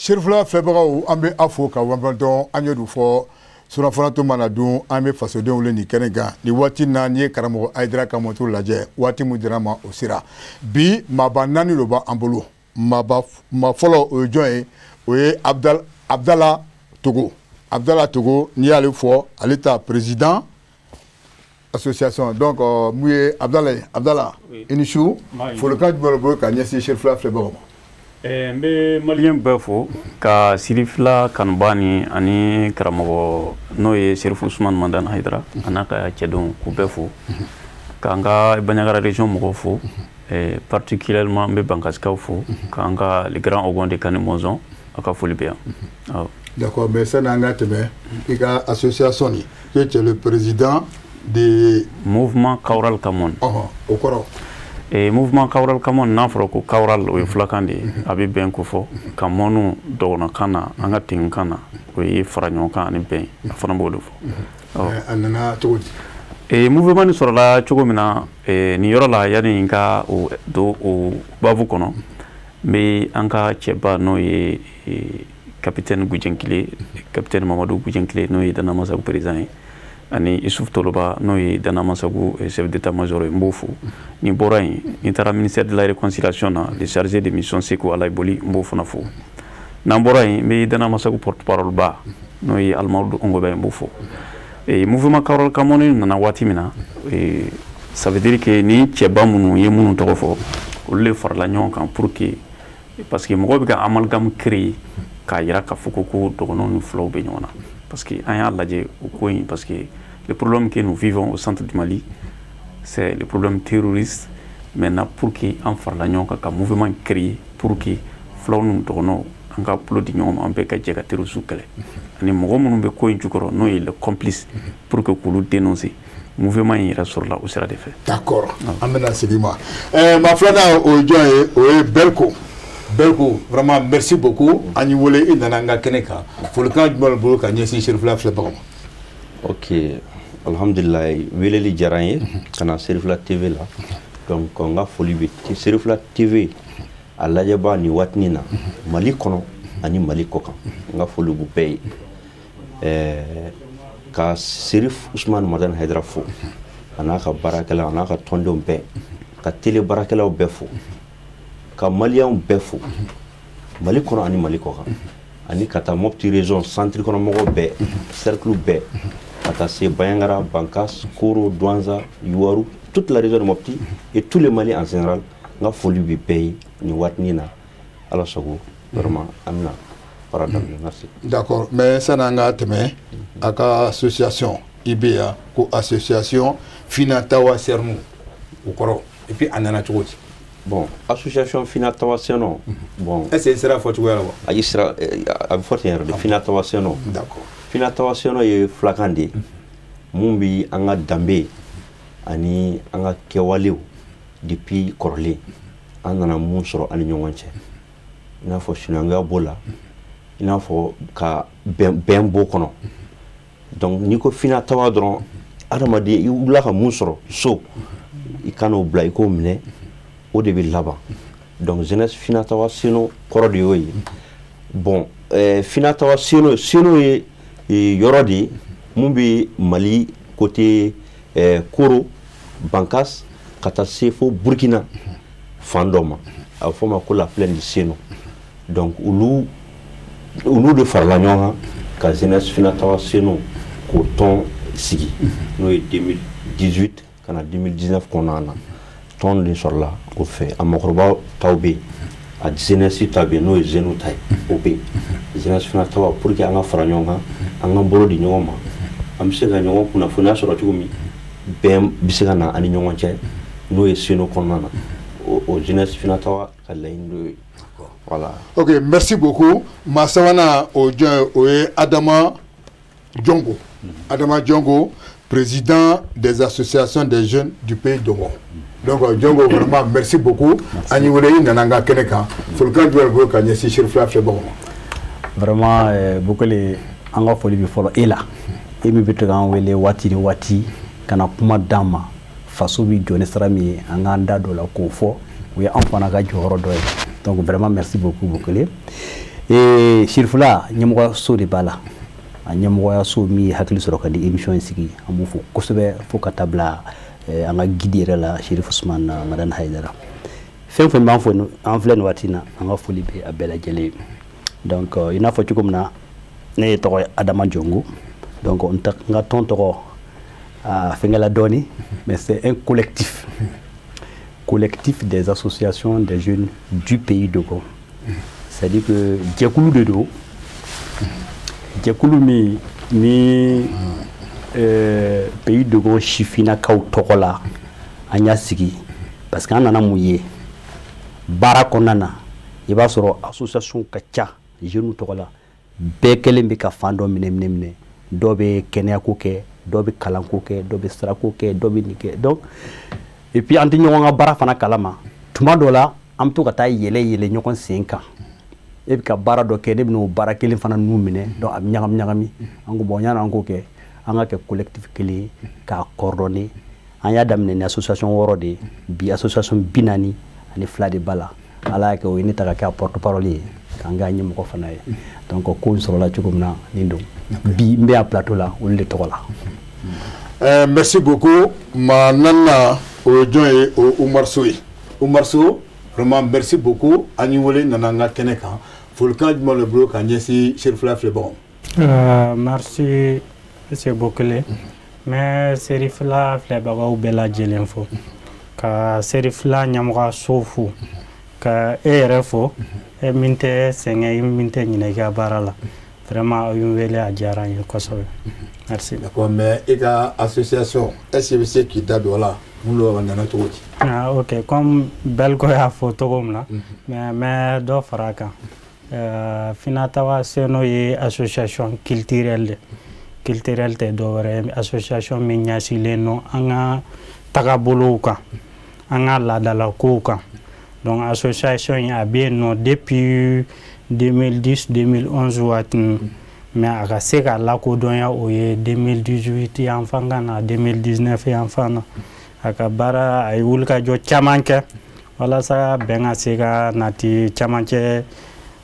Cherifla February ambe Afoka wambaldon anyodu fo sura fanato manadun ambe fasoden wole ni kenega ni wati na ni karamo Aidara Kamoto laje wati mudirama osira bi mabanani loba ambolo ma follow ojoy oye Abdallah Togo ni ale fo alita président association donc mouye Abdallah inishu faut le cas du Bolobo ka nyesi Cherifla February mbe malien befo ka Sirifla Kanbani ani karamo noye Cherif Ousmane Mandane Haidara anaka cedon ku befo kanga Bandiagara région moko particulièrement mbe Bankaska fo kanga les grands ogon de Kanimozon aka folibia d'accord mais ça nanga teme ika association ni tu es le président de mouvement Kaural Kamon okoro et mouvement Kaural Kamon nafro ko Kaural o flakandi abi ben ko fo kamonu dona kana anga tinkana o yi faranyo kan ni ben fana bodo fo anana todi et mouvement ni sur la chogomina ni yoro la yani nka o do o bavu kono mais anka cheba no ye capitaine Goujenkile capitaine Mamadou Goujenkile no ye dana masa président ani Issouf Toloba no ye dana masagu chef d'état-major mbofu ni borain ni tara ministère de la réconciliation na le chargé de mission Seko Alaiboli mbofu na fo na borain me dana masagu porte-parole ba no ye Almaoudou Ongoba mbofu et mouvement Kaural Kamoni na wati mina et ça veut dire que ni tcheba munu ye munu to fo le farla nyon kan pour que parce que mo ga amalgam créé ka yira ka fuko ko dogono ni flow be nyona parce que aya laje ko parce que le problème que nous vivons au centre du Mali c'est le problème terroriste maintenant pour que en farla nyon ka mouvement créé pour que flow nu dogono anga plodi nyoma ambe ka jega terrorisme kale ani mo mo be ko njukoro no il est complice pour que kulu dénoncer mouvement ira sur là où sera des faits d'accord amena Sidima ma flana o joye o Belko vraiment merci beaucoup ani wole inanga keneka pour le cas du Bolobo ka nyesi Cherifla February ok alhamdulillah weleli jaranye kana Cherifla TV la donc on a foli bi Cherifla TV alajaba ni watnina Mali kono ani Mali kokan nga foli bu pay ka Cherif Ousmane Mandane Haidara fo anaka barakala anaka tondom be ka télé barakala be fo ka Malien be fo Mali kono ani Mali kokan ani kata mopti région centre kono mo be cercle be kata se Bayangara Bankas Koro Douanza Yuaru toute la région de Mopti et tous les Mali en général nga foli bi pay ni watnina ala sago vraiment amna paradam merci d'accord mais ça nanga teme aka association IBA ko association Finatawa Sermu okoro et puis anana choti bon association Finatawa Sermu bon est-ce que sera forte wala ayi sera ab forte de Finatawa Sermu d'accord Finatawa Sermu ye flakandi mumbi anga dambe ani anga kewalew depuis Korle anana mun soro ani nyonganche ina fo shinanga bola ina fo ka ben bo kono donc niko Finatawa dron adamadi ibla ka mun soro so ikano bla iko mine o de bi laba donc jeunesse Finatawa sino koro de yoyi bon Finatawa sino ye yorodi mumbi Mali côté Koro Bankas kata sefo Burkina fandoma a foma ko la plaine du Seno donc ulu de farlanyon ka jeunesse Finatawa Seno ko ton sigi no 2018 kana 2019 konana ton de sur là ko fait amokroba tawbe a jeunesse tabe no zenu tay obe jeunesse Finatawa pour que anga farlanyon anga bolo di nyoma am sega nyoma kuna funa sura tugumi bem bisega na ani nyonche no Seno konana au jeunesse Finatawa kalaïndo voilà ok merci beaucoup Massawana Adama Djongo président des associations des jeunes du pays d'Omo donc Djongo vraiment merci beaucoup ani wole nananga keneka fulkan duel ka nyesi Cherifla February vraiment beaucoup les anga foli bi folo ela e mi bitga wele wati kana kuma dama faso bi jone sarami anga nda do la ko fo ou ya enfana ga joro do donc vraiment merci beaucoup Shirifula ɲɛmɔgɔyaso de b'a la a ɲɛmɔgɔyaso min ye hakili sɔrɔ ka di émission in sigi an b'o fo kosɛbɛ fo ka taa bila an ka guide yɛrɛ la Sherifu Usumani Madani Hayidara fɛn fɛn b'an fo an filɛ nin waati na an ka foli bɛ a bɛɛ lajɛlen donc i n'a fɔ cogo min na ne ye tɔgɔ ye Adama Jongo donc n ka tɔn tɔgɔ fɛngɛla dɔɔni mais c'est un collectif des associations des jeunes du pays de Gao. C'est-à-dire que jɛkulu de don jɛkulu min ni pays de Gao sifinnakaw tɔgɔ la an y'a sigi parce que an nana mun ye baara kɔnɔna na i b'a sɔrɔ association ka ca jeunes tɔgɔ la bɛɛ kɛlen bɛ ka fan dɔ minɛ dɔw bɛ kɛnɛyako kɛ dɔw bɛ kalanko kɛ dɔw bɛ sirako kɛ dɔw bɛ nin kɛ donc et puis an tɛ ɲɔgɔn ka baara fana kalama tuma dɔ la an bɛ to ka taa yɛlɛ ɲɔgɔn sen kan e bɛ ka baara dɔ kɛ ne bɛ n'o baara kelen fana n'u minɛ donc a bɛ ɲagami an ko bon yani an k'o kɛ an ka kɛ collectif kelen ye k'a coordonner an y'a daminɛ ni association 6 de ye bi association 42 de b'a la ala y'a kɛ o ye ne ta ka kɛ a porte parole ye k'an k'a ɲɛmɔgɔ fana ye donc ko in sɔrɔla cogo min na nin don bi n bɛ a plateau la olu de tɔgɔ la. Merci beaucoup ma nana o jɔn ye o Umar Sow ye Umar Sow vraiment merci beaucoup an y'i wele nana an ka kɛnɛ kan folikan jumɛn de bolo ka ɲɛsin Serifula filɛbagaw ma. Merci monsieur Bokele mais Serifula filɛbagaw bɛɛ lajɛlen fo ka Serifula ɲɛmɔgɔyaso fo ka e yɛrɛ fo e min tɛ sɛgɛn min tɛ ɲinɛ i ka baara la vraiment aw y'u wele a diyara n ye kosɛbɛ merci. D'accord mais i ka association est-ce que i bɛ se k'i da don a la mun do a nana cogo di. Ok comme Belko y'a fɔ cogo min na mais dɔ fara a kan Finatawa Seno ye association culturelle tɛ dɔwɛrɛ ye association min ɲɛsinnen don an ka tagabolow kan an ka laadalakow kan donc association in a bɛ yen nɔ depuis 2010-2011 waati mais a ka se ka lakodɔnya o ye 2018 yan fan ka na 2019 yan fan na a ka baara a ye wulikajɔ caman kɛ walasa bɛn ka se ka nati camancɛ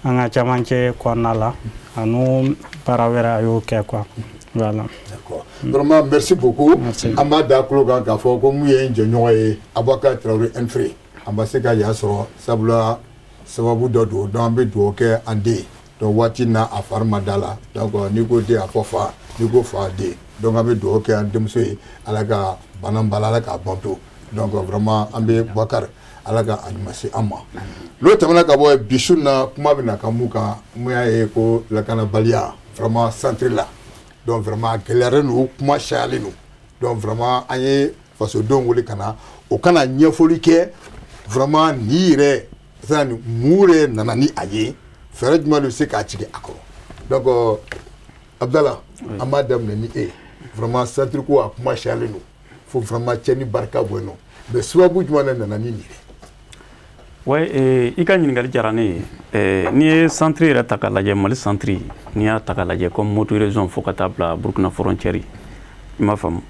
an ka camancɛ kɔnɔna la ani baara wɛrɛ a y'o kɛ quoi voilà. D'accord. Vraiment merci beaucoup. An b'a da tulo kan k'a fɔ ko mun ye n jɛɲɔgɔn ye Abubakar Traoré Enfré an bɛ se ka y'a sɔrɔ sabula sababu dɔ don donc an bɛ dugawu kɛ an den donc waati na a fari ma da la donc n'i ko den a fɔ fa n'i ko fa den donc an bɛ dugawu kɛ an denmuso ye ala ka bana bala ala k'a banto donc vraiment an bɛ Bubakar ala ka a ɲuman se an ma n'o tɛmɛna ka bɔ bi su na kuma bɛ na ka mun kan mun y'a ye ko lakanabaliya vraiment centre la donc vraiment gɛlɛyalen don kuma cayalen don donc vraiment an ye fasodenw wele ka na o kana ɲɛfɔli kɛ vraiment ni yɛrɛ c'est ni mun yɛrɛ nana ni a ye fɛɛrɛ jumɛn de bɛ se k'a tigɛ a kɔrɔ donc Abdala an b'a daminɛ ni e vraiment centre ko a kuma cayalen don fo vraiment cɛ ni barika bɔ yen nɔ mais sababu jumɛn de nana ni nin ye. Ouais, i ka ɲininkali diyara ne ye n'i ye centre yɛrɛ ta k'a lajɛ Mali centre n'i y'a ta k'a lajɛ comme moto région fo ka taa bila Burkina frontière i m'a faamu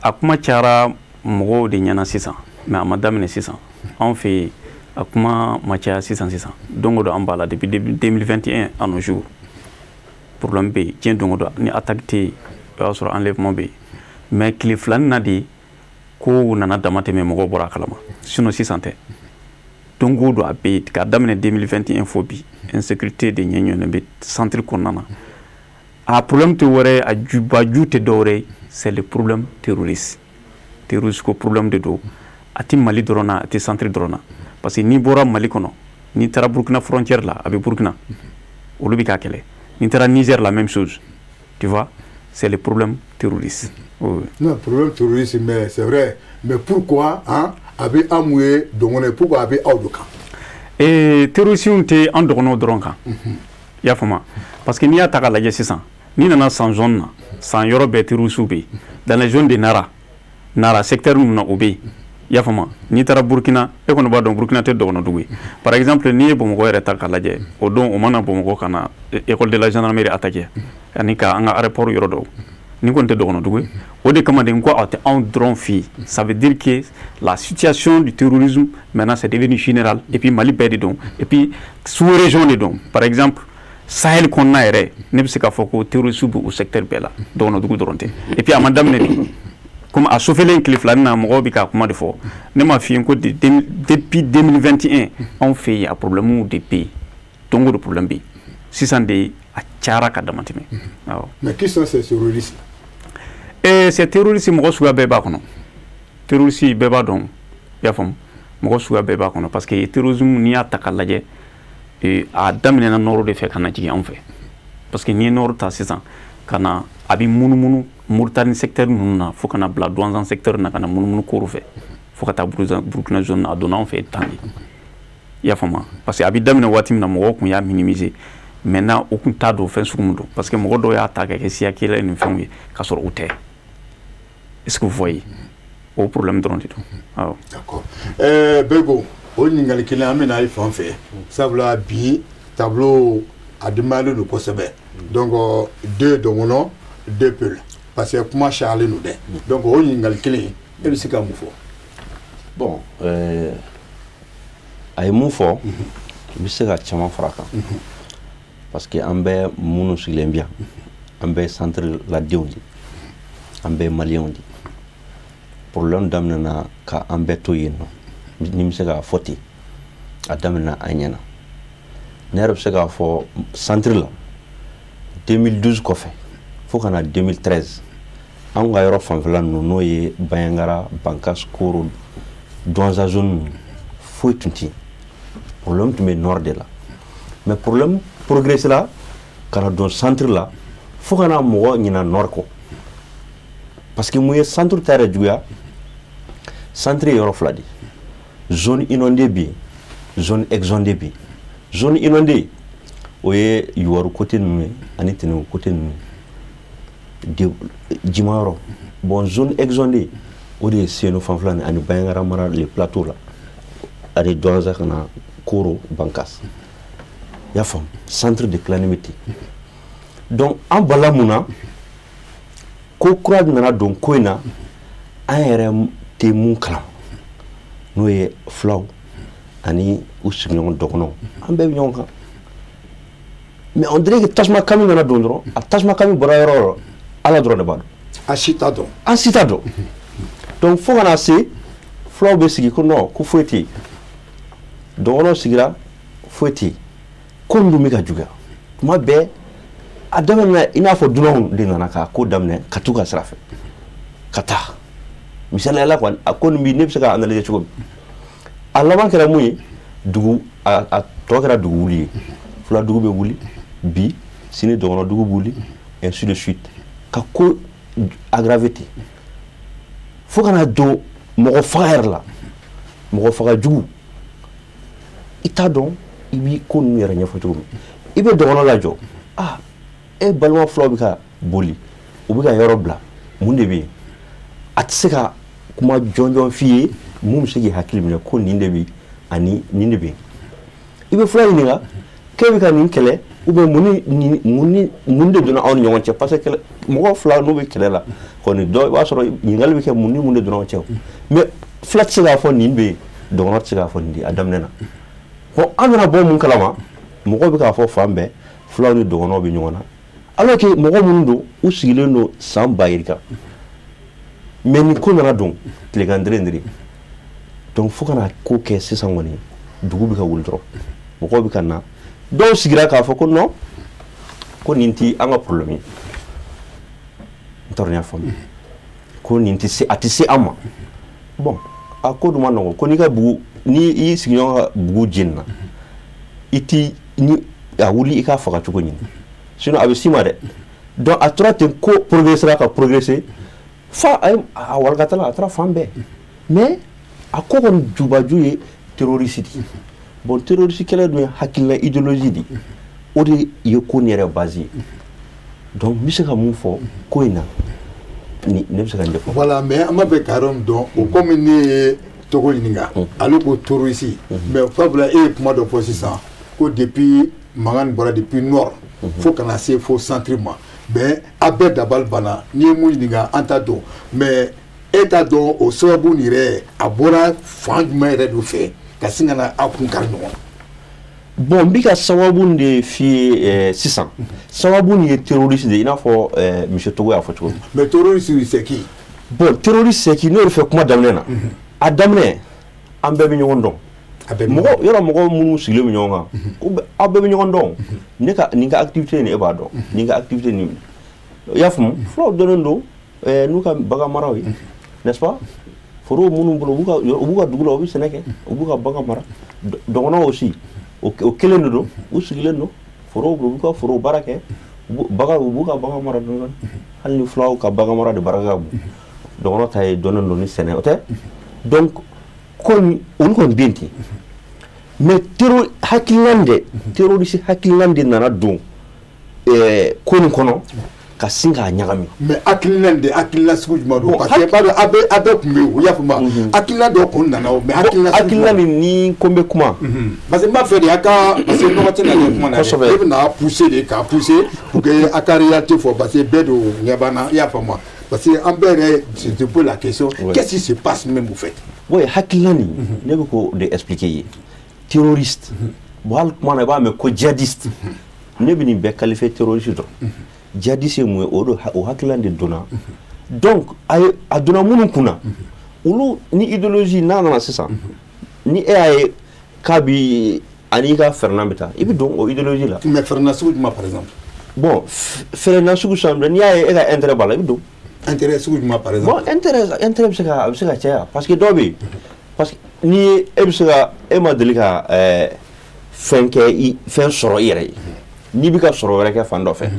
a kuma cayara mɔgɔw de ɲɛna sisan mais a ma daminɛ sisan anw fɛ yen a kuma ma caya sisan don o don an b'a la depuis 2021 à nos jours problème bɛ yen diɲɛ don o don ni attaque tɛ yen o y'a sɔrɔ enlèvement bɛ yen mais tile filanin na de ko nana dama tɛmɛ mɔgɔw bɔra a kalama sinon sisan tɛ don o don a bɛ yen k'a daminɛ 2021 fo bi insécurité de ɲɛɲɔlen bɛ centre kɔnɔna na a problème tɛ wɛrɛ a jubaju tɛ dɔwɛrɛ ye c'est le problème terroriste ko problème de do a tɛ Mali dɔrɔn na a tɛ centre dɔrɔn na parce que n'i bɔra Mali kɔnɔ n'i taara Burkina frontière la a bɛ Burkina olu bɛ k'a kɛlɛ n'i taara Niger la même chose tu vois c'est le problème terroriste. Oui. Non, problème terroriste mais c'est vrai mais pourquoi hein a bɛ an mun ye dɔgɔnɔ ye pourquoi a bɛ aw de kan. Terroriste tɛ an dɔgɔnɔw dɔrɔn kan i y'a faamu parce que n'i y'a ta k'a lajɛ sisan n'i nana san zone na san yɔrɔ bɛɛ terroriste bɛ yen dans les zones de Nara secteur ninnu na o bɛ yen i y'a faamu n'i taara Burkina e kɔni b'a dɔn Burkina tɛ dɔgɔnɔdugu ye par exemple n'i ye Bamakɔ yɛrɛ ta k'a lajɛ o don o mana Bamakɔ ka na école de la gendarmerie attaqué ani ka an ka aéroport yɔrɔ dɔw ni ko nte dogono dugu o de kama den ko ate en dron fi ça veut dire que la situation du terrorisme maintenant c'est devenu général et puis Mali bɛɛ de don et puis sous région de don par exemple Sahel kɔnɔna yɛrɛ ne bɛ se k'a fɔ ko terrorisme bɛ o secteur bɛɛ la dogono dugu dɔrɔn tɛ et puis a ma daminɛ de comme a sofelen tile filani na mɔgɔw bɛ ka kuma de fɔ ne ma f'i ye ko depuis 2021 anw fɛ yen a problème de bɛ yen don o don problème bɛ yen sisan de a cayara ka dama tɛmɛ awɔ. Mais qui sont ces terroristes? C'est terroriste mɔgɔ suguya bɛɛ b'a kɔnɔ terroriste bɛɛ b'a dɔn i y'a faamu mɔgɔ suguya bɛɛ b'a kɔnɔ parce que terrorisme n'i y'a ta k'a lajɛ a daminɛna nɔrɔ de fɛ ka na jigin anw fɛ parce que n'i ye nɔrɔ ta sisan ka na a bɛ munumunu Mauritanie secteur ninnu na fo ka na bila Douanzan secteur na ka na munumunu koro fɛ fo ka taa Burkina zone na a donna anw fɛ tan de i y'a faamu parce que a bɛ daminɛ waati min na mɔgɔw tun y'a minimiser maintenant o tun t'a dɔn fɛn sugu min don parce que mɔgɔ dɔw y'a ta ka kɛ siya kelen ni fɛnw ye k'a sɔrɔ o tɛ est-ce que vous voyez o problème dɔrɔn de don awɔ. D'accord. Bergo o ɲininkali kelen an bɛna ye fan fɛ sabula bi tableau a demandé don kosɛbɛ donc deux dɔngɔnɔ deux peuls parce que kuma cayalen don dɛ donc o ɲininkali kelen e bɛ se ka mun fɔ. Bon a ye mun fɔ i bɛ se ka caman fara kan parce que an bɛ minnu sigilen bi yan an bɛ centre ladenw de an bɛ maliyɛnw de problème daminɛna ka an bɛɛ to yen nɔ ni bɛ se k'a fɔ ten a daminɛna an ɲɛna ne yɛrɛ bɛ se k'a fɔ centre la 2012 kɔfɛ fo ka na 2013 an ka yɔrɔ fanfɛla ninnu n'o ye Bayangara Bankas Koro Douanza zone ninnu foyi tun tɛ yen problème tun bɛ nord de la mais problème progressé la ka na don centre la fo ka na mɔgɔ ɲina nord kɔ parce que mun ye centre ta yɛrɛ juguya centre ye yɔrɔ fila de zone inondée bɛ yen zone exondée bɛ yen zone inondée o ye Yuwaru côté ninnu ye ani Tɛnɛgu côté ninnu jima yɔrɔ bon zone exondée o de ye Senu fanfɛla ni ani Bayangara mara les plateaux la ani Douanza ka na Koro Bankas i y'a faamu centre de calamité donc an bala mun na ko kura nana don ko in na an yɛrɛ tɛ mun kalan n'o ye filaw ani u sigiɲɔgɔn dɔgɔnɔw an bɛɛ bɛ ɲɔgɔn kan mais on dirait que tasuma kami nana don dɔrɔn a tasuma kami bɔra yɔrɔ o yɔrɔ ala dɔrɔn de b'a dɔn a si t'a dɔn an si t'a dɔn donc fo ka na se filaw bɛ sigi ko non ko foyi tɛ yen dɔgɔnɔw sigira foyi tɛ yen ko min dun bɛ ka juguya tuma bɛɛ a daminɛ i n'a fɔ dunanw de nana ka ko daminɛ ka t'u ka sira fɛ ka taa misaliya la kɔni a ko nin bi ne bɛ se ka analyser cogo min a laban kɛra mun ye dugu a tɔ kɛra dugu wuli ye fila dugu bɛ wuli bi sini dɔgɔnɔ dugu bɛ wuli ainsi de suite ka ko aggravé ten fo ka na don mɔgɔ faga yɛrɛ la mɔgɔ faga jugu i t'a dɔn i b'i ko ninnu yɛrɛ ɲɛfɔ cogo min i bɛ dɔgɔnɔ lajɔ ah e balima filaw bɛ ka boli u bɛ ka yɔrɔ bila mun de bɛ yen a tɛ se ka kuma jɔnjɔn f'i ye mun bɛ se k'i hakili minɛ ko nin de bɛ yen ani nin de bɛ yen i bɛ fila ɲininka k'e bɛ ka nin kɛlɛ ou bien mun de donna aw ni ɲɔgɔn cɛ parce que mɔgɔ fila n'u bɛ kɛlɛ la kɔni dɔ i b'a sɔrɔ ɲininkali bɛ kɛ mun ni mun de donna aw cɛ mais fila tɛ se k'a fɔ nin bɛ yen dɔgɔnɔ tɛ se k'a fɔ nin de a daminɛ na bon an bɛna bɔ mun kalama mɔgɔw bɛ k'a fɔ fan bɛɛ filaw ni dɔgɔnɔw bɛ ɲɔgɔn na alors que mɔgɔ minnu don u sigilen don san ba yiri kan mais nin ko nana don tilegan dere donc fo ka na ko kɛ sisan kɔni dugu bɛ ka wuli dɔrɔn mɔgɔw bɛ ka na dɔw sigira k'a fɔ ko non ko nin tɛ an ka problème ye n t'a dɔn n y'a faamu ko nin tɛ se a tɛ se an ma bon a ko dun ma nɔgɔn ko n'i ka bugu ni i sigiɲɔgɔn ka bugu jenina i ti ni a wuli i k'a faga cogo ɲini sinon a bɛ s'i ma dɛ donc a tora ten ko progressera ka progresser fa a walikatala a taara fan bɛɛ mais a ko kɔni jubaju ye terroriste de bon terroriste kɛlɛ dun ye hakilina idéologie de o de ye ko nin yɛrɛ base ye donc n bɛ se ka mun fɔ ko in na ne bɛ se ka n ɲɛfɔ. voilà mais an b'a fɛ ka yɔrɔ min dɔn o komi ne ye Togo ɲininka ale ko terroriste mais fabula e ye kuma dɔ fɔ sisan ko depuis mankan bɔra depuis nord fo kana se fo centre ma mais a bɛɛ dabali banna n'i ye mun ɲininka an t'a dɔn mais e t'a dɔn o sababu nin yɛrɛ a bɔra fan jumɛn yɛrɛ de fɛ ka sin ka na aw kun kari ɲɔgɔn. Bon n bɛ ka sababu de f'i ye sisan sababu nin ye terroriste de i n'a fɔ monsieur Togo y'a fɔ cogo min. mais terroriste c'est qui? Bon terroriste c'est qui n'o de fɛ kuma daminɛ na a daminɛ an bɛɛ bɛ ɲɔgɔn dɔn. Mɔgɔ yɔrɔ mɔgɔ minnu sigilen bɛ ɲɔgɔn kan aw bɛɛ bɛ ɲɔgɔn dɔn ne ka nin ka activité nin e b'a dɔn nin ka activité nin i y'a faamu fulaw dɔnnen don n'u ka bagan maraw ye n'est-ce pas foro minnu bolo u b'u ka dugu la u bɛ sɛnɛ kɛ u b'u ka bagan mara dɔgɔnɔw aussi o kelen de don u sigilen don foro u b'u ka foro baara kɛ bagan u b'u ka bagan mara dɔɔnin hali ni fulaw ka bagan mara de barika ka bon dɔgɔnɔ ta ye dɔnnen don ni sɛnɛ o tɛ donc olu kɔni bɛ yen ten mais hakililan de terroriste hakililan de nana don ko nin kɔnɔ ka sin k'a ɲagami. mais hakililan de hakilila sugu jumɛn don parce que b'a dɔn a bɛɛ tun bɛ yen o y'a faamu hakilila dɔ kun nana o mais hakilila nin ni ko n bɛ kuma. parce que n b'a fɛ de a ka parce que nɔgɔ tɛ na kɛ kuma na dɛ e bɛna pousser de k'a pousser pour que a ka réalité fɔ parce que bɛɛ don ɲɛ b'an na i y'a faamu parce que an bɛɛ yɛrɛ se pose la question qu'est-ce qui se passe même au fait. oui hakilila nin ne bɛ k'o de expliquer ye terroriste bon hali kuma na i b'a mɛn ko djihadiste ne bɛ nin bɛɛ qualifier terroriste dɔn. Djihadiste mun ye o hakilila de donna donc a donna minnu kunna olu ni idéologie n'a nana sisan ni e y'a ye k'a bi ani ka fɛrɛnan bɛ taa i bɛ don o idéologie la. mais fɛrɛnan sugu jumɛn par exemple. bon fɛrɛnan sugu san n'i y'a ye e ka intérêt b'a la i bɛ don. intérêt sugu jumɛn par exemple. bon intérêt bɛ se ka caya parce que dɔw bɛ yen parce que ni e bɛ se ka e ma deli ka fɛn sɔrɔ i yɛrɛ ye n'i bɛ ka sɔrɔ wɛrɛ kɛ fan dɔ fɛ.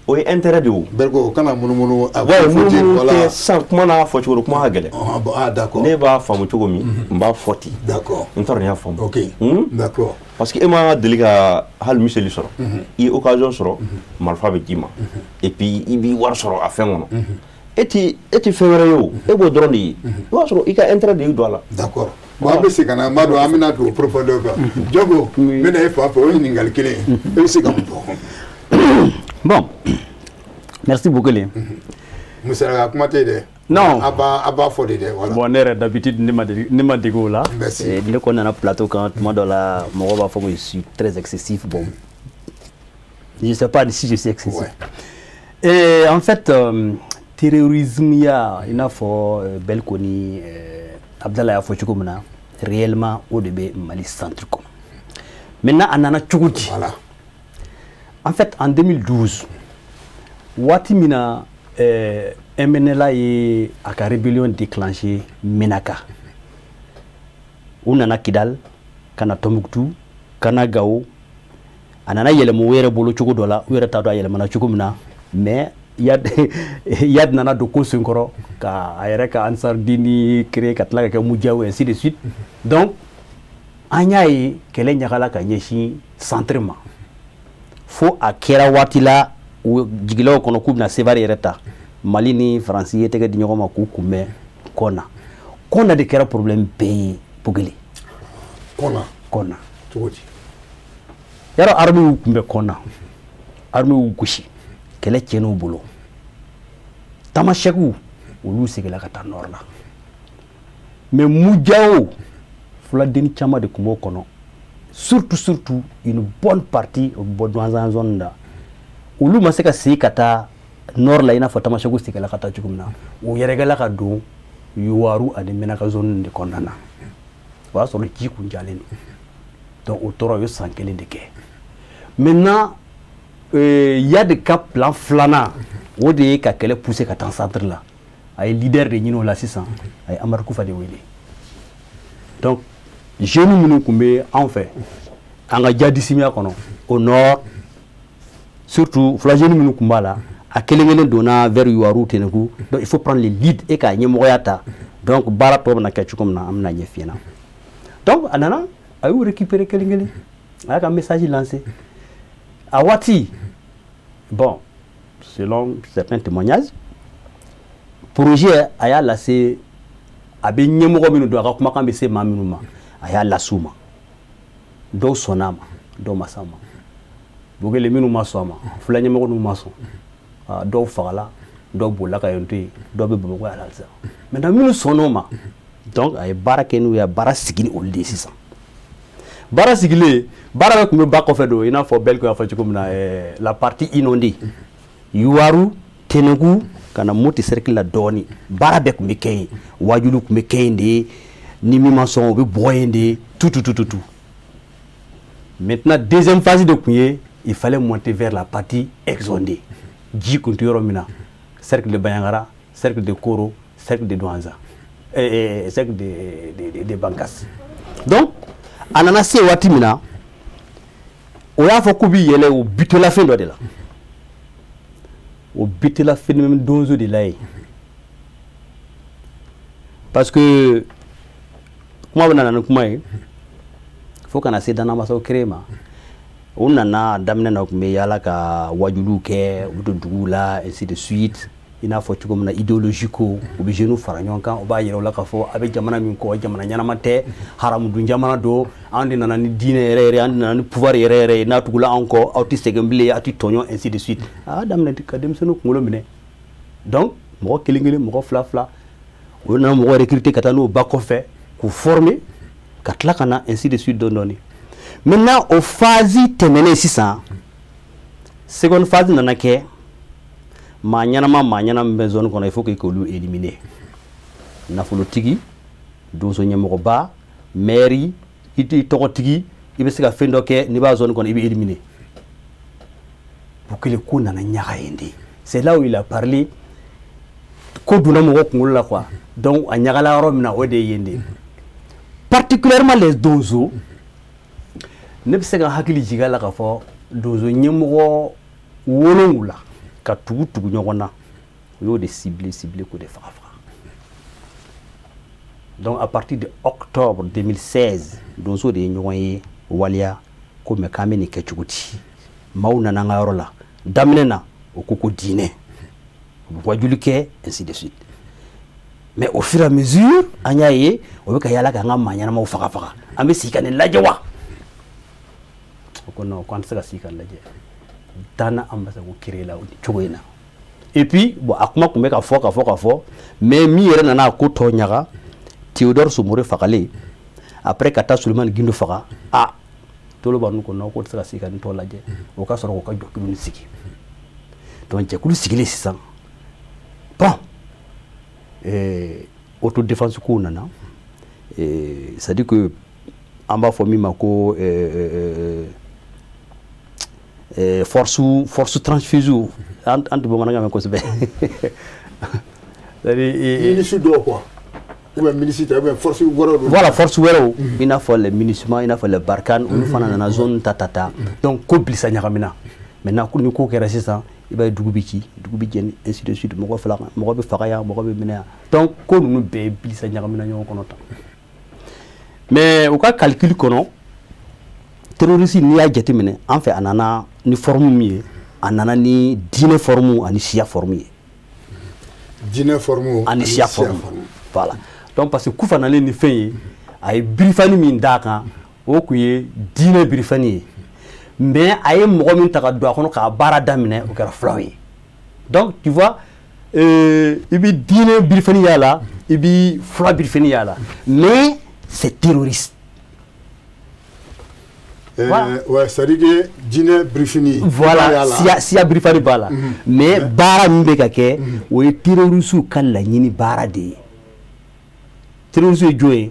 o ye intérêt de ye o. Berko kana munumunu. munumunu tɛ san kuma n'a fɔ cogo kuma ka gɛlɛn. d'accord. ne b'a faamu cogo min n b'a fɔ ten. d'accord. n t'a dɔn n y'a faamu. ok d'accord. parce que e ma deli ka hali miseli sɔrɔ i ye occasion sɔrɔ marifa bɛ d'i ma et puis i b'i wari sɔrɔ a fɛn kɔnɔ e tɛ fɛn wɛrɛ ye o e b'o dɔrɔn de ye i b'a sɔrɔ i ka intérêt de y'i don a la. d'accord. bon an bɛ segin ka na n b'a dɔn an bɛna don profondeur kan Jogo n bɛna e fa fɛ o ye ɲininkali kelen ye e bɛ se ka mun fɔ. Bon, merci beaucoup. Monsieur Akakumate, non, Abba Fodé, voilà. Bon, d'habitude, ne m'a dégo là. Merci. Dès qu'on a un plateau, quand moi dans la Moroba, je suis très excessif. Bon, je ne sais pas si je suis excessif. Ouais. Et en fait, terrorisme, il y a Belkoni, Abdallah Fochoukoumna, réellement au début Mali centre. Maintenant, on en a Tchoukoudi. Voilà. En fait, en 2012, Watimina MNLA et la rébellion déclenchée Menaka. On a Kidal, Kana Tombouctou, Kana Gao, Anana Yelemouere Bolo Choko Dola, Ueretada Yelemana Chokumna, mais il y a Nana Doko Sunkoro, Ayereka Ansardini, créé Katlaka Moudjaou, et ainsi de suite. Donc, Anyaï, Kele Nyakala Kanyeshi, centrement. Fo a kɛra waati la u jigilaw kɔnɔ k'u bɛna Sévaré yɛrɛ ta Mali ni Faransi ye tɛgɛ di ɲɔgɔn ma k'u kunbɛn kɔna de kɛra problème bɛɛ ye Bugele. kɔna cogo di yɔrɔ armée y'u kunbɛn kɔna armée y'u gosi kɛlɛ tiɲɛn'u bolo Tamasɛkiw olu seginna ka taa nord la mais Moudjao fuladenni caman de tun b'o kɔnɔ. Surtout une bonne partie dans la zone là. Où l'on m'a dit que c'est kata nord là, il a fait Tamashekou c'est que la kata tchoukoumna. Où il y a des gens qui yuaru a des menaka zone de condamna. Voilà sur le tchikou n'jaleni. Donc autour de 100 km de quai. Maintenant, il y a des cas plan flana. Où des cas qu'elle est poussée qu'à ton centre là. Les leader de Nino là 600. Les Amarkou Fadewele. Donc jeunes minnu kun bɛ an fɛ an ka jadisimiya kɔnɔ au nord surtout fula jeunes minnu kun b'a la a kelen donna vers Yuwaru Teneku donc il faut prendre les leads et k'a ɲɛmɔgɔya ta donc baara tɔ bɛna kɛ cogo min na an bɛna ɲɛ f'i ɲɛna donc a nana a y'u récupérer kelen a y'a ka message lancé a waati bon selon certains témoignages projet a y'a lase a bɛ ɲɛmɔgɔ minnu don a ka kumakan bɛ se maa minnu ma. A y'a lasuma dɔw sɔnna a ma dɔw ma sɔn a ma Bugele minnu ma sɔn a ma fula ɲɛmɔgɔ n'u ma sɔn dɔw fagala dɔw bolila ka yen to yen dɔw bɛ Bamakɔ yan halisa maintenant minnu sɔnn'o ma donc a ye baara kɛ n'u ye baara sigi ni olu de ye sisan baara sigilen baara bɛ tun bɛ ba kɔfɛ don i n'a fɔ Belko y'a fɔ cogo min na la partie inondée Yuwaru Tenugu ka na Moti cercle la dɔɔni baara bɛɛ tun bɛ kɛ yen Wajulu tun bɛ kɛ yen de ni min ma sɔn o bɛ bɔ yen de tout maintenant deuxième phase de tun ye il fallait monter vers la partie exondée ji tun tɛ yɔrɔ min na cercle de Bayangara cercle de Koro cercle de Douanza cercle de Bankas donc a nana se waati min na o y'a fɔ k'u bɛ yɛlɛ o bitolafɛn dɔ de la o bitolafɛn min donso de la yen parce que kuma bɛ nana ni kuma ye fo kana se danamasaw kere ma o nana daminɛ na o tun bɛ yaala ka wajuluw kɛ u bɛ don duguw la ainsi de suite i n'a fɔ cogo min na idéologie ko u bɛ jeunes fara ɲɔgɔn kan u b'a yira u la k'a fɔ a bɛ jamana min kɔ jamana ɲɛnama tɛ haramudun jamana don an de nana ni diinɛ yɛrɛ yɛrɛ an de nana ni pouvoir yɛrɛ yɛrɛ n'a tugula an kɔ aw tɛ sɛgɛn bilen aw tɛ tɔɲɔ ainsi de suite a y'a daminɛ ka denmisɛnninw kunkolo minɛ donc mɔgɔ kelen kelen mɔgɔ fila fila o nana mɔgɔ recruter ka taa n'o ba kɔfɛ k'u former ka tila ka na ainsi de suite dɔɔni dɔɔni maintenant o phase tɛmɛnen sisan seconde phase nana kɛ maa ɲɛnama min bɛ zone kɔnɔ il faut que k'olu éliminer nafolotigi donso ɲɛmɔgɔba maire i tɔgɔtigi i bɛ se ka fɛn dɔ kɛ n'i b'a zone kɔnɔ i bɛ éliminer pour que ko nana ɲaga yen de c'est là où il a parlé ko donna mɔgɔ kunkolo la quoi donc a ɲagala yɔrɔ min na o de ye yen de particulièrement les donso ne bɛ se ka hakili jigin a la k'a fɔ donso ɲɛmɔgɔ 7 ka tugu ɲɔgɔn na o y'o de ciblé k'o de faga donc à partir de octobre 2016 donso de ye ɲɔgɔn ye waliya ko mais k'an bɛ nin kɛ cogo di maaw nana an ka yɔrɔ la daminɛ na o ko diinɛ u bɛ wajuli kɛ ainsi de suite mais au fur et à mesure an y'a ye o bɛ ka yaala k'an ka maa ɲɛnamaw faga an bɛ sigi ka nin lajɛ wa o ko non ko an tɛ se ka sigi ka lajɛ dana ambassadeur ko créer la cogo in na et puis bon a kuma tun bɛ ka fɔ mais min yɛrɛ nana a ko tɔ ɲaga Théodore Somore fagalen après ka taa Sulemani Gindo faga tolo b'anu ko non ko tɛ se ka sigi ka nin tɔ lajɛ o ka sɔrɔ k'o ka jɛkulu nin sigi donc jɛkulu sigilen sisan bon autodéfense kow nana c'est à dire que an b'a fɔ min ma ko force transfuse an tɛ bamanankan mɛn kosɛbɛ ministre dɔw quoi ou bien ministre ou bien force wɛrɛw voilà force wɛrɛw i n'a fɔ les MINUSMA i n'a fɔ les Barkhane olu fana nana zone ta donc ko bilisa ɲagamina maintenant ni ko kɛra sisan i b'a ye dugu bɛ ci dugu bɛ jɛni ainsi de suite mɔgɔ bɛ faga yan mɔgɔ bɛ minɛ yan donc ko ninnu bɛɛ ye bilisa ɲagamina ɲɔgɔn kɔnɔ tan mais u ka calcul kɔnɔ terroriste n'i y'a jateminɛ an fɛ a nana ni forme min ye a nana ni diinɛ forme ani siya forme ye diinɛ forme ani siya forme voilà donc parce que Kufa nalen ni fɛn ye a ye birifani min d'a kan o tun ye diinɛ birifani ye mais a ye mɔgɔ min ta ka don a kɔnɔ k'a baara daminɛ o kɛra filaw ye donc tu vois i bɛ diinɛ birifani y'a la i bɛ fila birifani y'a la mais c'est terroriste. Ouais, c'est-à-dire que diinɛ birifani voilà siya birifani b'a la mais baara min bɛ ka kɛ o ye terroriste ka laɲini baara de ye terroriste ye jɔn ye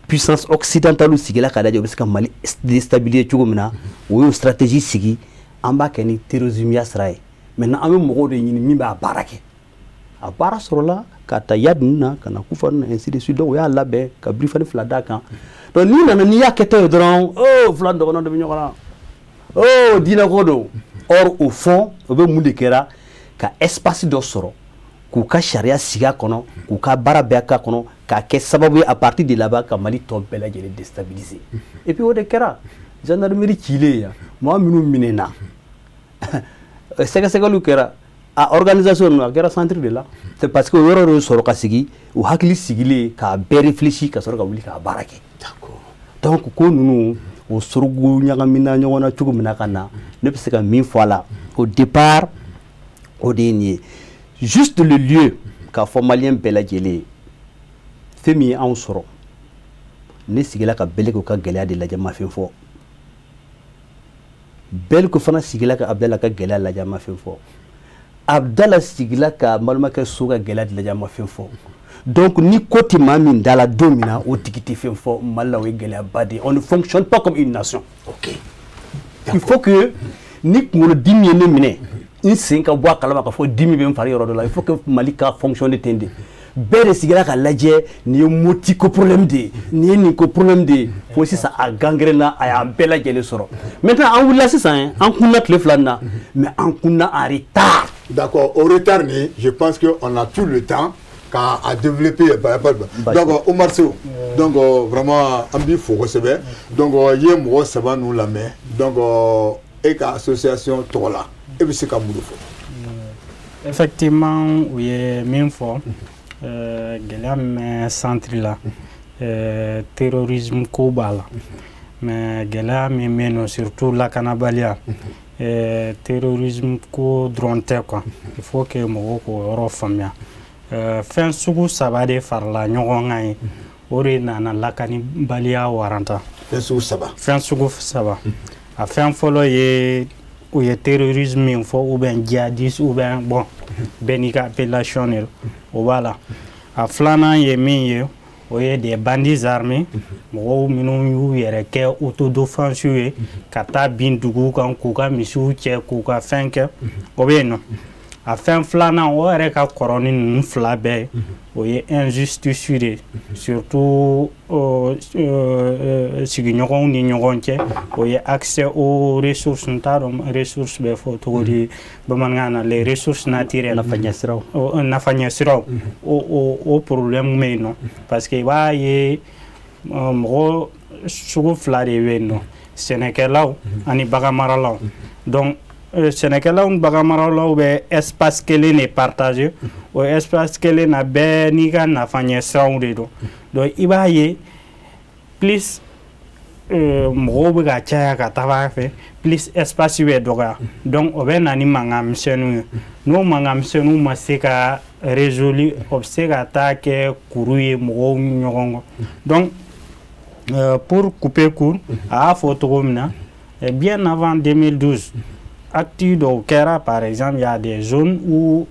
puissance occidentale sigila k'a lajɛ o bɛ se ka Mali déstabiliser cogo min na o y'o stratégie sigi an b'a kɛ ni terrorisme ya sira ye maintenant an bɛ mɔgɔw de ɲini min b'a baara kɛ a baara sɔrɔla ka ta Yad ninnu na ka na Kufa ninnu na ainsi de suite donc o y'a labɛn ka birifani fila d'a kan donc n'i nana n'i y'a kɛtɔ ye dɔrɔn fila dɔgɔnɔ de bɛ ɲɔgɔn na diinɛ ko don or au fond o bɛ mun de kɛra ka espace dɔ sɔrɔ k'u ka sariya sigi a kɔnɔ k'u ka baara bɛɛ k'a kɔnɔ k'a kɛ sababu ye à partir de là-bas ka Mali tɔ bɛɛ lajɛlen déstabiliser et puis o de kɛra gendarmerie cilen yan maa minnu minɛna sɛgɛsɛgɛliw kɛra a organisation ninnu a kɛra centre de la c'est parce que o yɔrɔ de sɔrɔ ka sigi u hakili sigilen k'a bɛɛ réfléchir ka sɔrɔ ka wuli k'a baara kɛ donc ko ninnu o sorogo ɲagamina ɲɔgɔn na cogo min na ka na ne bɛ se ka min fɔ a la au départ o de ye juste le lieu k'a fɔ maliyɛn bɛɛ lajɛlen ye fɛn min ye anw sɔrɔ ne sigila ka Bɛlɛko ka gɛlɛya de lajɛ ma fɛn fɔ Bɛlɛko fana sigila ka Abdala ka gɛlɛya lajɛ ma fɛn fɔ Abdala sigila ka Malimakɛ So ka gɛlɛya de lajɛ ma fɛn fɔ donc ni ko tɛ maa min da la don min na o tigi tɛ fɛn fɔ Mali la o ye gɛlɛyaba de ye on ne fonctionne pas comme une nation ok il faut que ni kunkolodimi ye ne minɛ n sen ka bɔ a kalama ka fɔ dimi bɛ n fari yɔrɔ dɔ la il faut que Mali ka fonctionner ten de bɛɛ de sigira ka lajɛ nin ye moti ko problème de ye nin ye nin ko problème de ye fo sisan a gangrenna a y'an bɛɛ lajɛlen sɔrɔ maintenant an wulila sisan an kunna tile fila nin na mais an kunna en retard. D'accord, au retard je pense qu'on a tout le temps à développer. Donc Omar Sow, donc vraiment on b'i fo kosɛbɛ donc i ye mɔgɔ saba ninnu lamɛn donc e ka association tɔgɔ la e bɛ se ka mun fɔ. Effectivement u ye min fɔ gɛlɛya min bɛ centre la terrorisme ko b'a la mais gɛlɛya min bɛ yen nɔ surtout lakanabaliya terrorisme ko dɔrɔn tɛ quoi il faut que mɔgɔw k'o yɔrɔ faamuya fɛn sugu saba de farala ɲɔgɔn kan ye o de nana lakanibaliya waranta. Fɛn sugu saba a fɛn fɔlɔ ye o ye terrorisme min fɔ ou bien djihadisme ou bien bon bɛɛ n'i ka appellation de o b'a la a filanan ye min ye o ye des bandits armés mɔgɔw minnu y'u yɛrɛ kɛ autodéfense ye ka taa bin duguw kan k'u ka misiw cɛ k'u ka fɛn kɛ o bɛ yen nɔ a fɛn filanan o yɛrɛ ka kɔrɔ ni ninnu fila bɛɛ ye o ye injustice de surtout sigiɲɔgɔnw ni ɲɔgɔn cɛ o ye accès aux ressources n t'a dɔn ressources bɛ fɔ cogo di bamanankan na les ressources naturelles nafaɲɛsiraw o problème bɛ yen nɔ parce que i b'a ye mɔgɔ sugu fila de bɛ yen nɔ sɛnɛkɛlaw ani baganmaralaw donc sɛnɛkɛlaw ni baganmaralaw bɛ espace kelen de partager o espace kelen na bɛɛ n'i ka nafaɲɛsiraw de don donc i b'a ye plus mɔgɔw bɛ ka caya ka taga fɛ plus espace bɛ dɔgɔya donc o bɛ na ni mankan misɛnninw ye n'o mankan misɛnninw ma se ka résoudre o bɛ se ka taa kɛ kuru ye mɔgɔw ni ɲɔgɔn kɔ donc pour couper court a y'a fɔ cogo min na bien avant 2012 actes dɔw kɛra par exemple il y a des zones où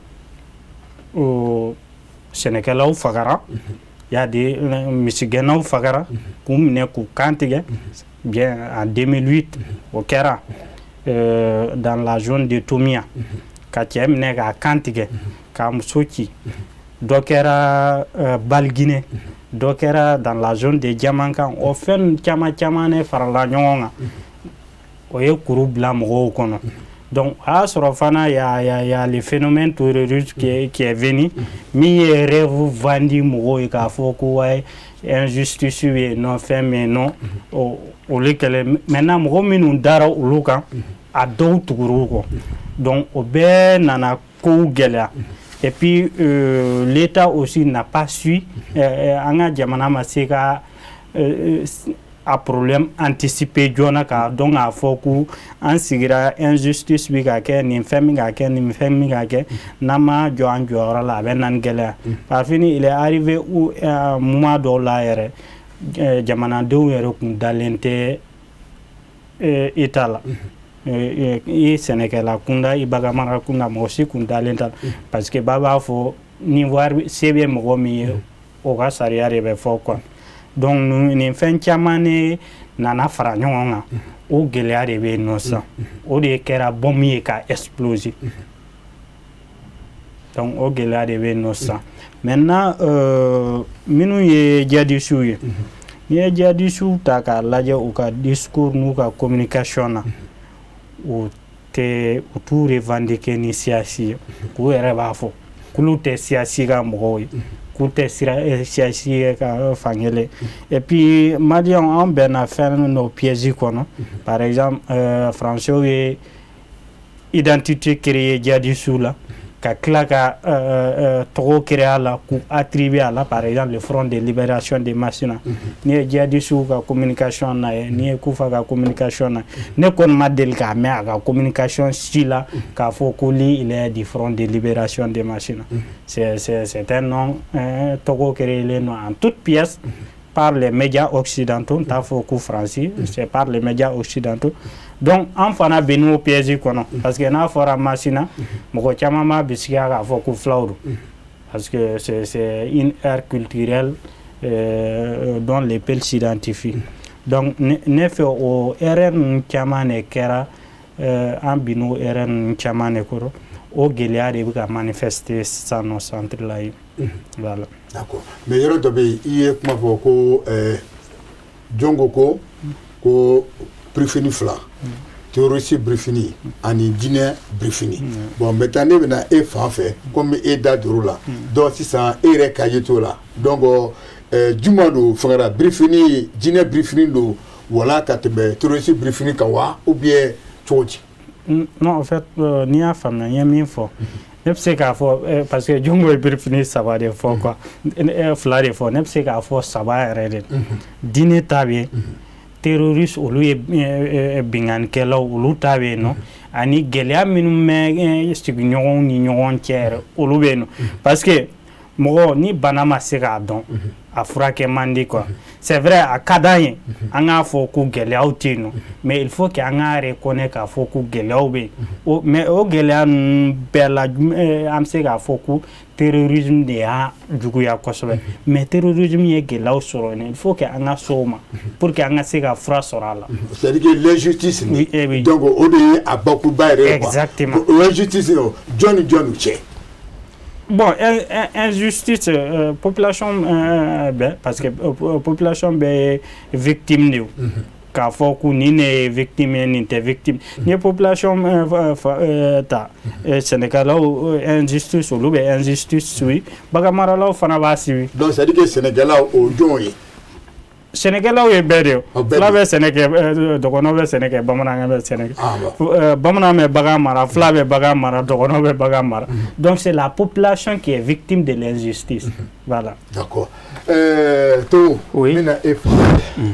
sɛnɛkɛlaw fagara il y a des misigɛnnaw fagara k'u minɛ k'u kan tigɛ bien en 2008 o kɛra dans la zone de Tomia ka cɛ minɛ k'a kan tigɛ k'a muso ci dɔ kɛra Baligine dɔ kɛra dans la zone de Diamankan o fɛn caman caman ne farala ɲɔgɔn kan o ye kuru bila mɔgɔw kɔnɔ. Donc, à ce moment, il y a le phénomène terroriste qui est venu. Mi rêve vendu moro et qu'a fait quoi injustice non fait mais non. Au lieu que maintenant moro minu dara uluka a d'autres groupes. Donc, au ben nana kou gela. Et puis l'État aussi n'a pas su. Anga jamana maseka. A problème anticipé jona ka donc a fɔ ko an sigira injustice bi ka kɛ nin fɛn min ka kɛ nin fɛn min ka kɛ n'an ma jɔ an jɔyɔrɔ la a bɛ na ni gɛlɛya par fini il est arrivé où moment dɔw la yɛrɛ jamanadenw yɛrɛ kun dalen tɛ État la i sɛnɛkɛla kunda i baganmara kunda mɔgɔ si kun dalen t'a la parce que ba b'a fɔ ni wari se bɛ mɔgɔ min ye o ka sariya de bɛ fɔ quoi. Donc nin fɛn caman ne nana fara ɲɔgɔn kan o gɛlɛya de bɛ yen nɔ sisan o de kɛra bombe ye ka exploser donc o gɛlɛya de bɛ yen nɔ sisan maintenant minnu ye djihadistes ye n'i ye djihadistes ta k'a lajɛ u ka discours n'u ka communication na u t'u revendiquer ni siyasi ye k'u yɛrɛ b'a fɔ k'olu tɛ siyasi ka mɔgɔw ye. K'u siyasi ka fangele et puis malien an bɛnna fɛn no piège kɔnɔ par exemple français ye identité créer djihadistes la ka tila ka tɔgɔ créer a la k'u attribuer a la par exemple le front de libération des Massina ni ye djihadistes ka communication na ye ni ye Kufa ka communication na ne kɔni ma deli k'a mɛn a ka communication si la k'a fɔ ko lui il est du front de libération des Massina c'est un nom tɔgɔ créé en toute pièce par les médias occidentaux, t'a fait coup français, c'est par les médias occidentaux. Donc, en fana benu au piège parce que na fora Massina, moko chamama bisiga ka fo coup flauru. Parce que c'est une ère culturelle dont les peuples s'identifient. Donc, ne fait au RN chamane kera en binu RN chamane koro au gelia de ka manifester ça no centre là. Voilà. D'accord. Mais yɔrɔ dɔ bɛ yen i ye kuma fɔ ko jɔn ko briefing fila terroriste briefing ani jinɛ briefing bon maintenant ne bɛna e fan fɛ komi e da doro la donc sisan e yɛrɛ ka ye t'o la donc juma do fɛngɛra briefing jinɛ briefing do wala ka tɛmɛ terroriste briefing kan wa ou bien cogo di. Non, en fait n'i y'a faamuya n ye min fɔ. Ne bɛ se k'a fɔ parce que jɔngo ye briefing saba de fɔ quoi fila de fɔ ne bɛ se k'a fɔ saba yɛrɛ de diinɛ ta bɛ yen terroriste olu ye binganikɛlaw olu ta bɛ yen nɔ ani gɛlɛya minnu bɛ sigiɲɔgɔnw ni ɲɔgɔn cɛ yɛrɛ olu bɛ yen nɔ parce que mɔgɔ ni bana ma se k'a dɔn a furakɛ man di quoi c'est vrai a ka d'an ye an k'a fɔ ko gɛlɛyaw tɛ yen nɔ mais il faut que an k'a reconnaître k'a fɔ ko gɛlɛyaw bɛ yen mais o gɛlɛya ninnu bɛɛ la an bɛ se k'a fɔ ko terrorisme de y'a juguya kosɛbɛ mais terrorisme ye gɛlɛyaw sɔrɔ yen il faut que an ka s'o ma pour que an ka se ka fura sɔrɔ a la. c'est à dire que l'injustice ni donc o de ye a bakuruba yɛrɛ ye quoi exactement l'injustice jɔn ni jɔn n'u cɛ. Bon, injustice, population, parce que population est victime de k'a fɔ ko nin ne victime ye nin tɛ victime ni ye population ta Sénégalaw injustice olu bɛ injustice suit bagan maralaw fana b'a suit. Donc c'est à dire que Sénégalaw o jɔnw ye. Sénégalais ye bɛɛ de ye fila bɛ sɛnɛ kɛ dɔgɔnɔ bɛ sɛnɛ kɛ bamanankan bɛ sɛnɛ kɛ bamanan bɛ bagan mara fila bɛ bagan mara dɔgɔnɔ bɛ bagan mara donc c'est la population qui est victime de l'injustice voilà. D'accord to n bɛna e fɔ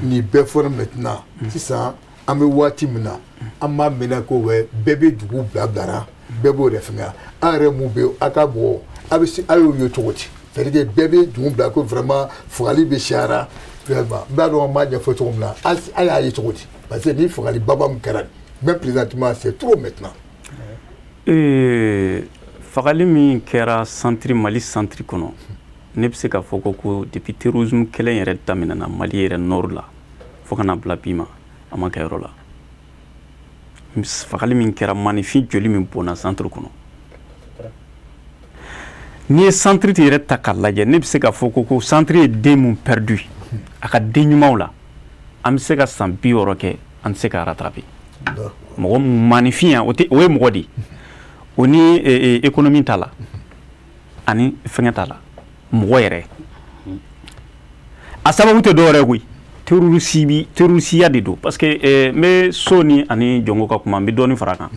nin bɛɛ fɔra maintenant sisan an bɛ waati min na an b'a mɛn ko bɛɛ bɛ dugu bilara bɛɛ b'o de fɛngɛ an yɛrɛ mun bɛ a ka bɔ a bɛ se a y'o ye cogo di c'est à dire bɛɛ bɛ dugu bila ko vraiment fagali bɛ cayara. N b'a dɔn an b'a ɲɛfɔ cogo min na a y'a ye cogo di parce que ni fagali baba min kɛra même présentement c'est trop maintenant. fagali min kɛra centre Mali centre kɔnɔ ne bɛ se k'a fɔ ko depuis terrorisme kɛlɛ yɛrɛ daminɛna Mali yɛrɛ nord la fo ka na bila bi ma a ma kɛ yɔrɔ la fagali min kɛra manifin joli min bɔnna centre kɔnɔ n'i ye centre yɛrɛ ta k'a lajɛ ne bɛ se k'a fɔ ko centre ye den mun perdu a ka den ɲumanw la an bɛ se ka san 60 kɛ an tɛ se ka rattraper mɔgɔ manifin yan o ye mɔgɔ de o ni économie t'a la ani fɛngɛ t'a la mɔgɔ yɛrɛ a sababu tɛ dɔwɛrɛ koyi terrorisiya de don parce que n bɛ so ni ani jɔngo ka kuma n bɛ dɔɔnin fara a kan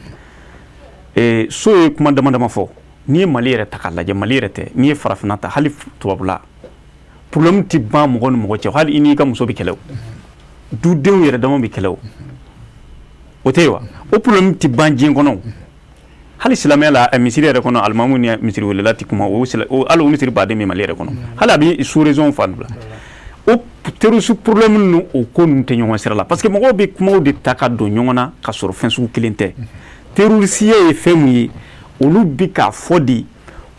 so ye kuma dama dama fɔ n'i ye Mali yɛrɛ ta k'a lajɛ Mali yɛrɛ tɛ n'i ye farafinna ta hali tubabula problème ti ban mɔgɔ ni mɔgɔ cɛ hali i n'i ka muso bɛ kɛlɛ o dudenw yɛrɛ dama bɛ kɛlɛ o tɛ yen wa o problème ti ban diɲɛ kɔnɔ hali silamɛya la misiri yɛrɛ kɔnɔ alimamu ni misiri welela ti kuma hali o misiri baden bɛ Mali yɛrɛ kɔnɔ hali a bɛ sous-région fan bila o terroriste problème ninnu o ko ninnu tɛ ɲɔgɔn sira la parce que mɔgɔw bɛ kumaw de ta ka don ɲɔgɔn na ka sɔrɔ fɛn sugu kelen tɛ terrorisiya ye fɛn mun ye olu bi k'a fɔ de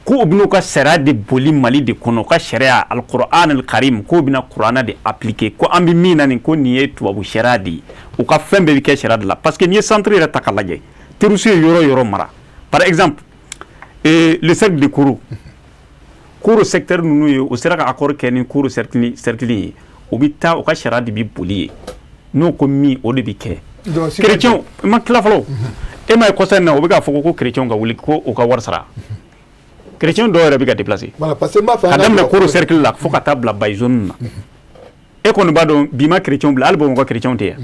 ko u bɛn'u ka sariya de boli Mali de kɔnɔ u ka sariya al-Qur'an al-Karim ko u bɛna kuranna de appliquer ko an bɛ min na nin ko nin ye tubabu sariya de ye u ka fɛn bɛɛ bɛ kɛ sariya de la parce que n'i ye centre yɛrɛ ta k'a lajɛ terroriste ye yɔrɔ yɔrɔ mara par exemple le cercle de Koro secteur ninnu ye o sera ka accord kɛ ni Koro cercle ye o bɛ taa u ka sariya de bɛ boli ye n'o ko min o de bɛ kɛ chrétien ma tila fɔlɔ e ma ye kɔsa in na o bɛ k'a fɔ ko chrétien ka wuli ko o ka wari sara chrétien dɔw yɛrɛ bɛ ka déplacer ka daminɛ Koro cercle la fo ka taa bila Bayi zone na e kɔni b'a dɔn bi ma chrétien bila hali Bamakɔ chrétien tɛ yan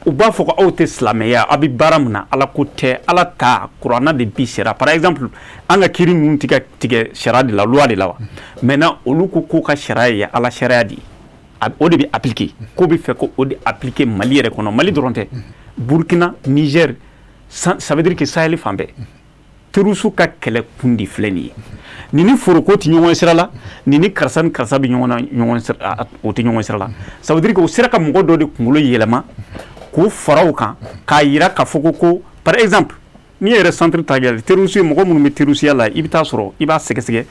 u b'a fɔ ko aw tɛ silamɛya aw bɛ baara min na ala ko tɛ ala ta kuranna de bi sera par exemple an ka kiiri ninnu tigɛ sariya de la loi de la wa maintenant olu ko k'u ka sariya ye ala sariya de o de bɛ appliquer k'o bɛ fɛ ko o de appliquer Mali yɛrɛ kɔnɔ Mali dɔrɔn tɛ Burkina Niger ça veut dire que Sahel fan bɛɛ terroristes ka kɛlɛ kun de filɛ nin ye ni foroko tɛ ɲɔgɔn sira la ni karisa ni karisa bɛ ɲɔgɔn sira o tɛ ɲɔgɔn sira la ça veut dire que o sera ka mɔgɔ dɔ de kunkolo yɛlɛma k'o fara o kan k'a yira k'a fɔ ko par exemple n'i yɛrɛ centre ta kɛ terroristes ye mɔgɔ minnu bɛ terroristiya la i bɛ taa sɔrɔ i b'a sɛgɛsɛgɛ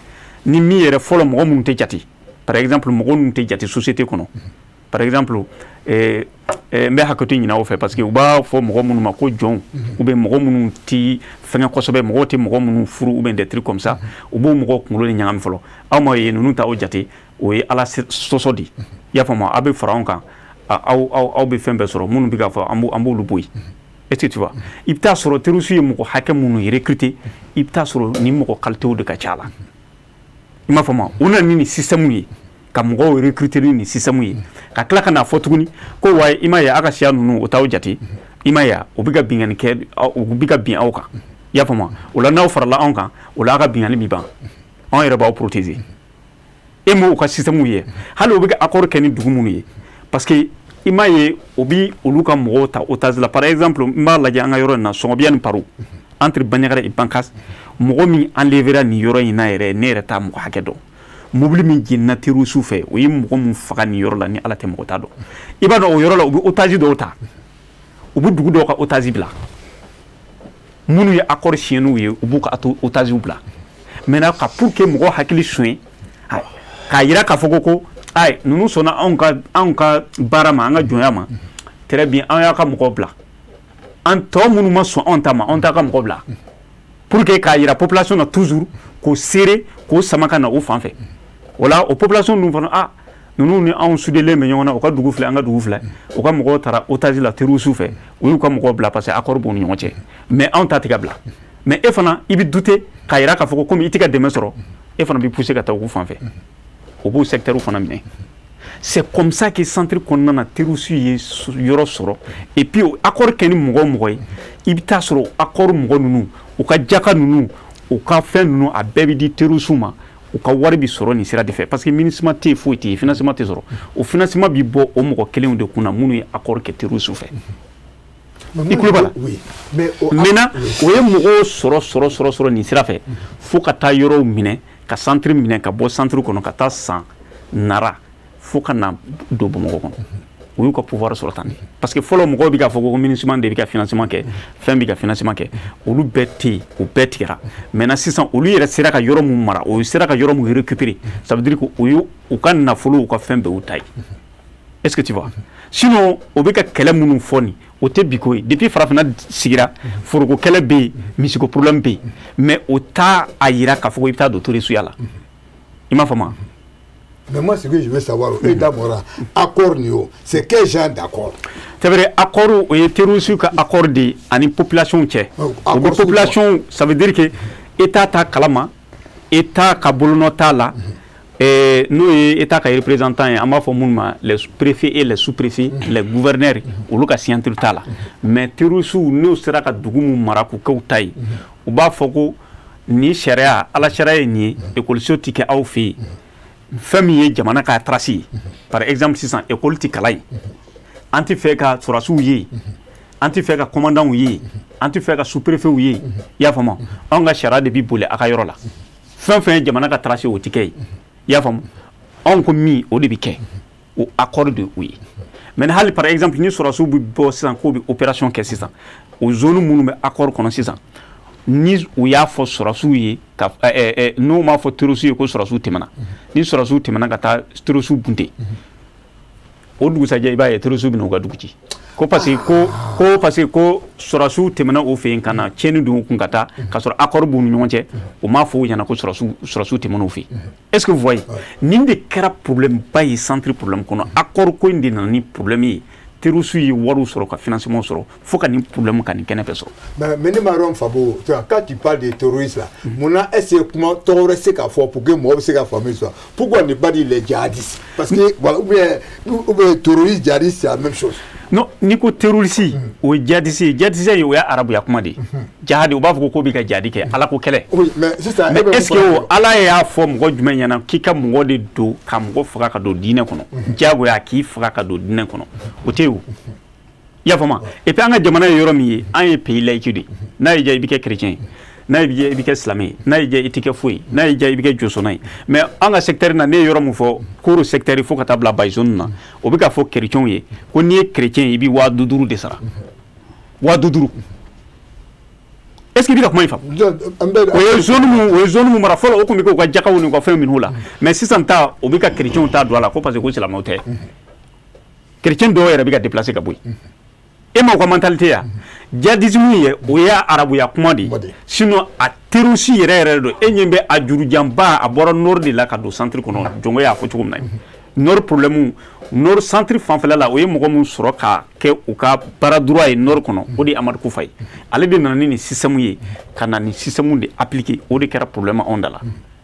ni min yɛrɛ fɔlɔ mɔgɔ minnu tɛ jate par exemple mɔgɔ minnu tɛ jate société kɔnɔ par exemple n bɛ hakɛto ɲini aw fɛ parce que u b'a fɔ mɔgɔ minnu ma ko jɔnw ou bien mɔgɔ minnu tɛ fɛngɛ kosɛbɛ mɔgɔw tɛ mɔgɔ minnu furu ou bien des trucs comme ça u b'o mɔgɔ kunkolo de ɲagami fɔlɔ aw ma ye ninnu ta o jate o ye ala sɔsɔ de i y'a faamu aw bɛ fara anw kan aw bɛ fɛn bɛɛ sɔrɔ minnu bɛ k'a fɔ an b'olu bɔ yen est-ce que tu vois i bɛ taa sɔrɔ terroristes ye mɔgɔ hakɛ minnu recruter i bɛ taa sɔrɔ ni mɔgɔ qualités de ka ca la i m'a faamu u nana ni système ye ka mɔgɔw recruter ni système ye ka tila ka n'a fɔ tuguni ko wa i ma ye a ka siya ninnu o t'aw jate i ma ye o bɛ ka bingani kɛ u bɛ ka bin aw kan i y'a faamu o la n'aw farala anw kan o la a ka bingani bɛ ban anw yɛrɛ b'aw protéger e m'o ka système ye hali o bɛ ka accord kɛ ni dugu minnu ye parce que i ma ye o bɛ olu ka mɔgɔw ta otage la par exemple n b'a lajɛ an ka yɔrɔ in na Sɔngɔbiya ni Paro entre Bandiagara et Bankas mɔgɔ min enlevera nin yɔrɔ in na yɛrɛ ne yɛrɛ t'a mɔgɔ hakɛ dɔn mobili min jenina terroriste fɛ o ye mɔgɔ min faga nin yɔrɔ la ni ala tɛ mɔgɔ t'a dɔn i b'a dɔn o yɔrɔ la u bɛ otage dɔw ta u bɛ dugu dɔw ka otage bila minnu ye accord signés ye u b'u ka otage bila maintenant ka pour que mɔgɔ hakili soɲɛ k'a yira k'a fɔ ko ayi ninnu sɔnna anw ka baara ma an ka jɔnya ma très bien an y'a ka mɔgɔ bila an tɔ minnu ma sɔn anw ta ma anw t'a ka mɔgɔ bila pour que k'a yira population na toujours k'o seere k'o sama ka na o fan fɛ o la o population ninnu fana ninnu ni anw sudelen bɛ ɲɔgɔn na u ka dugu filɛ an ka dugu filɛ u ka mɔgɔw taara otage la terroriste fɛ u y'u ka mɔgɔw bila parce que accord b'u ni ɲɔgɔn cɛ mais anw ta tɛ ka bila mais e fana i bɛ douter k'a yira k'a fɔ ko komi i tɛ ka dɛmɛ sɔrɔ e fana bɛ pousser ka taa u fan fɛ o b'o secteur fana minɛ c'est comme ça que centre kɔnɔna na terroriste ye yɔrɔ sɔrɔ et puis accord kɛ ni mɔgɔ mɔgɔ ye i bɛ taa sɔrɔ accord mɔgɔ ninnu u ka jaka ninnu u ka fɛn ninnu a bɛɛ bɛ di terroriste ma u ka wari bɛ sɔrɔ nin sira de fɛ parce que ministère tɛ foyi tɛ yen financement tɛ sɔrɔ o financement bɛ bɔ o mɔgɔ kelenw de kunna minnu ye accord kɛ terroriste fɛ i tulo b'a la maintenant o ye mɔgɔw sɔrɔ nin sira fɛ fo ka taa yɔrɔw minɛ ka centre minɛ ka bɔ centre kɔnɔ ka taa san nara fo ka na don Bamakɔ kɔnɔ u y'u ka pouvoir sɔrɔ tan de parce que fɔlɔ mɔgɔw bɛ k'a fɔ ko ministère de bɛ ka financement kɛ fɛn bɛ ka financement kɛ olu bɛɛ tɛ yen o bɛɛ tigɛra maintenant sisan olu yɛrɛ sera ka yɔrɔ min mara o sera ka yɔrɔ min récupérer ça veut dire que o ye u ka nafolo u ka fɛn bɛɛ u ta ye est-ce que tu vois sinon o bɛ ka kɛlɛ minnu fɔ nin o tɛ bi ko ye depuis farafinna sigira foroko kɛlɛ bɛ yen misiko problème bɛ yen mais o t'a a yira k'a fɔ ko i bɛ taa don terrorisiya la i m'a faamu. Mais moi, ce que je veux savoir, d'abord, accord, c'est quel genre d'accord? C'est vrai, accord, il y a terroristes qui accordent à une population. La population, ça veut dire que l'État ta kalama, l'État kabolonota là, et nous, l'État qui est représentant, les préfets et les sous-préfets, les gouverneurs, ou le cas scientifique là. Mais terroristes, nous sera ka dugumu maraku kautaï. Ou ba foko ni sharia, ala sharia ni école tike au fi. Fɛn min ye jamana ka trace ye par exemple sisan école tɛ kalan ye an tɛ fɛ ka sɔrɔsiw ye an tɛ fɛ ka commandantw ye an tɛ fɛ ka sous-préfets ye i y'a faamu anw ka sariya de bɛ boli a ka yɔrɔ la fɛn fɛn ye jamana ka trace o tɛ kɛ ye i y'a faamu anw ko min o de bɛ kɛ o accord de u ye mais hali par exemple ni sɔrɔsiw bɛ bɔ sisan k'o bɛ opération kɛ sisan o zone minnu bɛ accord kɔnɔ sisan ni u y'a fɔ sɔrɔsiw ye ka n'o m'a fɔ terroriste ye ko sɔrɔsiw tɛmɛna ni sɔrɔsiw tɛmɛna ka taa terroriste bunte o dugusajɛ i b'a ye terroriste bɛ n'u ka dugu ci ko parce que ko sɔrɔsiw tɛmɛna o fɛ yen ka na tiɲɛni don u kun ka taa ka sɔrɔ accord b'u ni ɲɔgɔn cɛ o m'a fɔ u ɲɛna ko sɔrɔsiw tɛmɛna o fɛ yen est-ce que vous voyez nin de kɛra problème ba ye centre problème kɔnɔ accord ko in de nana ni problème ye terroriste ye wariw sɔrɔ ka financement sɔrɔ fo ka nin problème ka nin kɛnɛ bɛɛ sɔrɔ. Mais ne m'arrête Fabo, quand tu parles des terroristes là, mon a essayé comment t'aurais c'est qu'à faire pour que moi c'est qu'à faire ça. Pourquoi ne pas dire les djihadistes? Parce que voilà ou bien terroristes djihadistes c'est la même chose. non ni ko terroriste o jadisi o ya arabu ya kuma de jihadi o b'a fɔ ko bi ka jadi kɛ ala ko kɛlɛ mais est-ce que ala y'a fɔ mɔgɔ jumɛn ɲɛna k'i ka mɔgɔ de don ka mɔgɔ faga ka don diinɛ kɔnɔ jagoya k'i faga ka don diinɛ kɔnɔ o tɛ o i y'a faamu et puis an ka jamana ye yɔrɔ min ye an ye pays laïque de n'a y'i diya i bɛ kɛ chrétien ye n'a y'i diya i bɛ kɛ silamɛ ye n'a y'i diya i tɛ kɛ foyi n'a y'i diya i bɛ kɛ jɔsɔnna ye mais an ka secteur na ne ye yɔrɔ min fɔ koro secteur fo ka taa bila bayzone na o bɛ ka fɔ chrétien ye ko n'i ye chrétien ye i bɛ 5000 de sara 5000 est-ce que i bɛ ka kuma in faamu o ye zone min mara fɔlɔ o tun bɛ kɛ u ka jakaw ni u ka fɛn minnu la mais sisan ta o bɛ ka chrétien ta don a la ko parce que ko silamɛw tɛ chrétien dɔw yɛrɛ bɛ ka déplacer ka bɔ yen e ma ko mentalité ya djihadisme ye o ya arabuya kuma de sinon a terroriste yɛrɛ do e ɲɛ bɛ a jurujanba a bɔra nord de la ka don centre kɔnɔ jongo y'a fɔ cogo min na nord problème nord centre fanfɛla la o ye mɔgɔ min sɔrɔ ka kɛ u ka baara droit ye nord kɔnɔ o de ye Amadu Kufa ye ale de nana ni nin système ye ka na nin système de appliquer o de kɛra problème anw da la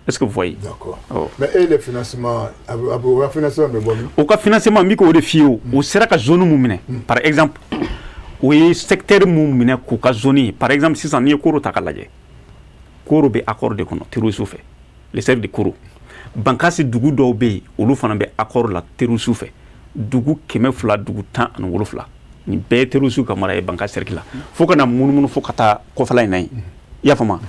est-ce que vous voyez? D'accord. Mais et le financement, le financement est bon. Au cas financement, mi ko de fio, o sera ka zone mumine. Par exemple, o ye secteur mumine ko ka zone. Par exemple, si ça ni koro ta kalaje. Koro be accord de kono terrorisme fait. Les chefs de koro. Bankasi dugu do be, olu fana be accord la terrorisme fait. Dugu keme fula dugu tan an wolo fula. Ni be terrorisme ka mara e bankasi cercle. Fo kana munu fo kata ko fala inai. Ya fama.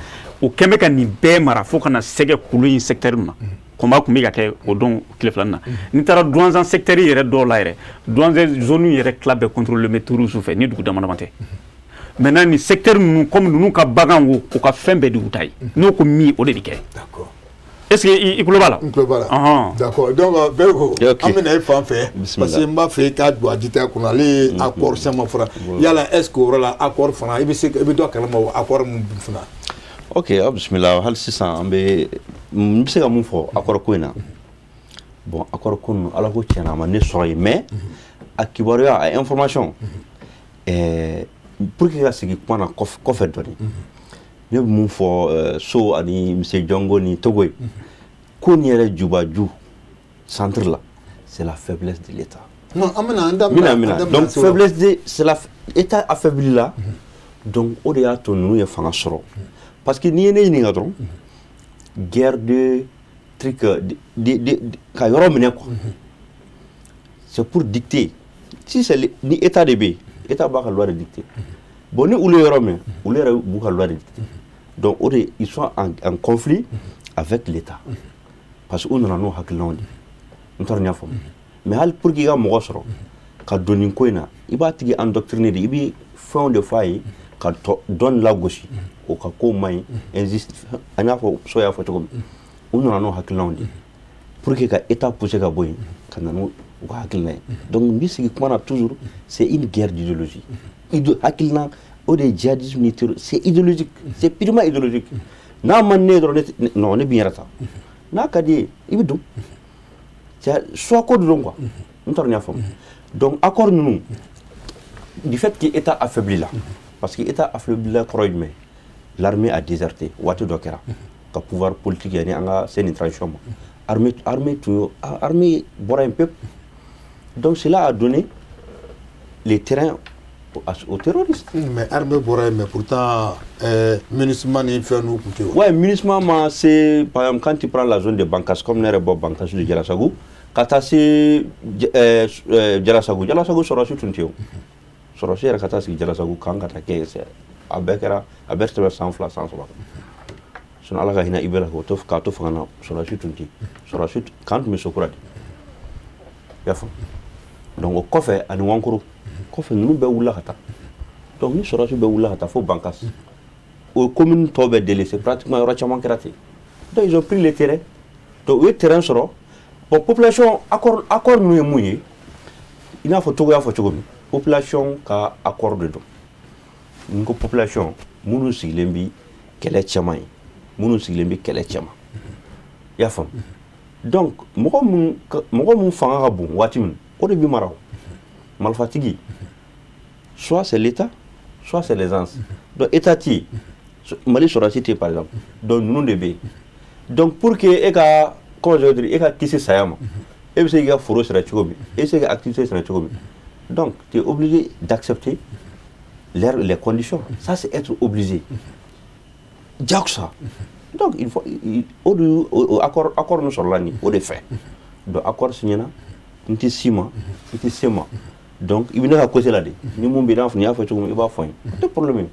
O kɛmɛ ka nin bɛɛ mara fo kana sɛgɛ kulu in secteur na combat kun bɛ ka kɛ o don tile filanin na ni taara douanzan secteur yɛrɛ dɔw la yɛrɛ douanzan zone yɛrɛ tila bɛɛ contrôler bɛ terrorisme fɛ ni dugu dama dama tɛ maintenant ni secteur ninnu comme ninnu ka bagan wo o ka fɛn bɛɛ dugu ta ye n'o ko min o de bɛ kɛ est-ce que i tulo b'a la? n tulo b'a la d'accord donc Berko an bɛna e fan fɛ parce que n b'a fɛ i k'a don a dita kɔnɔ ale ye accord caman fɔra yala est-ce que o yɔrɔ la accord fana i bɛ dɔ kalama o accord mun fana. Ok, bismillah, hal sisan an bɛ se ka mun fɔ accord ko in na bon accord ko ninnu ala ko tiɲɛna a ma ne sɔrɔ yen mais a kibaruya a information pour que ka sigi kuma na kɔfɛ dɔɔni ne bɛ mun fɔ So ani monsieur Jongo ni Togo ye ko nin yɛrɛ jubaju centre la c'est la faiblesse de l'État. Non, an bɛna an da mina donc faiblesse de c'est la État affaibli la donc o de y'a to ninnu ye fanga sɔrɔ. Parce que ni ne ɲininka dɔrɔn guerre de truc ka yɔrɔ minɛ quoi c'est pour dicter si c'est ni état de bɛ état b'a ka loi de dicter bon ni olu ye yɔrɔ min olu yɛrɛ b'u ka loi de dicter donc o de ils sont en conflit avec l'état parce que u nana n'o hakilinaw de n t'a dɔn n y'a faamu mais hali pour que i ka mɔgɔ sɔrɔ ka don nin ko in na i b'a tigi endoctriner de i bɛ fɛnw de fɔ a ye ka dɔnni lagosi o ka ko man ɲi insiste an y'a fɔ So y'a fɔ cogo min u nana n'o hakilinaw de pour que ka état pousser ka bɔ yen ka na n'u ka hakilina ye donc n bɛ sigi kuma na toujours c'est une guerre d'idéologie hakilina o de ye djihadisme ni terrorisme c'est idéologique c'est purement idéologique n'a man ne ye dɔrɔn non ne bɛ n yɛrɛ ta n'a ka di ye i bɛ don soit ko de don quoi n t'a dɔn n y'a faamu donc accord ninnu du fait que état affaibli la parce que état affaibli la kɔrɔ ye jumɛn l'armée a déserté waati dɔ kɛra ka pouvoir politique yani an ka se nin transition ma armée bɔra yen pepu donc cela a donné les terrains aux terroristes. Mais armée bɔra yen mais pourtant MINUSMA ni fɛn n'u tun tɛ o. Ouais, MINUSMA c'est par exemple quand tu prends la zone de Bankas comme ne yɛrɛ bɔ Bankas de Jalasago ka taa se Jalasago sɔrɔsi tun tɛ o sɔrɔsi yɛrɛ ka taa sigi Jalasago kan ka taa kɛ a bɛɛ kɛra a bɛɛ tɛmɛ 100 200 130 sinon ala ka hinɛ i bɛɛ la k'a to fanga na sɔrɔsi tun tɛ sɔrɔsi kan tun bɛ Sokura de i y'a faamu donc o kɔfɛ ani Wankoro kɔfɛ ninnu bɛɛ wulila ka taa donc ni sɔrɔsi bɛɛ wulila ka taa fo Bankas o commune tɔw bɛɛ délaissé pratiquement yɔrɔ caman kɛra ten donc ils ont pris le terrain donc u ye terrain sɔrɔ bon population accord ninnu ye mun ye i n'a fɔ Togo y'a fɔ cogo min population ka accord de don n ko population minnu sigilen bi kɛlɛ cɛman ye minnu sigilen bi kɛlɛ cɛman i y'a faamu donc mɔgɔ mun fanga ka bon waati min o de bi mara o marifatigi soit c'est l'état soit c'est les gens donc état tɛ yen Mali sɔrɔsi tɛ yen par exemple donc ninnu de bɛ yen donc pour que e ka comment je veux dire e ka kisi saya ma e bɛ se k'i ka foro sɛnɛ cogo min e bɛ se k'i ka activité sɛnɛ cogo min Donc, tu es obligé d'accepter les conditions. Ça, c'est être obligé. Ça. Donc, il faut. Accord nous sur l'année, au défait. Donc, accord signé, il y a 6 mois, il y a 6 mois. Donc, il vient à causer là-dedans. Il va faire pas de problème.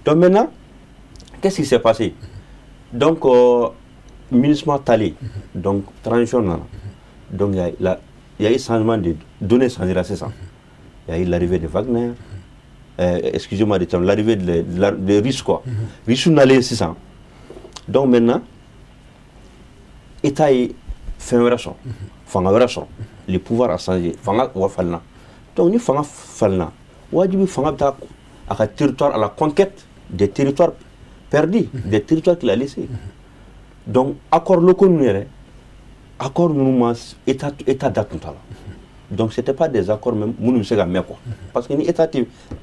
Donc, maintenant, qu'est-ce qui s'est passé? Donc, ministre Talé, donc, transition, donc, il y a eu changement de données sans dire, c'est ça. Il y a eu l'arrivée de Wagner, excusez-moi, l'arrivée de Riche, quoi. Riche, n'allait, c'est ça. Donc, maintenant, l'État est fait un rachat. Le pouvoir a changé. Donc, nous faisons falna. Wajibi fanga à la territoire, à la conquête des territoires perdus, des territoires qu'il a laissés. Donc, accord local nous accord nous état d'acte. Donc, ce n'était pas des accords même nous sommes jamais quoi. Parce que l'état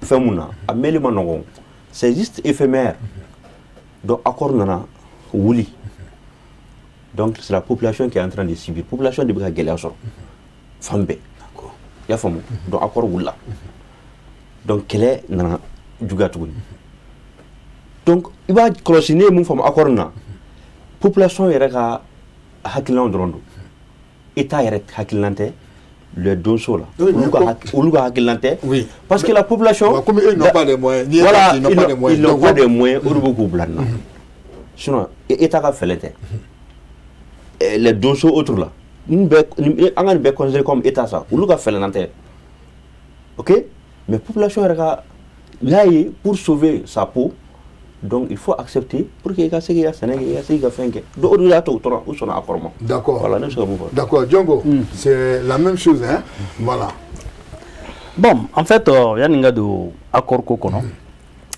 fait mouna, c'est juste éphémère. Donc, accord nana wouli. Donc, c'est la population qui est en train de subir. La population de Bagagelasor. Fambe. Il y a donc accord woula. Donc, quel est nana dugatouni. Donc, il va croisiner mon femme accord na. Population est à Hakilan Drondo. État est hakilante. Le donso là. Oui. Parce que la population. Comme ils n'ont pas de moyens. Voilà, ils n'ont pas de moyens. Sinon, l'État a fait l'été. Les donso autres là. On a considéré comme État ça. On a fait l'été. Ok? Mais la population est pour sauver sa peau. Donc il faut accepter pour qu'il y ait un Sénégal, il y a un D'accord. D'accord, Djongo, c'est la même chose, hein? Voilà. Bon, en fait, il y a un accord Kokono.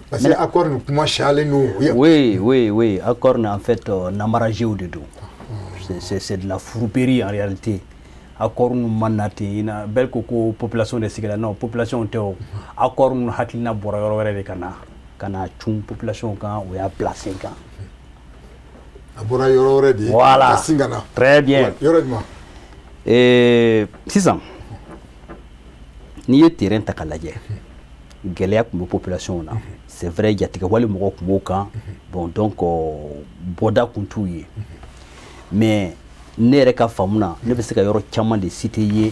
Parce que l'accord nous comment chialer nous. Oui, accord en fait n'amaragé au dedans. C'est de la fourberie en réalité. Accord nous manati, na belle coco population de Sénégal, non population théo. Accord nous haklina borayoro de Kana. Kana chung population quand on a placé quand. Voilà. Très bien. Et 6 ans. Ni est terrain takalaje. Gélé comme population là. C'est vrai il y a des wali moko kumoka. Bon donc boda kuntuye. Mais nere ka famuna ne be se ka yoro chama de cité ye.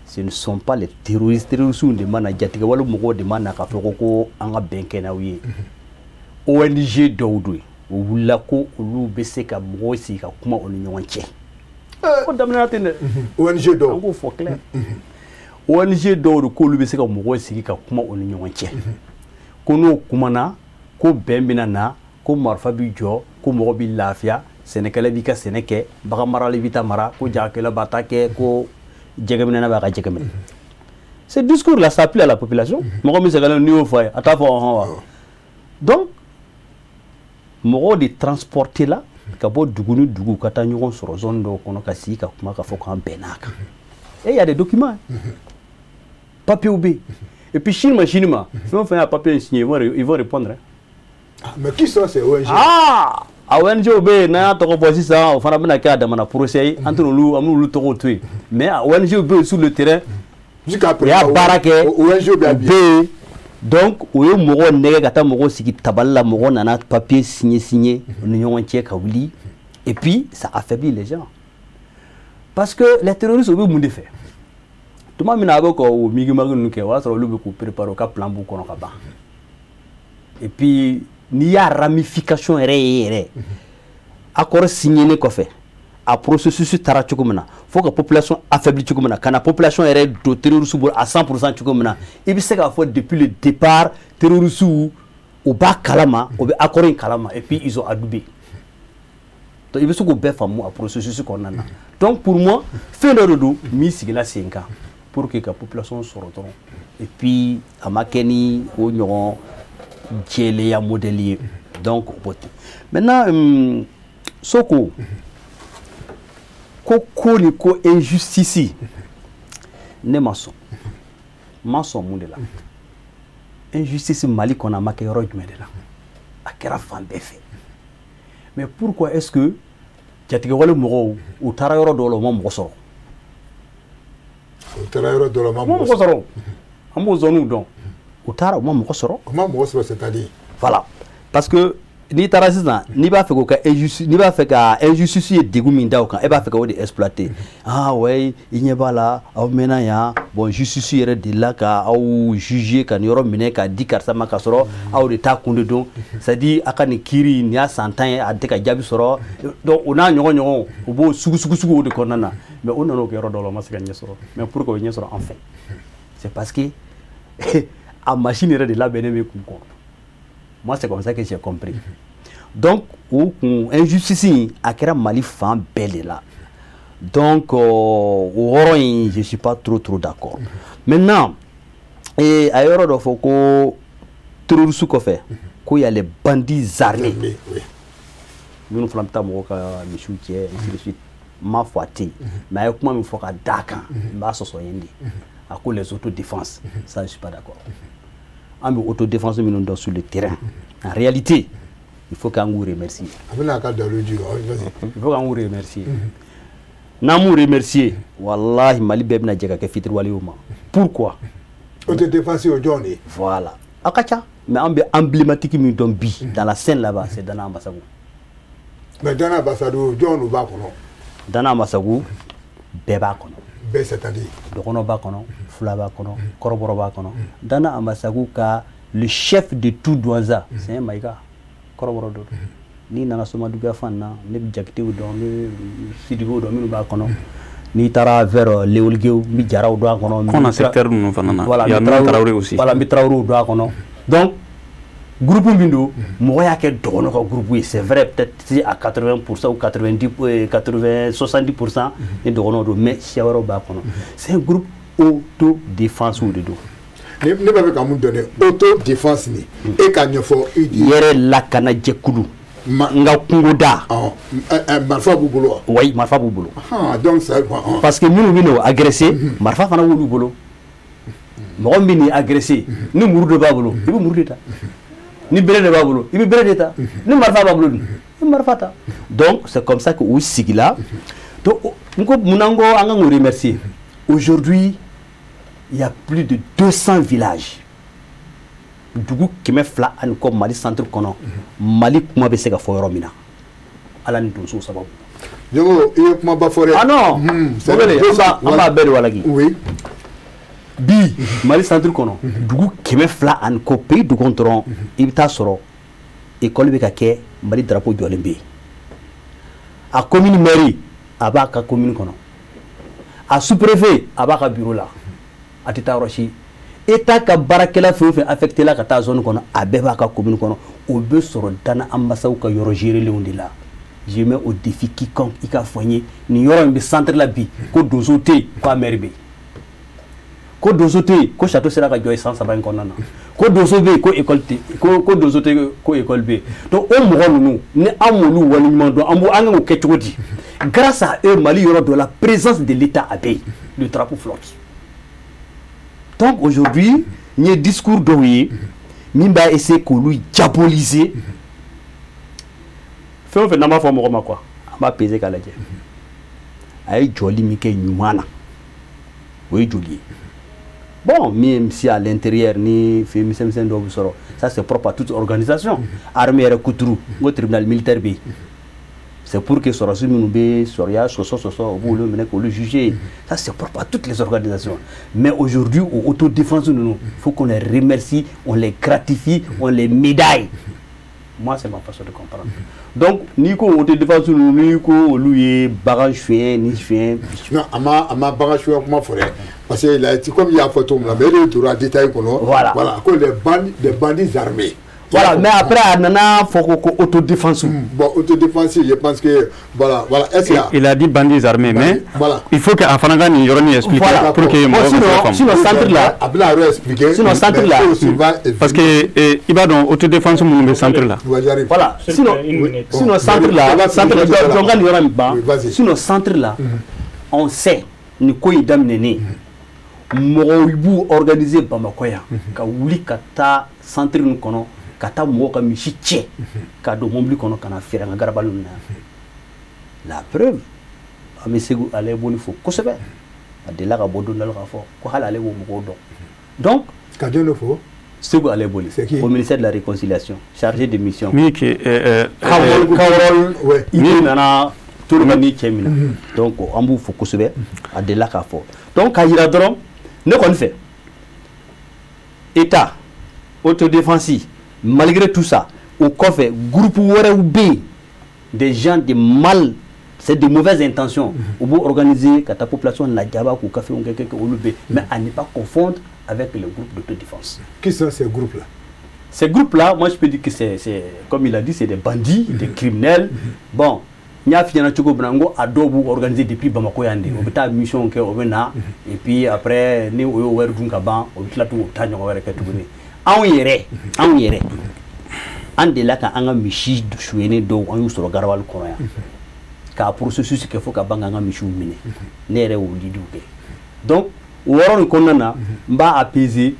Ce ne sont pas les terroristes de mana jatiga wala mugo de mana ka foko ko anga benke na wi ONG dawdu wula ko ulu be se ka mugo si ka kuma onu nyonche ko damna tene ONG do ko fo clair ONG dawdu ko ulu be se ka mugo si ka kuma onu nyonche ko no kuma na ko bembina na ko marfa bi jo ko mugo bi lafia Sénégalais bi ka Sénéké baga marali vita mara ko jakela batake ko ce discours-là s'applique à la population. Donc, je de transporter là, et il y a des documents. Papier ou B. Et puis, si on fait un papier signé, ils vont répondre. Mais qui sont ces ONG? ONG OB na to ko ça on fana bena ka damana procès entre nous amulu to ko tuer mais ONG OB sur le terrain jusqu'à présent barake ONG OB donc oyo mogo ndege kata mogo siki taballa mogo nana papier signé on yon tie ka wuli et puis ça affaiblit les gens parce que les terroristes obi munde fait tout ma mina ko migi magu nuke wa so lu ko préparer ka plan bu kono ka ba et puis il y a ramification réelle. Accord signé ne fait. A processus tara chukumana. Faut que la population affaiblit chukumana. Quand la population est de terrorisme à 100% chukumana. Il se fait depuis le départ terrorisme au bas kalama, au bas accord kalama et puis ils ont adoubé. Donc il veut se couper femme à processus qu'on a. Donc pour moi, fin de redo, mi sigla 5 ans pour que la population se retrouve. Et puis à Makeni, au Nyon. Djeleya modélier donc maintenant soko ko ni ko injustice ne maçon monde là injustice Mali qu'on a marqué yoro de là a kera fan fait mais pourquoi est-ce que jatiga wala mo ou tara yoro do lo mo so tara yoro do lo mo so an b'o zone dɔn u taara u ma mɔgɔ sɔrɔ. u ma mɔgɔ sɔrɔ c'est-à-dire. voilà parce que n'i taara sisan n'i b'a fɛ k'o ka injustice n'i b'a fɛ ka injustice ye degun min da o kan e b'a fɛ ka o de exploiter ah ouais i ɲɛ b'a la aw mɛnna yan bon justice yɛrɛ delila ka aw juger ka nin yɔrɔ minɛ k'a di karisa ma k'a sɔrɔ aw de t'a kun de dɔn c'est à dire a ka nin kiiri nin y'a san 10 ye a tɛ ka jaabi sɔrɔ donc o n'a ɲɔgɔn u b'o sugu o de kɔnɔna na mais o nana o kɛ yɔrɔ dɔw la o ma se ka ɲɛ sɔrɔ mais pour que o ɲɛ sɔrɔ en fait c'est parce que a machine yɛrɛ de labɛnnen bɛ kun kɔrɔ. Moi, c'est comme ça que j'ai compris. Donc, injustice, à quel Mali fan belle là. Donc, je ne suis pas trop d'accord. Maintenant, et ailleurs, il faut que terroristes fait, qu'il y a les bandits armés. Nous faisons pas moka Michou qui est ainsi de suite. Ma foi, mais comment il faut que Dakar, bah ce soit indi. À cause les autodéfenses, ça je suis pas d'accord. En autodéfense sur le terrain. En réalité, il faut qu'on vous remercie. Il faut qu'on vous remercie. N'a nous remercier. Wallahi Mali bebna djeka ke fitri wali uma. Pourquoi? Autodéfense au Johnny. Voilà. Akacha, mais emblématique mi don bi dans la scène là-bas, c'est Dana Ambassadou. Mais Dana Ambassadou, John ou Bakono? Dana Ambassadou, Beba Kono. C'est-à-dire Dokono Bakono, Fula Bakono, Koroboro Bakono. Dana Ambassadou ka le chef de tout Douaza, c'est un maïga. Koroboro Dodo. Ni nana soma duga fanna, ne jakite ou don, ne sidigo don, mi Bakono. Ni tara vers Léolgueu, mi jara ou doa kono. On a secteur nous fanana. Voilà, il y a même Traoré aussi. Voilà, mi Traoré ou doa kono. Donc, groupe Mbindo, moya ke dono ko groupe, c'est vrai peut-être à 80% ou 90 70% ni dono do mais Chiawaro Bakono. C'est un groupe autodéfense ou de dos. Ne b'a fait comme donner autodéfense ni et quand il faut yere la kana jekulu nga kungoda marfa bubolo oui marfa bubolo donc ça parce que nous vino agressé marfa fana wulu bolo mo mbini agressé ni murudo babolo ibu murudeta ni bere babolo ibu beredeta ni marfa babolo ni marfata donc c'est comme ça que au sigila donc nko munango anga ngori remercier aujourd'hui il y a plus de 200 villages. Dugu keme fla an ko Mali centre kono. Mali kuma be se ka fo yoro mina. Ala ni donso sababu. Yo e kuma ba fore. Ah non. Amba beri walagi. Oui. Bi Mali centre kono. Dugu keme fla an ko pays du contrôle. Ibita soro. École be ka ke Mali drapeau jolembe. A commune mairie aba ka commune kono. A sous-préfet aba ka bureau là. Atita Roshi État ka barakela fe affecté la ka ta zone kono abeba ka commune kono o be soro Dana Ambassadou ka yoro gérer le ondila je mets au défi quiconque il ka foigner ni yoro mbi centre la bi ko dozoté ko merbe ko dozoté ko château sera ka joy sans saban kono na ko dozobe ko école T ko dozoté ko école B donc o mo nous ne amolu wani mando ambu anga ko ketchodi grâce à eux Mali yoro de la présence de l'État à Bay le drapeau flotte. Donc aujourd'hui, il y a un discours d'Oye, Mimba essaie de lui diaboliser. Fait n'a pas fait quoi. On va peser qu'à la guerre. Aïe joli Mike Nyumana. Oui joli. Bon, même si à l'intérieur ni fait ça c'est propre à toute organisation. Armée et Koutrou, au tribunal militaire B. C'est pour que Sorasu Minoubé, Soria, Soso, vous le juger. Ça, c'est propre à toutes les organisations. Mais aujourd'hui, au autodéfense, il faut qu'on les remercie, on les gratifie, on les médaille. Moi, c'est ma façon de comprendre. Donc, Nico, autodéfense, Nico, lui, barrage chien, ni chien. Non, ma barrage chien, comment faire? Parce que comme il y a photo, mais il y a des détails. Voilà. Voilà, les bandits armés. Voilà, mais après, il faut autodéfense. Bon, autodéfense, je pense que. Voilà. Il a dit bandits armés, mais voilà. Il faut qu'à Fanagan, il y aura une explication pour que sinon, centre là. Sinon, centre là. Parce que il va dans autodéfense, mon centre là. Voilà, sinon, centre là. Sinon, centre là, on sait, nous quoi il d'amener. Moroibu organisé Bamakoya, Kaouli Kata, centre nous connaissons. Kata moka michiche kado mombli kono kana fira nga garabaluna la preuve amesegu ale boni fo kosebe adela ka bodo ndal ka fo ko hala ale wo mo do Donc, Sego Aleboli, au ministère de la Réconciliation, chargé de mission. Tout le monde donc on b'u fo kosɛbɛ a delila k'a fɔ donc k'a yira dɔrɔn ne kɔni fɛ État autodéfense malgré tout ça au kɔfɛ groupe wɛrɛw bɛ yen des gens de mal c'est de mauvaises intentions u b'o organiser ka taa population lajaba k'u ka fɛnw kɛ olu bɛ mais à ne pas confondre avec le groupe d'autodéfense. Qui sont ces groupes-là? Ces groupes-là, moi je peux dire que c'est comme il a dit, c'est des bandits, des criminels. Bon, il y a Fiana Tchoko Brango à Dobu organisé depuis Bamako Yande. On peut mission que on et puis après nous on va faire Kaban, on va tout tanya on va faire tout venir. On irait. En de là quand on a michi de chouiner do on y sur le garawal coréen. Car processus qu'il faut qu'abanga on a michu miné. Nere ou lidouke. Donc on a m'a apaisé.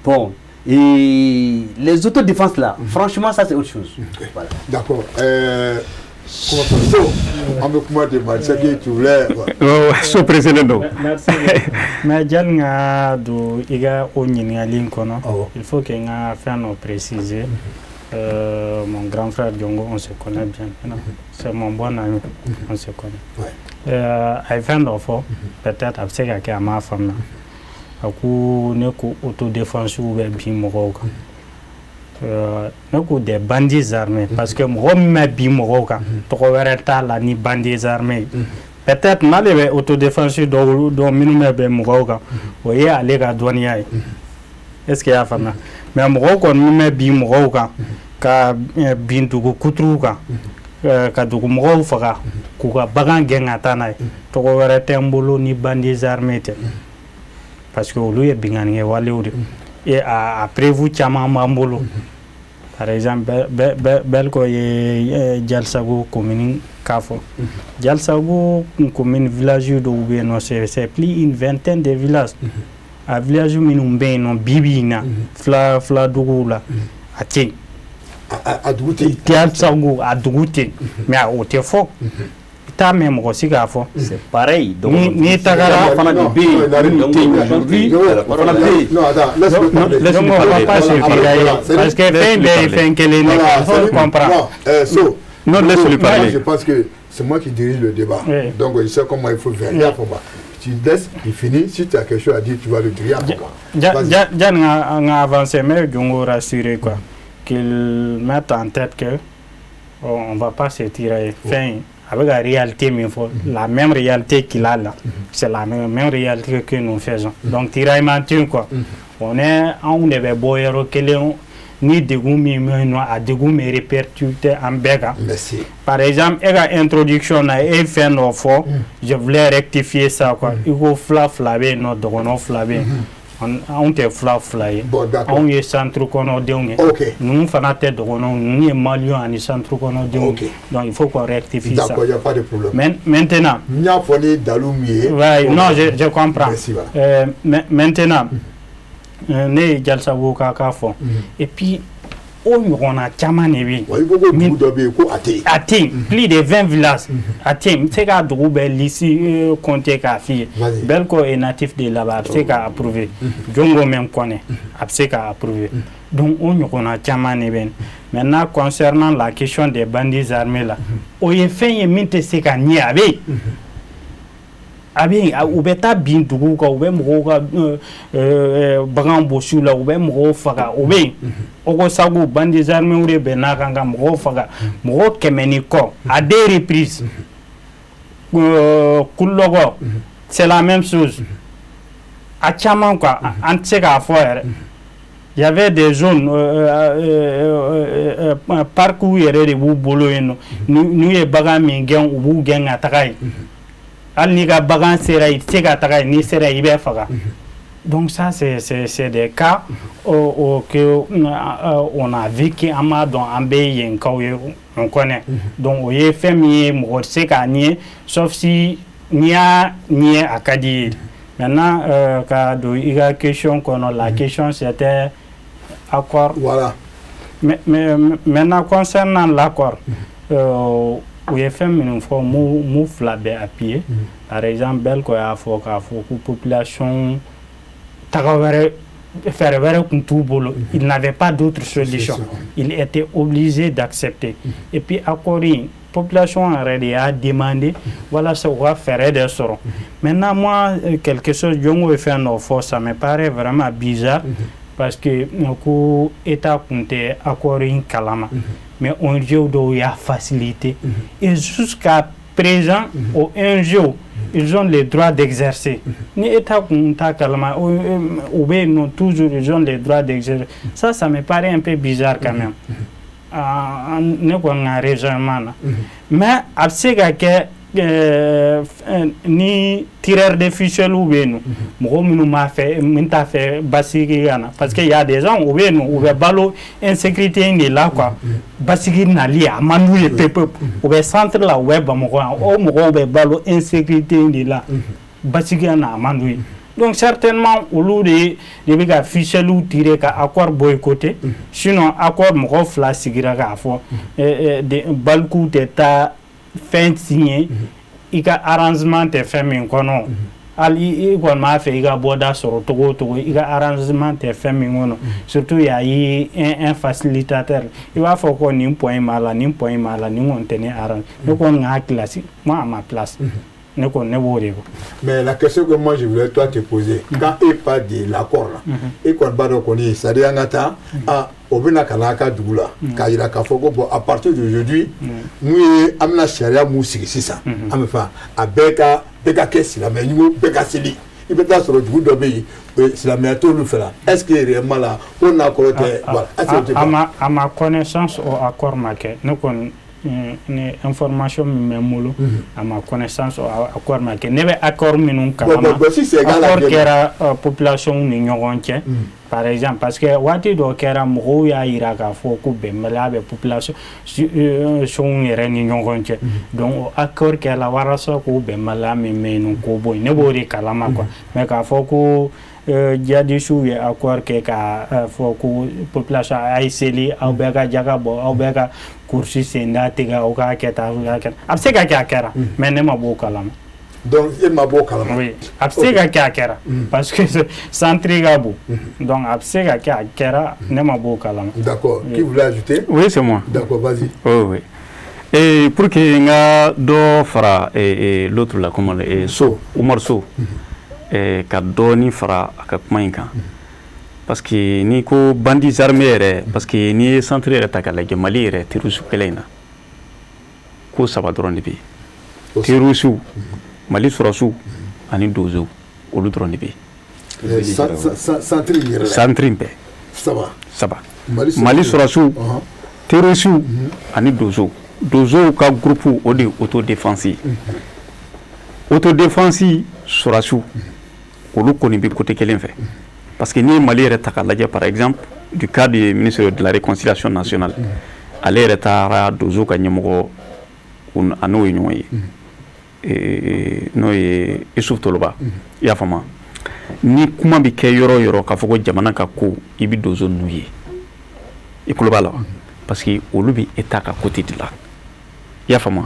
Bon. Et les autodéfenses là, franchement, ça c'est autre chose. Voilà. D'accord. On me comment demander ce que tu voulais. So président. Merci. Mais Djalnga do iga onyini kono. Il faut que nga faire nous préciser. Mon grand frère Diongo, on se connaît bien. C'est mon bon ami, on se connaît. I found of peut-être après que ma femme. Aku ne ko autodéfense ou bien moroka ne ko des bandits armés parce que mo me bi moroka to ko wereta la ni bandits armés peut-être na le autodéfense do minimum be moroka o ye ale ga douanier est-ce que ya fana mais moroko me bi moroka ka bintu ko kutruka ka dugu mo faga ku ka bagan gengata na to ko wereta mbolo ni bandits armés parce que lui est bien et a prévu chama mambolo par exemple belko ye Jalsago commune Kafo Jalsago commune village de Oubeno c'est plus une vingtaine de villages a village minumbe non bibina fla dugula ati a douté Jalsago a douté mais au te fort même aussi c'est pareil donc ni tagara aujourd'hui non attends laisse-moi parler parce que fait que les comprendre non laisse-lui parler je pense que c'est moi qui dirige le débat donc je sais comment il faut faire tu laisses il finit si tu as quelque chose à dire tu vas le dire on a avancé mais on rassurer quoi qu'il mette en tête que on va pas se tirer fin avec la réalité, la même réalité qu'il a là, c'est la même réalité que nous faisons. Donc, tiraillement, quoi. On est boyero ni de goumi à de goumi répercuté en béga. Par exemple, il y a une introduction à fait je voulais rectifier ça, quoi. Il faut flaver notre flaver. On te fly on est centre kono deunge nous fana tête de nous est malien en centre kono deunge donc il faut qu'on rectifie ça. D'accord, il n'y a pas de problème. Maintenant il y a folie d'alumie non je comprends. Maintenant ne Jalsago ka fond et puis on a Tchamane plus de 20 villages. C'est qu'à Droubel ici, compter qu'à fille. Belko est natif de là-bas, c'est qu'à approuver. Djongo même connaît, c'est qu'à approuver. Donc on a Tchamane. Maintenant, concernant la question des bandits armés là, on y fait un minute c'est qu'à n'y avait. Abi ubeta bin dugu ka ube mo ka bagan bosu la ube mo faga ube oko sagu bandits armés ure benaka nga mo faga mo kemeni ko à des reprises kullogo c'est la même chose à chaman quoi anteka faire il y avait des zones parcours yere de bu bolo eno nu e bagan mi gen ubu gen atakai Alniga bagan sera itega taga ni sera ibe faga. Donc ça c'est des cas que on a vécu ama dans ambe yenkawe on connaît. Donc on y fait mi mo seka ni sauf si nia akadi. Maintenant ka do iga question qu'on a la question c'était accord. Voilà. Mais maintenant concernant l'accord où il fait une fois mouf la à pied par exemple belle quoi faut que population tagawere il n'avait pas d'autre solution. Il était obligé d'accepter. Et puis, à Corée, la population a demandé, voilà ce qu'on va faire des sorts. Maintenant, moi, quelque chose, je fait un offre, ça me paraît vraiment bizarre, parce que l'État comptait à Corée Kalama, mais on y a facilité. Et jusqu'à présent, au NGO, ils ont le droit d'exercer. Ni État comptait Kalama, ou toujours ils ont le droit d'exercer. Ça me paraît un peu bizarre quand même. Mais après ni tireur de ficelle ou bien nous m'a fait basiki parce qu'il y a des gens ou bien ou balo insécurité ni là quoi basiki nali a manoué peuple ou bien centre la web au balo insécurité ni là basiki na manoué. Donc certainement au lieu de ficelle ou tirer qu'à accord boycotté sinon accord mo fla sigira ka fo de balku d'état fin signé il y a arrangement de fait min kono ali ko ma fait il y a boda sur togo il y a arrangement de fait min kono surtout il y a un facilitateur il va faut qu'on ni point mal ni on tenir arrange donc on a classe moi à ma place. Mais la question que moi je voulais toi te poser, quand il pas de l'accord là, et qu'on va donc on est, c'est-à-dire au Benakanaka Doula, à partir d'aujourd'hui, nous avons charia moussiki, c'est ça. Enfin, à Beka Kessi, la menu Beka Sili. Il peut être sur le goût de pays, c'est la méthode de faire. Est-ce que réellement là, on a encore à ma connaissance au accord marqué, nous une information memolo à ma connaissance accord marqué ne be accord minun kama accord kera population ni ɲɔgɔn cɛ par exemple parce que waati dɔ kɛra mɔgɔw y'a yira k'a fɔ ko bɛnbaliya bɛ population yɛrɛ ni ɲɔgɔn cɛ donc accord kɛra walasa ko bɛnbaliya min bɛ yen k'o bɔ yen ne b'o de kalama quoi mais k'a fɔ ko jadisiw ye accord kɛ k'a fɔ ko population a ye seli aw bɛɛ ka jaga bɔ aw bɛɛ ka kursi senda tigɛ aw k'a kɛ tan a bɛ se ka kɛ a kɛra mais ne ma b'o kalama. Donc il ma b'o kalama. Oui a bɛ se ka kɛ a kɛra parce que centre ka bon donc a bɛ se ka kɛ a kɛra ne ma b'o kalama. D'accord. Qui voulait ajouter? Oui c'est moi. D'accord vas-y. Oui. Et pour que nga dɔ fara l'autre là comment So Omar So ka dɔɔni fara a ka kuma in kan parce que ni ko bandits armés yɛrɛ parce que ni ye centre yɛrɛ ta k'a lajɛ Mali yɛrɛ terroriste kɛlɛ in na ko saba dɔrɔn de bɛ yen terroriste Mali sɔrɔsiw ani dozow olu dɔrɔn de bɛ yen centre in bɛɛ saba Mali sɔrɔsiw terroriste ani dozow ka groupe o de autodéfense sɔrɔsiw olu kɔni bɛ côté kelen fɛ parce que ni Mali yɛrɛ ta k'a lajɛ par exemple du cas du ministre de la réconciliation nationale ale yɛrɛ taara dozo ka ɲɛmɔgɔ a n'o ye ɲɔgɔn ye n'o ye Isuf Toloba i y'a faamu ni kuma bɛ kɛ yɔrɔ o yɔrɔ k'a fɔ ko jamana ka ko i bɛ dozo n'u ye i tulo b'a la wa parce que olu bɛ État ka côté de la i y'a faamu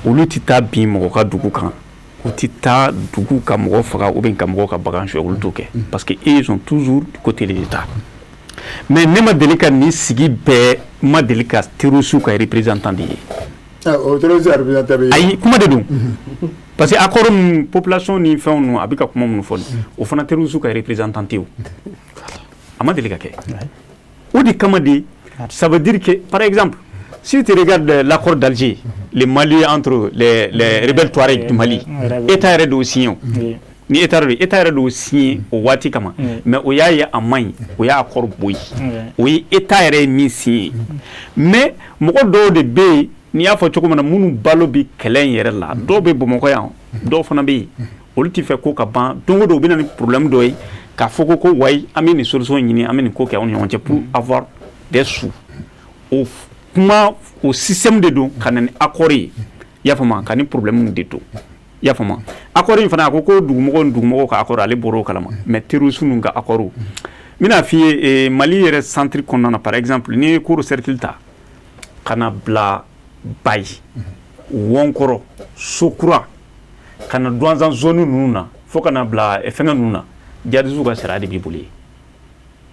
olu tɛ taa bin mɔgɔ ka dugu kan ou ti ta dugu ka mɔgɔ faga ou bien ka mɔgɔ ka bagan suɲɛ olu t'o kɛ parce que ils sont toujours du côté de l'État mais ne ma deli ka nin sigi bɛɛ ma deli ka terroriste ka représentant de ye ayi kuma de don parce que accord population ni fɛnw ninnu a bɛ ka kuma minnu fɔ o fana terroriste ka représentant tɛ o a ma deli ka kɛ o de kama de ça veut dire que par exemple si tu regardes l'accord d'Alger, les Mali entre les rebelles Touareg du Mali, État est aussi ni État est aussi au Wati Kama, mais il y a un main, il y a un accord boy, oui État est mis signé, mais mon dos de B, ni a fait comme un mounou balobi kelen yere là, dobe bomokoyan, do fanabi, olu fait quoi kaban, donc do bien un problème d'oeil, car faut que way amène une solution yini, amène quoi qu'on y a pour avoir des sous, kuma au système de don kanani accord ya fama kani problème de to ya fama accord in fana ko dugumɔgɔ ka accord ale boro kalama mais terroriste nun ka accord mina fi Mali yɛrɛ centre kɔnɔna par exemple ni cour cercle ta kana bla bay wonkoro sokura kana douanzan zone nunu na fo kana bla fɛngɛ nunu na jadisu ka sara de bi boli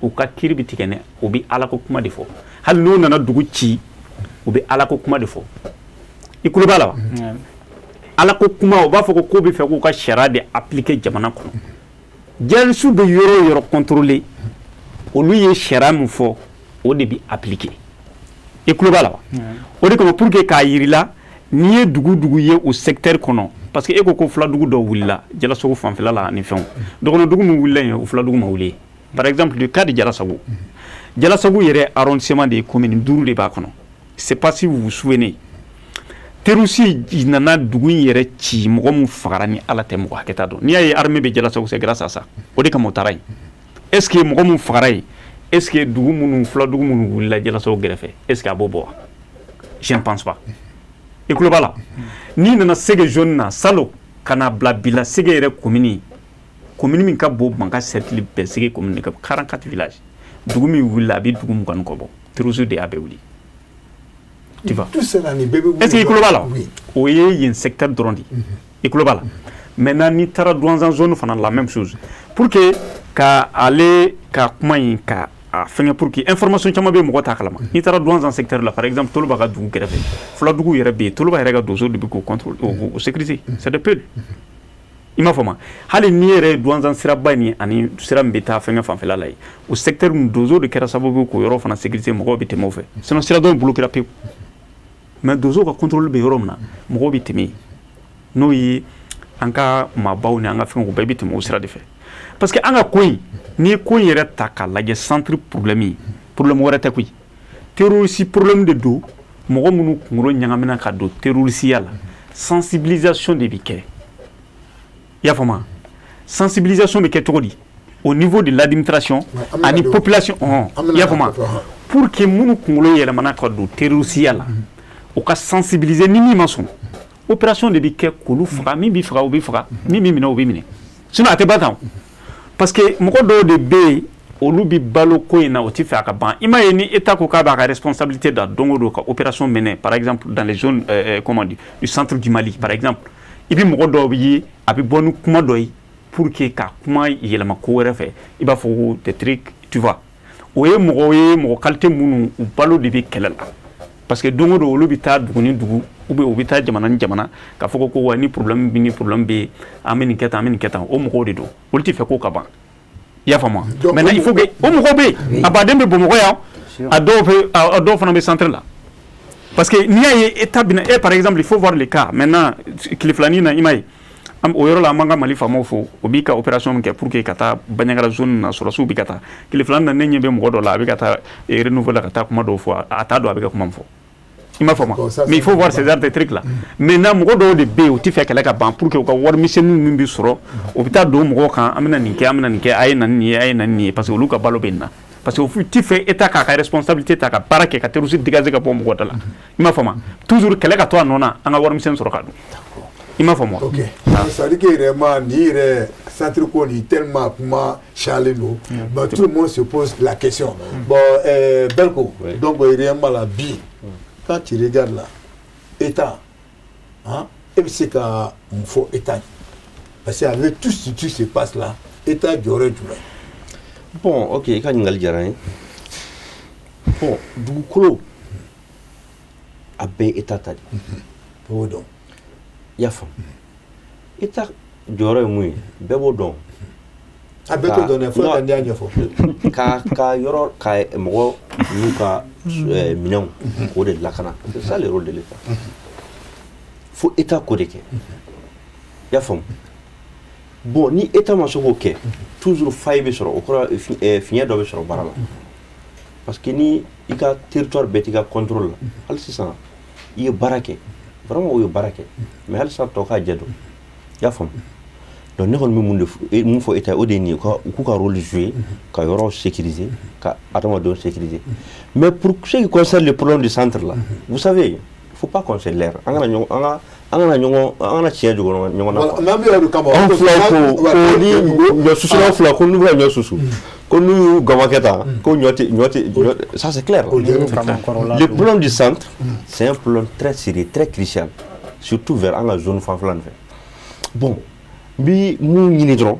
u ka kiri bi tigɛ u bi ala ko kuma de fɔ hali n'u nana dugu ci u bi ala ko kuma de fɔ i kulo b'a la wa ala ko kuma u b'a fɔ ko bɛ fɛ k'u ka sariya de appliquer jamana kɔnɔ jɛnsu bɛ yɔrɔ o yɔrɔ contrôler olu ye sariya min fɔ o de bi appliquer i kulo b'a la wa o de kama pour que k'a yirila n'i ye dugu ye o secteur kɔnɔ parce que e ko filadugu dɔ wulila Jalasago fanfɛla la ni fɛnw dɔgɔnɔdugu min wulila yen o filadugu ma wuli par exemple le cas de Jalasago Jalasago yɛrɛ arrondissement de commune 5 de b'a kɔnɔ c'est pas si vous vous souvenez Terusi nana dugu in yɛrɛ ci mɔgɔ min fagara ni ala tɛ mɔgɔ hakɛ t'a dɔn n'i y'a ye armée bɛ Jalasago c'est grâce à ça o de kama o taara yen est ce que mɔgɔ min fagara yen est ce que dugu minnu filadugu minnu wulila Jalasago gɛrɛfɛ est ce que a b'o bɔ wa je ne pense pas i kulo b'a la n'i nana Sege zone na Salo ka na bila bila Sege yɛrɛ commune min ka bon banka cercle bɛɛ Sege commune ka 44 villages dugu min wulila a bɛ dugu 20 kɔ bɔ Terusi de y'a bɛɛ wuli tu vois est ce que i kulo b'a la o ye yen secteur dɔrɔn de i kulo b'a la maintenant n'i taara douanzan zone fana la même chose pour que ka ale ka kuma in ka a fɛngɛ pour que information caman bɛ mɔgɔ t'a kalama n'i taara douanzan secteur la par exemple Toloba ka dugu kɛrɛfɛ filadugu yɛrɛ bɛ yen Toloba yɛrɛ ka doso de bɛ k'o contrôle o sécuriser c'est de peu i m'a fɔ ma hali n'i yɛrɛ ye douanzan siraba ni ani sira min bɛ taa fɛngɛ fanfɛla la yen o secteur min doso de kɛra sababu ye k'o yɔrɔ fana sécuriser mɔgɔw bɛ tɛmɛ o fɛ sinon sira dɔ in bloquera pewu mais doso ka contrôle bɛ yɔrɔ min na mɔgɔw bɛ tɛmɛ yen n'o ye an ka maabaw ni an ka fɛnw bɛɛ bɛ tɛmɛ o sira de fɛ parce que an ka ko in n'i ye ko in yɛrɛ ta k'a lajɛ centre problème wɛrɛ tɛ koyi terroriste problème de don mɔgɔ minnu kunkolo ɲagamina ka don terrorisiya la sensibilisation de bɛ kɛ i y'a faamu sensibilisation bɛ kɛ cogo di au niveau de l'administration ani population i y'a faamu pour que minnu kunkolo yɛlɛmana ka don terrorisiya la o ka sensibiliser ni min ma sɔn opération de bɛ kɛ k'olu faga min bɛ faga o bɛ faga min bɛ minɛ o bɛ minɛ sinon a tɛ ban tan parce que mɔgɔ dɔw de bɛ yen olu bɛ balo ko in na o tɛ fɛ a ka ban i m'a ye ni état ko k'a b'a ka responsabilité da don o don ka opération mener par exemple dans les zones comment dire du centre du Mali par exemple i bɛ mɔgɔ dɔw ye a bɛ bɔ ni kuma dɔ ye pour que ka kuma yɛlɛma ko wɛrɛ fɛ i b'a fɔ ko des trucs tu vois o ye mɔgɔ qualité minnu u balo de bɛ kɛlɛ la parce que don o don olu bɛ taa dugu ni dugu ou bien u bɛ taa jamana ni jamana k'a fɔ ko wa ni problème bɛ an bɛ nin kɛ tan o mɔgɔw de don olu tɛ fɛ ko ka ban i y'a faamu maintenant il faut que o mɔgɔw bɛ yen a baden bɛ Bamakɔ yan a dɔw fana bɛ centre la parce que n'i y'a ye état bɛna par exemple il faut voir le cas maintenant tile filanin na i m'a ye o yɔrɔ la an b'an ka Mali faamaw fo o b'i ka opération min kɛ pour que ka taa Bandiagara zone na sɔrɔsiw bɛ ka taa tile filanin na ne ɲɛ bɛ mɔgɔ dɔ la a bɛ ka taa renouveler la ka taa kuma dɔw fɔ a t'a dɔn a bɛ ka kuma min fɔ i m'a faamu mais il faut voir ces arts trucs là maintenant mɔgɔ dɔw de bɛ yen o tɛ fɛ kɛlɛ ka ban pour que u ka warimisɛnninw min bɛ sɔrɔ o bɛ taa don mɔgɔw kan an bɛna nin kɛ a ye na nin ye a ye na nin ye parce que olu ka balo bɛ nin na parce que o tɛ fɛ état k'a ka responsabilité ta ka baara kɛ ka terroriste dégager ka bɔ mɔgɔ da la i m'a faamu toujours kɛlɛ ka to a nɔ na an ka warimisɛn sɔrɔ ka dun i m'a faamu ok ça veut dire que vraiment ni yɛrɛ centre ko ni tellement kuma cayalen don bon tout le monde se pose la question bon Belko donc réellement la bi quand tu regardes là état hein et puis c'est qu'à mun fɔ état parce que avec tout ce qui se passe là état jɔyɔrɔ jumɛn bon ok i ka ɲininkali diyara n ye bon dugukolo a bɛɛ état ta de o dɔn i y'a faamu état jɔyɔrɔ ye mun ye bɛɛ b'o dɔn a bɛɛ t'o dɔn dɛ fo ka n'i y'a ɲɛfɔ ka yɔrɔ ka mɔgɔ n'u ka minɛnw k'o de lakana c'est ça le rôle de l'état fo état k'o de kɛ i y'a faamu bon ni état ma se k'o kɛ toujours faille bɛ sɔrɔ o kɔrɔ fiɲɛ dɔ bɛ sɔrɔ baara la parce que ni i ka territoire bɛɛ t'i ka contrôle la hali sisan i ye baara kɛ vraiment o ye baara kɛ mais hali sisan tɔ k'a jɛ dɔn i y'a faamu donc ne kɔni bɛ mun fɔ état o de ye nin ye u k'u ka rôle jouer ka yɔrɔ sécuriser ka adamadenw sécuriser mais pour ce qui concerne le problème du centre là vous savez il faut pas qu'on se leurre an kana tiɲɛ dogo ɲɔgɔn na n'an bɛ yɔrɔ kama an fila ko ni ɲɔ susulaw fila ko n'u bɛ ɲɔ susu ko n'u y'u gama kɛ tan ko ɲɔ tɛ ça c'est clair le problème du centre c'est un problème très sérieux très crucial surtout vers an ka zone fanfɛla nin fɛ bon n bi mun ɲini dɔrɔn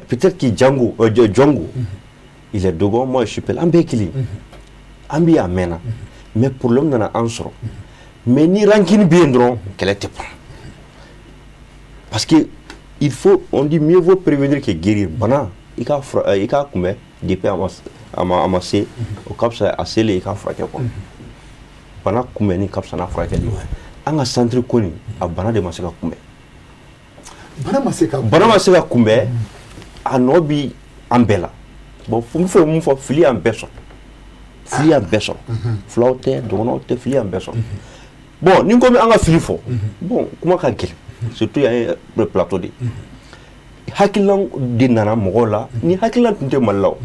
peut-être que Django il est Dogon, moi je suis Pel. Ambe Kili. Ambi Amena. Mais pour l'homme, on a un sort. Mais ni rancune bien drôle, qu'elle était pas. Parce que il faut, on dit mieux vaut prévenir que guérir. Bana, il a combien d'épées amassées, au cap ça a scellé, il a frappé quoi. Bana combien ni cap ça n'a frappé. On a centre connu à Bana de Maseka combien. Bana Maseka combien à Nobi Ambela. Bon, il faut filer en personne. Filer en personne. Flaute, donote, filer en personne. Bon, nous comme on a filé fort. Bon, comment ça gueule? Surtout il y a un plateau de. Hakilan de nana mogola, ni hakilan tunte malao.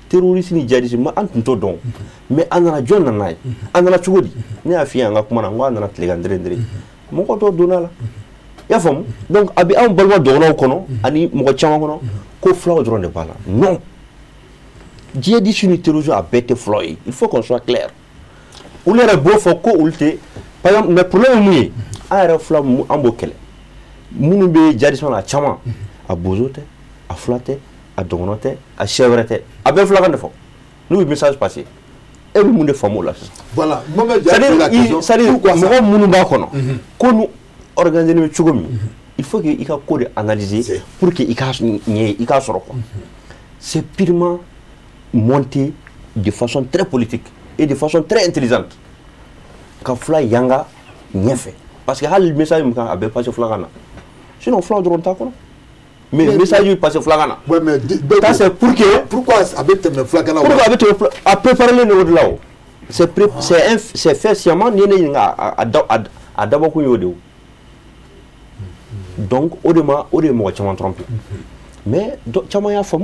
Terroriste ni djihadiste ma antunto don. Mais anana John nanai, anana chugodi. Ni afia nga kuma ngwa anana tlegandre ndre. Moko to donala. Ya fam. Donc abi am balwa dono kono, ani moko chama kono, ko flaw drone de bala. Non. Djihadiste ni terroriste a bête floy. Il faut qu'on soit clair. Ou les beau faut ko ulte. Par exemple, le problème est que flamme en bokele. Munu be djihadiste na chama. A bozote, a flatte, a donote, a chevrete. A ben flagan de fond. Nous, le message passé. Et le monde est fameux là. Voilà. C'est-à-dire, pourquoi ça? Nous organiser le tchogomi. Il faut qu'il y ait un code analysé pour qu'il y ait un code. C'est purement monté de façon très politique et de façon très intelligente. Quand Fla Yanga n'y fait. Parce que le message est passé Flagana. Sinon, Fla de Ronta. Mais le message est passé Flagana. Oui, mais c'est pour que. Pourquoi avec le Flagana? Pourquoi avec le à préparer le niveau de là-haut? C'est fait sciemment, à d'abord qu'on y a. Donc, au-delà, tu m'as trompé. Mais, tu m'as fait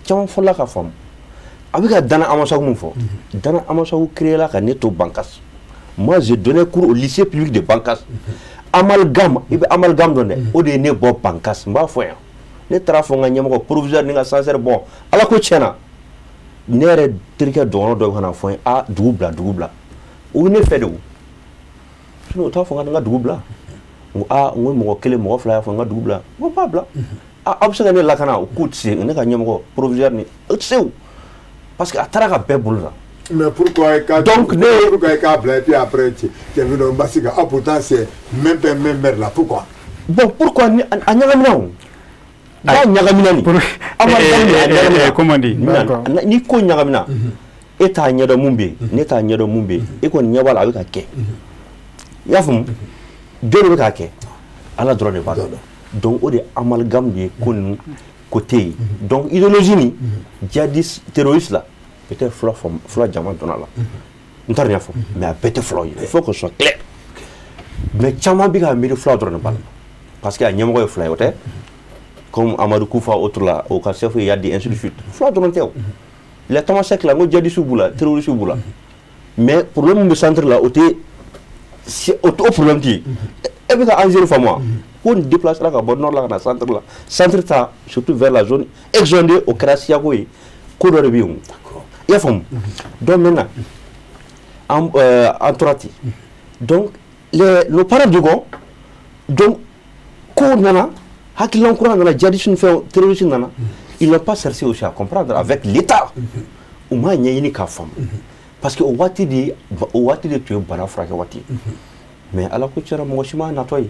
tu m'as fait la femme. Avec Dana Amasagou, Dana Amasagou créé la Neto Bankas. Moi, j'ai donné cours au lycée public de Bankas. Amalgame, donné. Au début, Bob Bankas, m'a fait. Les trafons, il y a un proviseur, il y a un sincère bon. À la coachena, Nere Trika Dono de Hanafouin, à double. Où n'est fait de où? Je ne sais pas double. Ah, on m'a quel mot flyer for un double. Mon pabla. Ah, absolument la cana, ou coup de c'est un proviseur. C'est où? Parce qu'à Taraka Peboula. Mais pourquoi donc puis après tu es venu au Massika? Ah, pourtant c'est même mère là. Pourquoi? Bon, pourquoi à Nyagamina? Comment dit? Ni ko Nyagamina. Et à Nyada Mumbi, Neta Nyada Mumbi, et qu'on n'y a pas avec un quai. Yafum, deux le caquet. À la droite de Bado. Donc, on est amalgame de côté. Donc, idéologie, djihadiste terroriste là. Peut-être Flo Diamant Donala. Nous n'avons rien fait. Mais à peut-être Flo, il faut qu'on soit clair. Mais Tchama Biga a mis le Flo dans le bal. Parce qu'il y a un numéro de Flo, comme Amadou Koufa, autre là, au Kassef, il y a des ainsi de suite. Flo dans le terre. Il y a Tamasek là, moi j'ai dit Souboula, terroriste Souboula. Mais pour le moment, centre là, c'est au problème qui. Et puis, à 0 fois moi. On déplace là, à bord nord là, dans le centre là. Centre ça, surtout vers la zone exondée au Krasiagoui. D'accord. Il y a donc maintenant, en Torati. Donc, nos parents de Gon, donc, ils n'ont pas cherché aussi à comprendre avec l'État. Au moins, il y a une femme. Parce que au Wati de tu es bon frère Wati. Mais alors que tu as mon chemin nettoyé.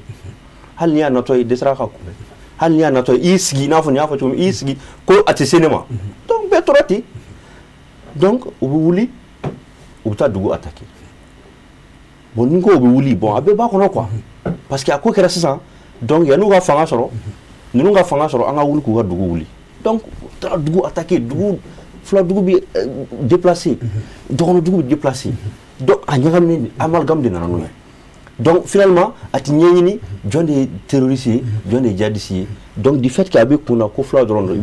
Hal n'y a nettoyé des rares. Hal n'y a nettoyé. Isgi, n'a pas fait isgi, ko à tes cinémas. Donc, Betorati. Donc, vous voulez, vous avez attaqué. Bon, nous voulons, bon, avec quoi parce qu'il y a quoi que ça. Donc, il y a nous qui avons fait nous avons fait ça, on a voulu donc, Dougou attaqué, Dougou, Fla Dougou déplacé, Dougou déplacé. Donc, amalgame de Nananou. Donc, finalement, à Tignani, John des terroristes, John des djihadistes. Donc, du fait qu'il y a un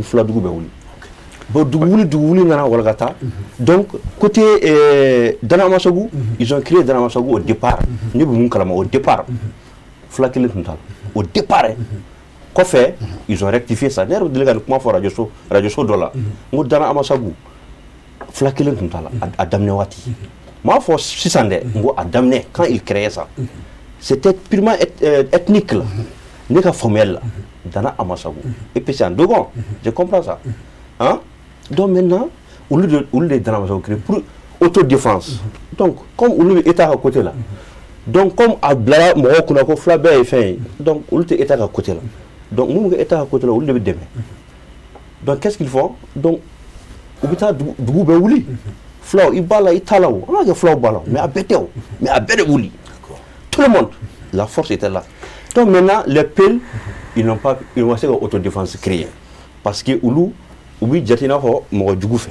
Fla Dougou. Donc, côté Dana Amasagou, ils ont créé Dana Amasagou au départ. Au départ. Au départ. Quoi fait? Ils ont rectifié ça. D'ailleurs, comment faire Radio Show Dola. Nous Dana Amasagou. Flakele Kuntala, à Damnewati. Moi, il faut 600 à Damné quand ils créaient ça. C'était purement ethnique. N'est pas formel. Dana Amasagou. Et puis c'est un Dogon. Je comprends ça. Hein? Donc maintenant, olu de danamasaw créé pour autodéfense. Donc comme olu bɛ État ka côté la, donc comme a bilara mɔgɔw kunna ko fila bɛɛ ye fɛn ye, donc olu tɛ État ka côté la, donc mun bɛ État ka côté la olu de bɛ dɛmɛ. Donc qu'est-ce qu'ils font? Donc u bɛ taa dugu bɛɛ wuli, filaw i b'a la i t'a la o, an b'a kɛ filaw b'a la, mais a bɛɛ tɛ o, mais a bɛɛ de wuli. Tout le monde, la force était là. Donc maintenant les PEL ils n'ont pas se ka autodéfense créer parce que olu u bɛ jate i n'a fɔ mɔgɔ jugu fɛ.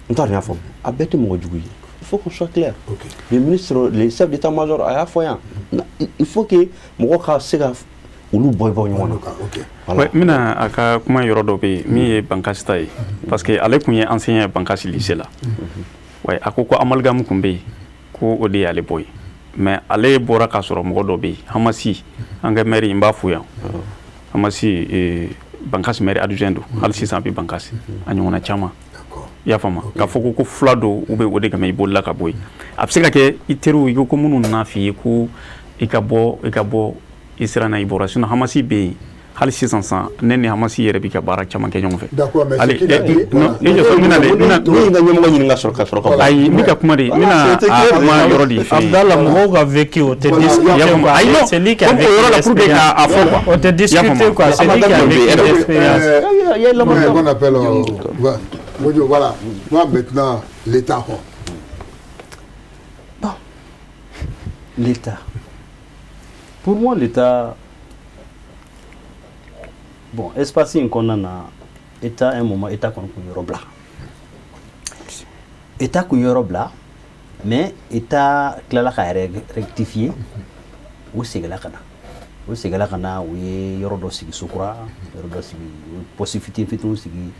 N t'a rien fɔ, a bɛɛ tɛ mɔgɔ jugu ye. Il faut qu'on soit clair. Okay. Les ministres, les chefs d'état-major, à la fois, il faut que mɔgɔ ka se ka olu bɔ ɲɔgɔn na. Ouais, mina a ka kuma yɔrɔ dɔ bɛ yen min ye Bankasi ta ye parce que ale tun ye enseignant Bankasi lycée la. Ouais, a ko amalgame tun bɛ yen ko o de y'ale bɔ yen mais ale bɔra k'a sɔrɔ mɔgɔ dɔ bɛ yen Hamasi an ka maire n b'a fo yan Hamasi Bankasi maire adjoint don hali sisan a bɛ Bankasi a ɲɔgɔnna caman. I y'a faamu k'a fɔ ko fila don ou bien o de kama i bolila ka bɔ yen a bɛ se ka kɛ i teriw i ko minnu nana f'i ye ko i ka bɔ i sera n'a i bɔra sinon Hamasi bɛ yen hali sisan ne ni Hamasi yɛrɛ bɛ ka baara caman kɛ ɲɔgɔn fɛ. D'accord mais c'est qu'il a dit. Ne ka ɲɛmɔgɔ ɲininka sɔrɔ ka sɔrɔ ka bɔ. Ayi n bɛ ka kuma de n bɛna a kuma yɔrɔ de f'i ye. Abdallah mɔgɔw ka vécu o tɛ discuter quoi. Ayi non c'est lui qui a comme o vécu yɔrɔ la pour que k'a fɔ quoi. O tɛ discuter quoi c'est lui qui a vécu l'expérience. Qu'on appelle voilà. Moi maintenant l'État. Bon. L'État. Pour moi l'État bon, espace qu'on a État un moment État qu'on Yorobla. État qu'on Yorobla, mais État clair a rectifié ou c'est la cana. Ou c'est la cana ou Yorodo sigi sukura, Yorodo sigi possibilité fitou sigi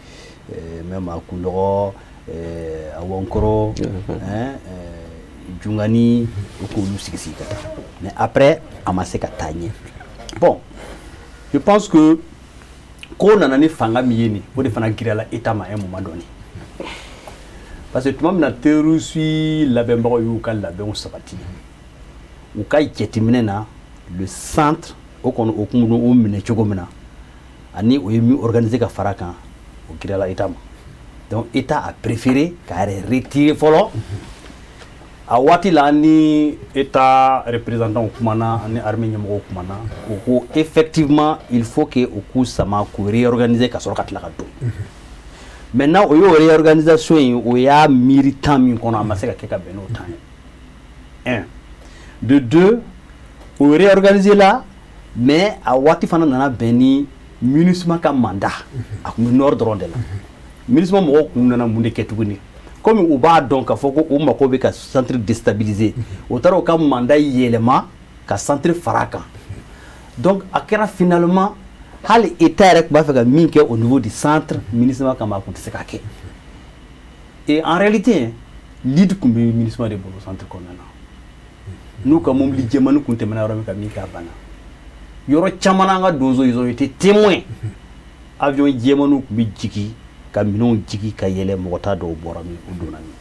même à Kundoro, à Wankoro, Djungani, ou Koulou sigi kata. Mais après, amassé katanye. Bon, je pense que ko nana ni fanga mi yeni o de fana girala État ma un moment donné parce que tuma mina terroriste labɛnbagaw y'u ka labɛnw sabati u ka jateminɛ na le centre o kɔni o kun o minɛ cogo min na ani o ye min organiser ka fara kan o girala État ma donc État a préféré k'a yɛrɛ retirer fɔlɔ a waati la ni État représentant kumana ani armée ɲɛmɔgɔw kumana o ko effectivement il faut que o k'u sama k'u réorganiser ka sɔrɔ ka tila ka don maintenant o y'o réorganisation in o y'a miiri temps min kɔnɔ a ma se ka kɛ ka bɛn n'o temps ye 1 de 2 o réorganiser la mais a waati fana nana bɛn ni MINUSMA ka mandat a kun bɛ nord dɔrɔn de la MINUSMA mɔgɔw kun nana mun de kɛ tuguni comme u b'a dɔn k'a fɔ ko o mako bɛ ka centre déstabiliser o taara o ka mandat yɛlɛma ka centre fara kan donc a kɛra finalement hali État yɛrɛ tun b'a fɛ ka min kɛ au niveau du centre MINUSMA kama a tun tɛ se ka kɛ et en réalité lead tun bɛ MINUSMA de bolo centre kɔnɔna na n'u ka mobili jɛmani tun tɛmɛna yɔrɔ min ka min k'a banna yɔrɔ caman an ka donso ils ont été témoins avion jɛmaniw tun bɛ jigin ka minɛnw jigi ka yɛlɛ mɔgɔ t'a dɔw bɔra min o donna min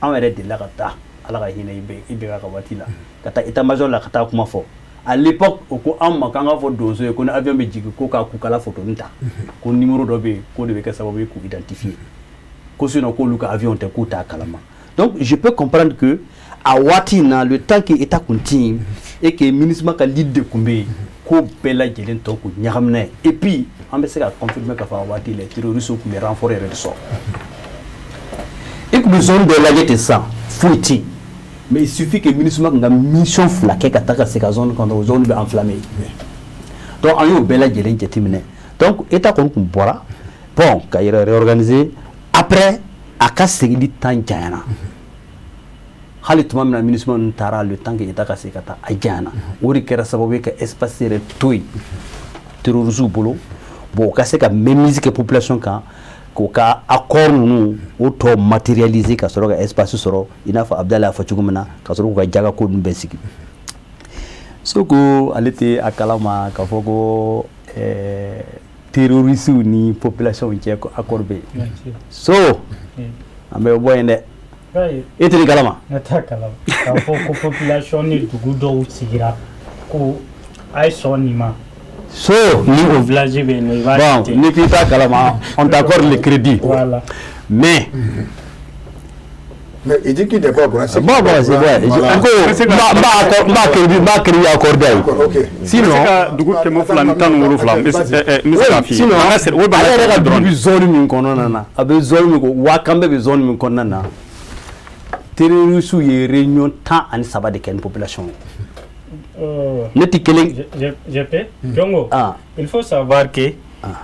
an yɛrɛ delila ka taa ala ka hinɛ i bɛɛ ka waati la ka taa état-major la ka taa kuma fɔ à l'époque o ko an ma k'an ka fɔ donso ye ko ni avion bɛ jigin ko k'a kukala photo ta ko numéro dɔ bɛ yen ko de bɛ kɛ sababu ye k'u identifier ko sinon k'olu ka avion tɛ k'u t'a kalama donc je peux comprendre que a waati na le temps que État kun tɛ yen et que MINUSMA ka lead de kun bɛ yen ko bɛɛ lajɛlen tɔ kun ɲagamina ye et puis an bɛ se ka confirmer k'a fɔ a waati les terroristes kun bɛ renfort yɛrɛ de sɔrɔ i kun bɛ zone dɔ lajɛ ten sisan foyi tɛ yen mais il suffit que MINUSMA kun ka mission fila kɛ ka taa ka se ka zone kɔnɔ o zone bɛ enflammé donc an y'o bɛɛ lajɛlen jateminɛ donc État kɔni kun bɔra bon ka yɛrɛ réorganiser après a ka seginni temps janyana hali tuma min na MINUSMA ninnu taara le temps que État ka se ka taa a janyana o de kɛra sababu ye ka espace yɛrɛ to yen terroristes bolo bon o ka se ka mémiser kɛ population kan k'o ka accord ninnu o tɔ matérialiser ka sɔrɔ ka espace sɔrɔ i n'a fɔ Abdala y'a fɔ cogo min na ka sɔrɔ k'u ka jagako ninnu bɛɛ sigi Soko ale tɛ a kalama k'a fɔ ko terroristes ni population cɛ accord bɛ yen so an bɛ bɔ yen dɛ e tɛ kalama ne t'a kalama k'a fɔ ko population ni dugu dɔw sigira ko a ye sɔn nin ma so ni o village bɛ yen nɔ i b'a bon ni k'i t'a kalama on t'accorde le crédit voilà Mais il dit qu'il n'est pas au courant. Bon, c'est vrai. Sinon, réunion tant en sabat de quelle population. Il faut savoir que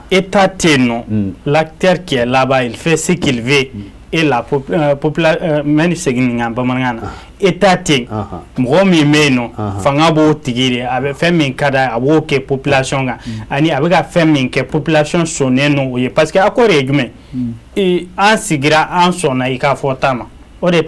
État Ténon, l'acteur qui est là-bas, il fait ce qu'il veut. Et la population, même si c'est État Ténon, Mromi Meno, Fangabo Tigiri, avait fait min kada, a woke population, ani avec fait min que population sonne non, parce que à quoi réduit, et en sigira en son aïka fotama. Mais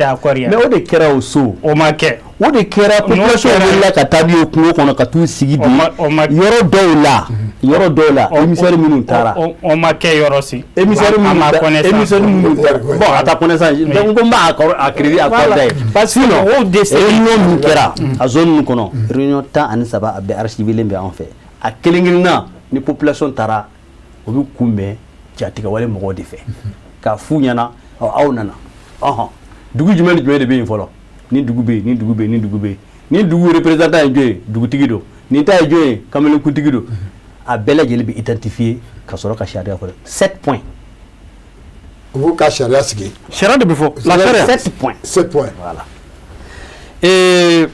on est kera au saut. On marquait. On est kera population là qui a tabi au clou qu'on a tout signé. Yoro dola. Yoro dola. Émissaire Minutara. On marquait Yorosi. Émissaire Minutara. Bon, à ta connaissance. Donc on va à crédit à quoi d'ailleurs. Parce que sinon, réunion kera. À zone nous connaissons. Réunion ta an saba abe archivé lembe en fait. À Kelingina, les populations tara. On veut combien qui a tiré le mot de fait. Car fouillana, aonana. Dugu jumɛn jumɛn de bɛ yen fɔlɔ ni dugu bɛ yen ni dugu bɛ yen ni dugu bɛ yen ni dugu représentant ye jɔn ye dugutigi don nin ta ye jɔn ye kamalenkutigi don a bɛɛ lajɛlen bɛ identifier ka sɔrɔ ka sariya fɔ 7 points. U b'u ka sariya sigi. Sariya de bɛ fɔ. La sariya 7 points. 7 points. Voilà. Mais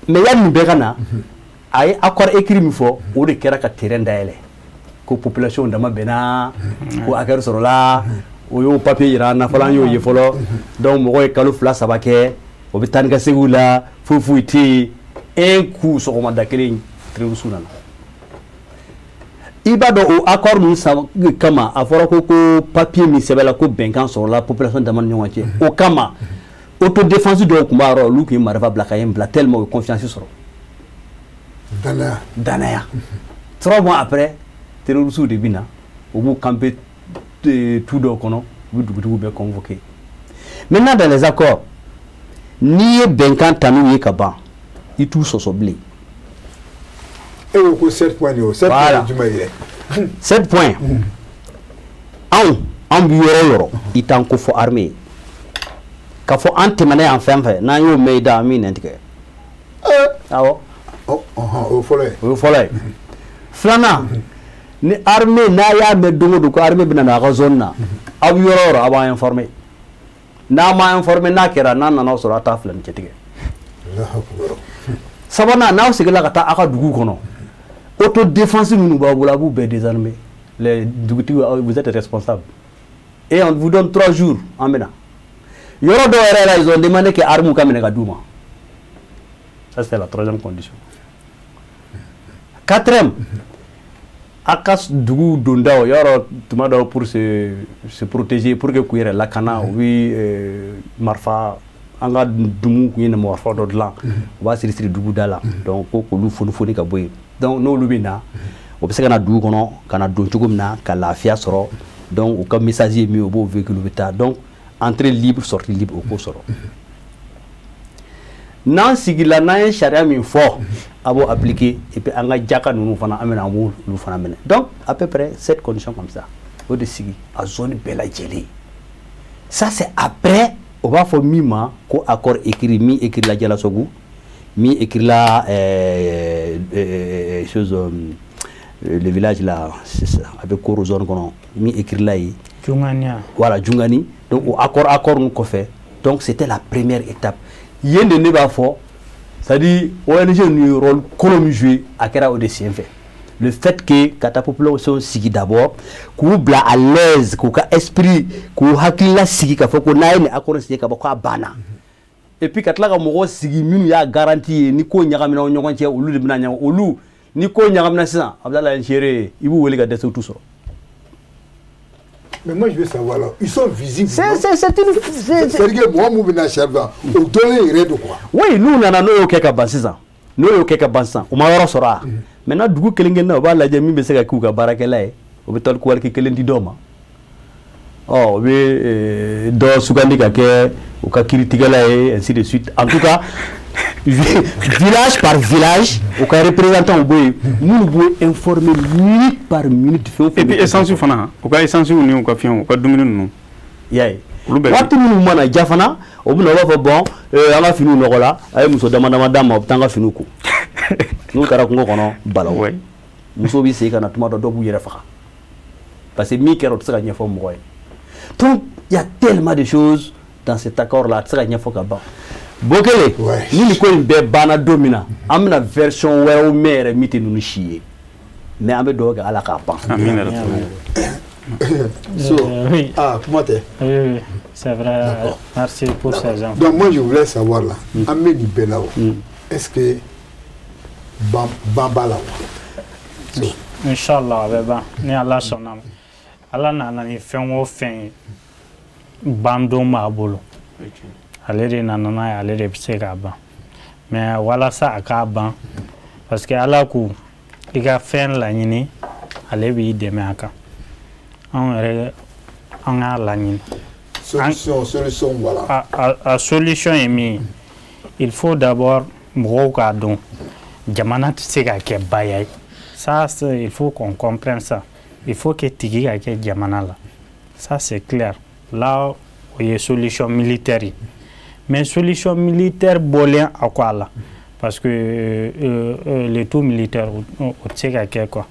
yanni nin bɛɛ ka na a ye accord écrit min fɔ o de kɛra ka terrain dayɛlɛ ko population dama bɛnna ko accord sɔrɔla. O y'o papier yira na fɔlɔ an y'o ye fɔlɔ donc mɔgɔ ye kalo 2 3 kɛ o bɛ taa ni ka seginw la foyi tɛ yen un coup sɔgɔmada kelen terroriste nana i b'a dɔn o accord ninnu kama a fɔra ko papier min sɛbɛnna ko bɛnkan sɔrɔla population dama ni ɲɔgɔn cɛ o kama autodéfense dɔw tun b'a yɔrɔ olu tun ye marifa bila ka ye bila tellement o ye confiance sɔrɔ danaya 3 mois après terroristes de bɛ na o b'u camper tout dɔw kɔnɔ u bɛ dugutigiw bɛɛ convoqué maintenant dans les accords n'i ye bɛnkan ta n'u ye ka ban i t'u sɔsɔ bilen. E ko 7 points de o 7 points jumɛn ye dɛ 7 points anw bi yɔrɔ o yɔrɔ i t'an ko fɔ armée ye ka fɔ an tɛmɛna yan fɛn fɛn n'an y'o mɛn i da an b'i nɛn tigɛ awɔ o fɔlɔ ye o ye fɔlɔ ye filanan ni armée n'a y'a mɛn don o don ko armée bɛna na a ka zone na aw bɛ yɔrɔ o yɔrɔ a b'an informer n'a ma informer n'a kɛra n'a nana sɔrɔ a t'a filɛ ni cɛ tigɛ sabanan n'aw seginna ka taa a ka dugu kɔnɔ autodéfense minnu b'aw bolo a b'u bɛɛ désarmer les dugutigiw vous êtes responsable et on vous donne 3 jours an bɛna yɔrɔ dɔw yɛrɛ la ils ont demandé que armes ka minɛ ka d'u ma ça c'est la 3e condition 4e akas dugu dondaw yɔrɔ tuma dɔw pour se protéger pour que k'u yɛrɛ lakana u bɛ marifa an ka dumu kun ye marifa dɔ dilan u b'a siri dugu da la donc ko k'olu fonifoni ka bɔ yen donc n'olu bɛ na o bɛ se ka na dugu kɔnɔ ka na don cogo min na ka lafiya sɔrɔ donc u ka message ye min o b'o véhicule bɛ taa donc entrée libre sortie libre o k'o sɔrɔ n'an sigila n'an ye sariya min fɔ a b'o appliquer et puis an ka jaka ninnu fana an bɛna an b'olu fana minɛ donc à peu près 7 conditions comme ça o de sigi a zone bɛɛ lajɛlen ça c'est après o b'a fɔ min ma ko accord écrit min écrit la Jalasogu min écrit la chose le village là c'est ça avec Koro zone kɔnɔ min écrit la ye Jungania voilà Jungani donc o accord nu kɔfɛ donc c'était la première étape yen de ne b'a fɔ c'est-à-dire ONG nu ye rôle kolo min joué a kɛra o de sen fɛ le fait que ka taa population sigi d'abord k'u bila à l'aise k'u ka esprit k'u hakilila sigi k'a fɔ ko n'a ye nin accord signé ka bɔ k'a banna et puis ka tila ka mɔgɔw sigi minnu y'a garantie ye ni ko ɲagamina o ɲɔgɔn cɛ olu de bɛna ɲagam olu ni ko ɲagamina sisan a bɛ taa la seere i b'u wele ka dɛsɛ u t'u sɔrɔ. Mais moi je veux savoir là, ils sont visibles. C'est une c'est-à-dire moi mon bina charba, au donner il de quoi. Oui, nous on a no ka ban sisan. No yo ka ban sisan. O ma yɔrɔ sɔrɔ a. Maintenant dugu kelen kelen na o b'a lajɛ min bɛ se ka k'u ka baarakɛla ye. O bɛ taa ko wari kelen di dɔw ma. O bɛ dɔ sugandi ka kɛ u ka kiiritigɛla ye ainsi de suite. En tout cas village par village au cas représentant boy nous pouvons informer minute par minute et puis essence fana au cas essence ni au cas fion au cas dumuni nu yaye waati minnu mana ja fana o bɛna o b'a fɔ bon an ka finiw nɔgɔ la a ye muso dama dama d'a ma o bɛ taa an ka finiw ko n'u taara kungo kɔnɔ balawu muso bɛ segin ka na tuma dɔ dɔw b'u yɛrɛ faga parce que min kɛra o tɛ se ka ɲɛfɔ mɔgɔ ye donc il y a tellement de choses dans cet accord là a tɛ se ka ɲɛfɔ ka ban Bokele ni nin ko in bɛɛ banna don min na an bɛna version wɛrɛw mɛn yɛrɛ min tɛ ninnu si ye mais an bɛ dugawu kɛ Ala k'a ban. Comment t'es? Oui, c'est vrai. Merci pour ces infos. Donc moi je voulais savoir là, Ahmed Belao, est-ce que Bamba là? Inch'Allah, beba, ni Allah sonam. Allah nana ni fɛn o fɛn bandon b'a bolo. Ale de nana n'a ye, ale de bɛ se k'a ban. Mais walasa a k'a ban, parce que Ala ko i ka fɛn laɲini, ale b'i dɛmɛ a kan. Anw yɛrɛ an k'a laɲini. Solution voilà. A solution est min ye, il faut d'abord mɔgɔw k'a dɔn jamana tɛ se ka kɛ baya ye. Ça, il faut qu'on comprenne ça. Il faut que tigi ka kɛ jamana la. Ça, c'est clair. Là, il y a solution militaire. Mais solution militaire, bolien à quoi là? Parce que les tout militaires, au tse quoi.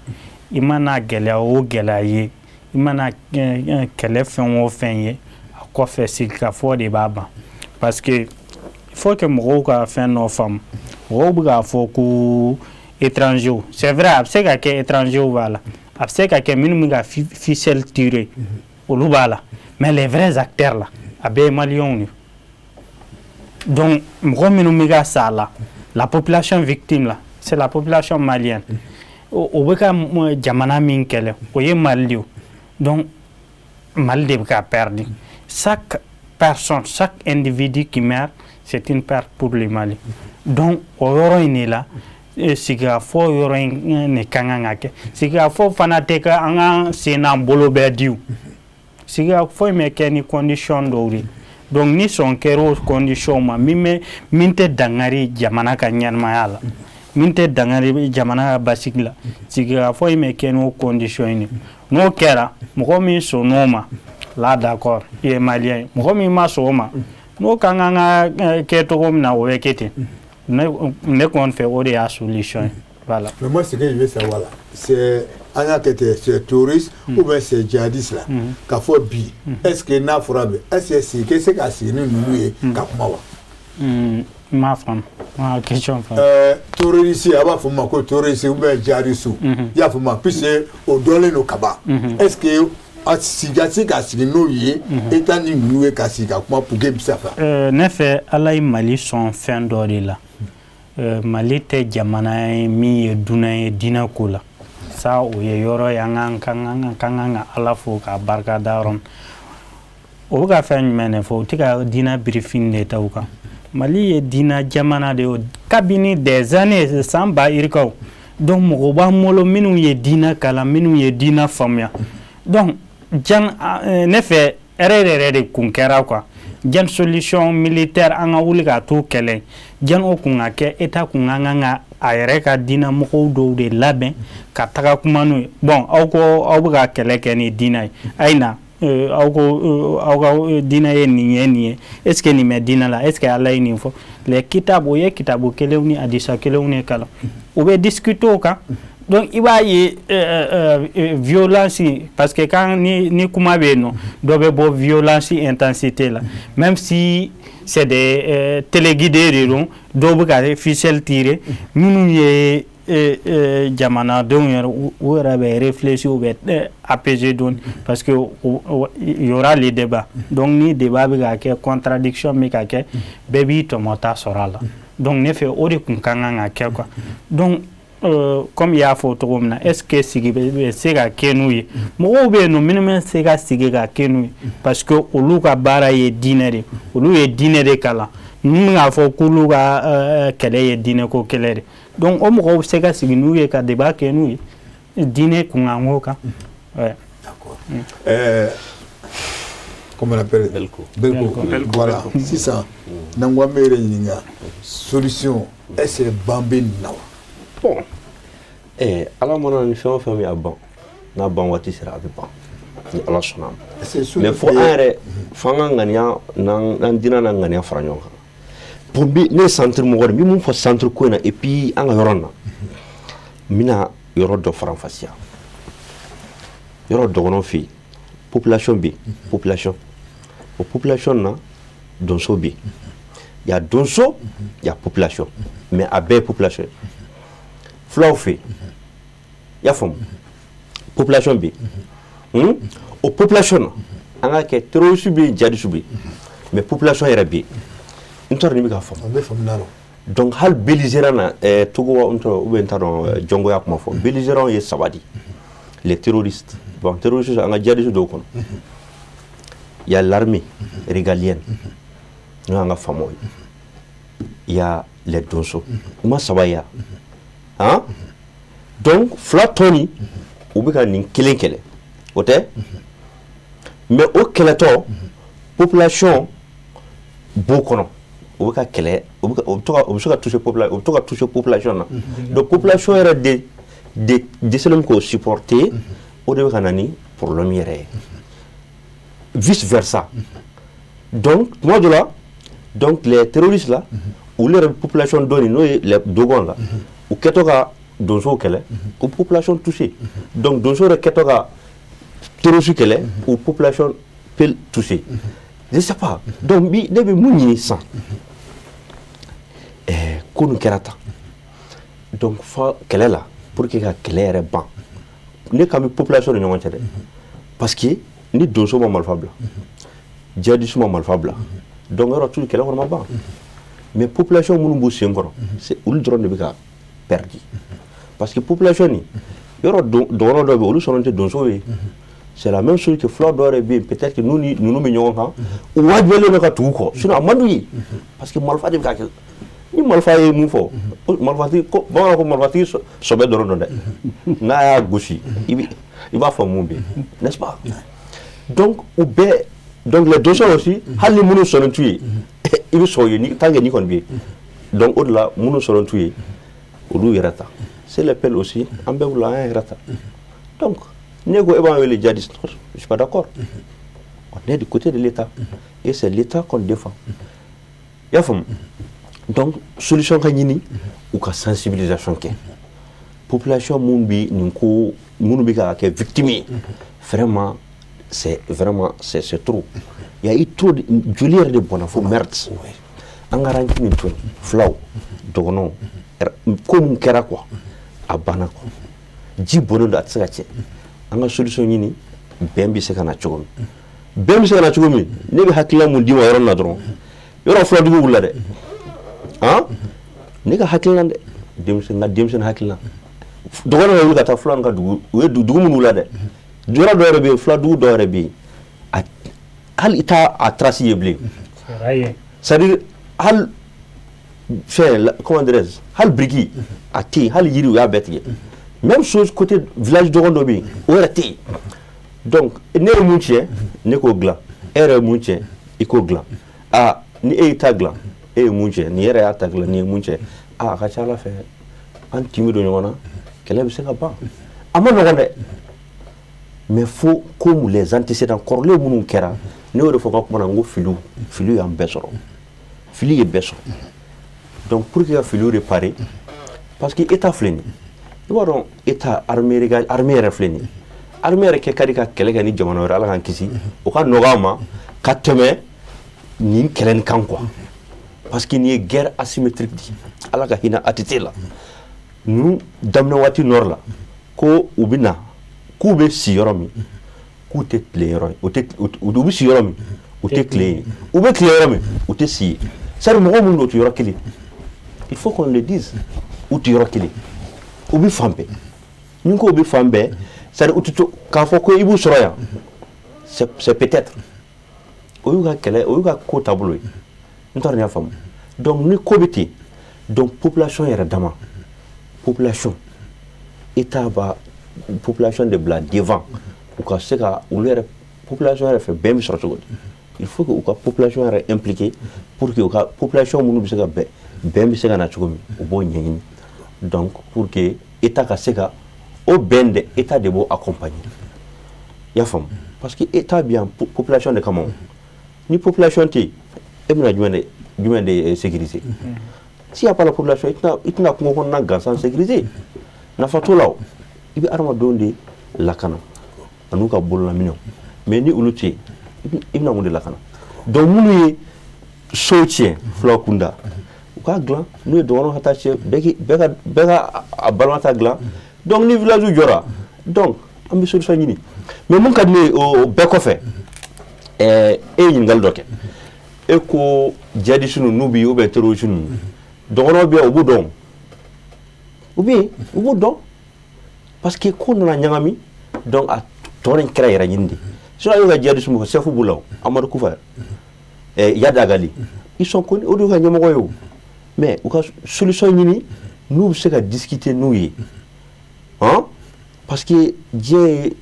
Il m'a na gɛlɛya o gɛlɛya ye, il m'a na kɛlɛ fɛn o fɛn ye, a kɔfɛ sigikafɔ de b'a ban. Parce que il faut que mɔgɔw ka fɛn dɔ faamu. Mɔgɔw bɛ k'a fɔ ko étranger, c'est vrai, a bɛ se ka kɛ étranger b'a la, a bɛ se ka kɛ minnu bɛ ka ficelle tirer, olu b'a la, mais les vrais acteurs là, a bɛɛ ye maliyɛnw ye. Donc mɔgɔ minnu bɛ ka sa la, la population victime là, c'est la population malienne. O bɛ ka jamana min kɛlɛ, o ye Mali de ye. Donc Mali de bɛ ka perdre. Chaque personne, chaque individu qui meurt, c'est une perte pour le Mali. Donc o yɔrɔ in de la, sigikafɔ yɔrɔ in de ka kan ka kɛ. Sigikafɔ fana tɛ ka an ka sen n'an bolo bɛɛ di o. Sigikafɔ in bɛ kɛ ni condition dɔw de. Donc ni sɔn kɛra o condition ma min tɛ dangari jamana ka ɲɛnamaya la, min tɛ dangari jamana ka basigi la, sigikafɔ in bɛ kɛ n'o condition in de. N'o kɛra mɔgɔ min sɔnn'o ma, là d'accord, i ye maliyɛn ye. Mɔgɔ min ma sɔn o ma, n'o ka kan ka kɛ cogo min na o bɛ kɛ ten. Ne kɔni fɛ o de y'a solution ye. Voilà. Mais moi ce que je veux savoir là, c'est c'est terroriste ou bien c'est djihadiste là. K'a fɔ bi, est-ce que n'a fɔra bɛ, est-ce que c'est ka sigi ni ninnu ye ka kuma wa? Ma faamu, ma question faamu. Terroriste a b'a fɔ ma ko terroriste ou bien djihadiste, i y'a fɔ ma puisque o dɔnlen don ka ban. Est-ce que a se ka sigi n'o ye État ni ninnu ye ka sigi ka kuma pour que bɛ se ka fa? Ne fɛ Ala ye Mali sɔn fɛn dɔ de la. Mali tɛ jamana ye min ye dunan ye diinɛ ko la. Ça o ye yɔrɔ ye an kan ka Ala fo k'a barika da yɔrɔ min. O bɛ ka fɛn jumɛn de fɔ? O tɛ ka diinɛ birifini de ta o kan. Mali ye diinɛ jamana de ye kabini des années san ba yirikaw. Donc mɔgɔ b'an bolo minnu ye diinɛ kalan, minnu ye diinɛ faamuya. Donc ne fɛ yɛrɛ de kun kɛra quoi. Jan solution militaire an ka wuli k'a to kɛlɛ. Jan o kun ka kɛ État kun ka kan ka a yɛrɛ ka diinɛ mɔgɔw dɔw de labɛn ka taga kuma n'u ye. Bon aw bɛ ka kɛlɛ kɛ ni diinɛ ye. A ye na aw ka diinɛ ye nin ye. Est-ce que nin bɛ diinɛ la? Est-ce que Ala ye nin fɔ? Les kitabu o ye kitabu kelenw ni hadisa kelenw de kalan. U bɛ discuter o kan. Donc il b'a ye violence parce que quand ni kuma bɛ yen nɔ dɔ bɛ bɔ violence intensité la, même si c'est des téléguidés de don dɔw bɛ ka ficelle tirer minnu ye jamanadenw yɛrɛ u yɛrɛ bɛ réfléchir u bɛ apaiser dɔɔni parce que il y aura les débats. Donc ni débat bɛ ka kɛ contradiction bɛ ka kɛ bɛɛ b'i tɔmɔta sɔrɔ a la. Donc ne fɛ o de kun ka kan ka kɛ quoi. Donc comme il y a photo comme est-ce que sigi bɛ se ka kɛ n'u ye? Mɔgɔw bɛ yen nɔ minnu bɛ se ka sigi ka kɛ n'u ye parce que olu ka baara ye diinɛ de, olu ye diinɛ de kalan. Ninnu k'a fɔ k'olu ka kɛlɛ ye diinɛ ko kɛlɛ de. Donc o mɔgɔw bɛ se ka sigi n'u ye ka débat kɛ n'u ye diinɛ kun kan k'o kan. D'accord. Comment on appelle? Belko. Voilà. Sisan n'an ko an bɛ yɛrɛ ɲininka solution est-ce que Bambey na wa? Bon, Ala mana ni fɛn o fɛn min y'a ban n'a ban waati sera a bɛ ban. ni ala sɔnna mais fo an yɛrɛ f'an ka ŋaniya n'an dina na ŋaniya fara ɲɔgɔn kan bon bi ne ye centre mɔgɔ de n bɛ mun fɔ centre ko in na et puis an ka yɔrɔ in na n bɛna yɔrɔ dɔ faranfasiya yɔrɔ dɔgɔnɔ fɛ yen population bɛ yen population o population na donso bɛ yen il y a donso il y a population mais a bɛɛ ye population fulaw fɛ yen i y'a faamu population bɛ yen o population na an ka kɛ terroriste bɛ yen djihadiste bɛ yen mais population yɛrɛ bɛ yen n t'a dɔn n'i bɛ k'a faamu donc hali belligérant na Togo ou bien n t'a dɔn jɔngo y'a kuma fɔ belligérant ye saba de les terroristes bon terroristes an ka djihadiste dɔw kɔnɔ il y a l'armée régalienne n'o y'an ka faamaw ye il y a les donso u ma saba ye hein donc fila tɔ nin u bɛ ka nin kelen kɛlɛ o tɛ mais o kɛlɛtɔ population b'o kɔnɔ o bɛ ka kɛlɛ o bɛ se ka toucher population na donc population yɛrɛ de décidé k'o supporter o de bɛ ka na ni problème yɛrɛ ye vice versa donc tuma dɔ la donc les terroristes là olu yɛrɛ population dɔ nin n'o ye les Dogons là u kɛtɔ ka donsow kɛlɛ o population touché donc donso yɛrɛ kɛtɔ ka terroriste kɛlɛ o population peut toucher je sais pas donc bi ne bɛ mun ɲini sisan ko nin kɛra tan donc fɔ kɛlɛ la pour que ka kɛlɛ yɛrɛ ban ne kan bɛ population ni ɲɔgɔn cɛ dɛ parce que ni donso ma marifa bila djihadiste ma marifa bila donc yɔrɔ tu kɛlɛ kɔnɔ ma ban mais population minnu b'u sen kɔrɔ c'est olu dɔrɔn de bɛ ka perdre parce que population ni yɔrɔ dɔgɔnɔ dɔ bɛ olu sɔrɔ tɛ donso ye c'est la même chose que fula dɔ yɛrɛ bɛ yen peut-être que ninnu bɛ ɲɔgɔn kan u wajibiyalen bɛ ka tugu kɔ sinon a man d'u ye parce que marifa de bɛ ka kɛ ni marifa ye mun fɔ marifatigi ko bamananw ko marifatigi sɔbɛ dɔrɔn don dɛ n'a y'a gosi i b'a fɔ mun bɛ yen n'est-ce pas donc u bɛɛ donc les donso aussi hali ni minnu sɔnnen t'u ye i bɛ sɔn o ye tant que ni kɔni bɛ yen donc o de la minnu sɔnnen t'u ye olu yɛrɛ ta c'est l'appel aussi an bɛɛ wula an yɛrɛ ta donc ne ko e b'an wele djihadiste je suis pas d'accord on est du côté de l'État et c'est l'État qu'on défend i y'a faamu donc solution ka ɲini u ka sensibilisation kɛ population mun bɛ nin ko minnu bɛ ka kɛ victime ye vraiment c'est trop il y a eu trop joli yɛrɛ de bɔnna fo meurtre an ka ranki nin to yen fulaw dɔgɔnɔw ko mun kɛra quoi a banna quoi ji bɔnnen don a tɛ se ka tiɲɛ an ka solution ɲini bɛn bɛ se ka na cogo min bɛn bɛ se ka na cogo min ne bɛ hakilila mun d'i ma yɔrɔ nin na dɔrɔn yɔrɔ fulatigiw wulila dɛ han ne ka hakilina dɛ denmisɛnnin n ka denmisɛnnin hakilina dɔgɔnin bɛ wuli ka taa fula ka dugu u ye dugu minnu la dɛ yɔrɔ dɔ yɛrɛ bɛ yen fuladugu dɔ yɛrɛ bɛ yen hali i t'a a trace ye bilen c'est à dire hali fɛn comment dirais-je hali biriki a tɛ yen hali yiri u y'a bɛɛ tigɛ même chose côté village dɔgɔnin dɔ bɛ yen o yɛrɛ tɛ yen donc ne ye mun tiɲɛ ne k'o dilan e yɛrɛ ye mun tiɲɛ i k'o dilan ni e y'i ta dilan e ye mun tiɲɛ nin yɛrɛ y'a ta dilan nin ye mun tiɲɛ a ka ca ala fɛ an timi don ɲɔgɔn na kɛlɛ bɛ se ka ban a ma nɔgɔn dɛ mais fo comme les antécédents kɔrɔlen minnu kɛra ne y'o de fɔ ka kuma na n ko filiw y'an bɛɛ sɔrɔ fili ye bɛɛ sɔrɔ donc pour que ka filiw réparer parce que état filɛ nin i b'a dɔn état armée yɛrɛ filɛ nin armée yɛrɛ kɛ ka di ka kɛlɛ kɛ ni jamana wɛrɛ ala k'an kisi o ka nɔgɔ a ma ka tɛmɛ nin kɛlɛ nin kan quoi parce que nin ye guerre asymétrique di ala ka hinɛ ATT la ninnu daminɛ waati nord la ko u bɛ na k'u bɛ si yɔrɔ min k'u tɛ tile yɔrɔ ye u bɛ si yɔrɔ min u tɛ tile ye u bɛ tile yɔrɔ min u tɛ si ye c'est à dire mɔgɔ minnu don u tɛ yɔrɔ kelen il faut qu'on le dise u tɛ yɔrɔ kelen u bɛ fan bɛɛ ni ko u bɛ fan bɛɛ c'est à dire u tɛ to k'a fɔ ko i b'u sɔrɔ yan c'est peut-être o y'u ka kɛlɛ o y'u ka ko taabolo ye n t'a dɔn n y'a faamu donc ni ko bɛ ten donc population yɛrɛ dama population état b'a population de bila devant u ka se ka olu yɛrɛ population yɛrɛ fɛ bɛn bɛ sɔrɔ cogo di il faut que u ka population yɛrɛ impliqué pour que u ka population minnu bɛ se ka bɛn bɛ se ka na cogo min u b'o ɲɛɲini donc pour que état ka se ka o bɛn de état de b'o accompagner y'a faamu parce que état bien population de kama ni population te e bɛna jumɛn de sécuriser s'il y a pas la population i tɛna kungo kɔnɔna gansan sécuriser nafa t'o la o i bɛ adamadenw de lakana an'u ka bololaminɛw mais ni olu tɛ yen i bɛna mun de lakana donc minnu ye so tiɲɛ fulaw kunda u k'a dilan n'u ye dɔgɔnɔw ka taa tiɲɛ bɛɛ ka a balima ta dilan donc ni village jɔra donc an bɛ solution ɲini mais mun ka di ne ye o bɛɛ kɔfɛ e ye ɲininkali dɔ kɛ e ko djihadistes n'u bɛ yen ou bien terroristes ninnu dɔgɔnɔw bɛ yen u b'u dɔn u bɛ yen u b'u dɔn parce que ko nana ɲagami donc a tɔ in kɛra yɛrɛ ɲini de sinon a y'o ka djihadistes mɔgɔ sefu b'u la o Amadu Kufa Yada Gali ils sont connus o de y'u ka ɲɛmɔgɔ ye o mais u ka solution ɲini n'u bɛ se ka discuter n'u ye parce que diɲɛ ye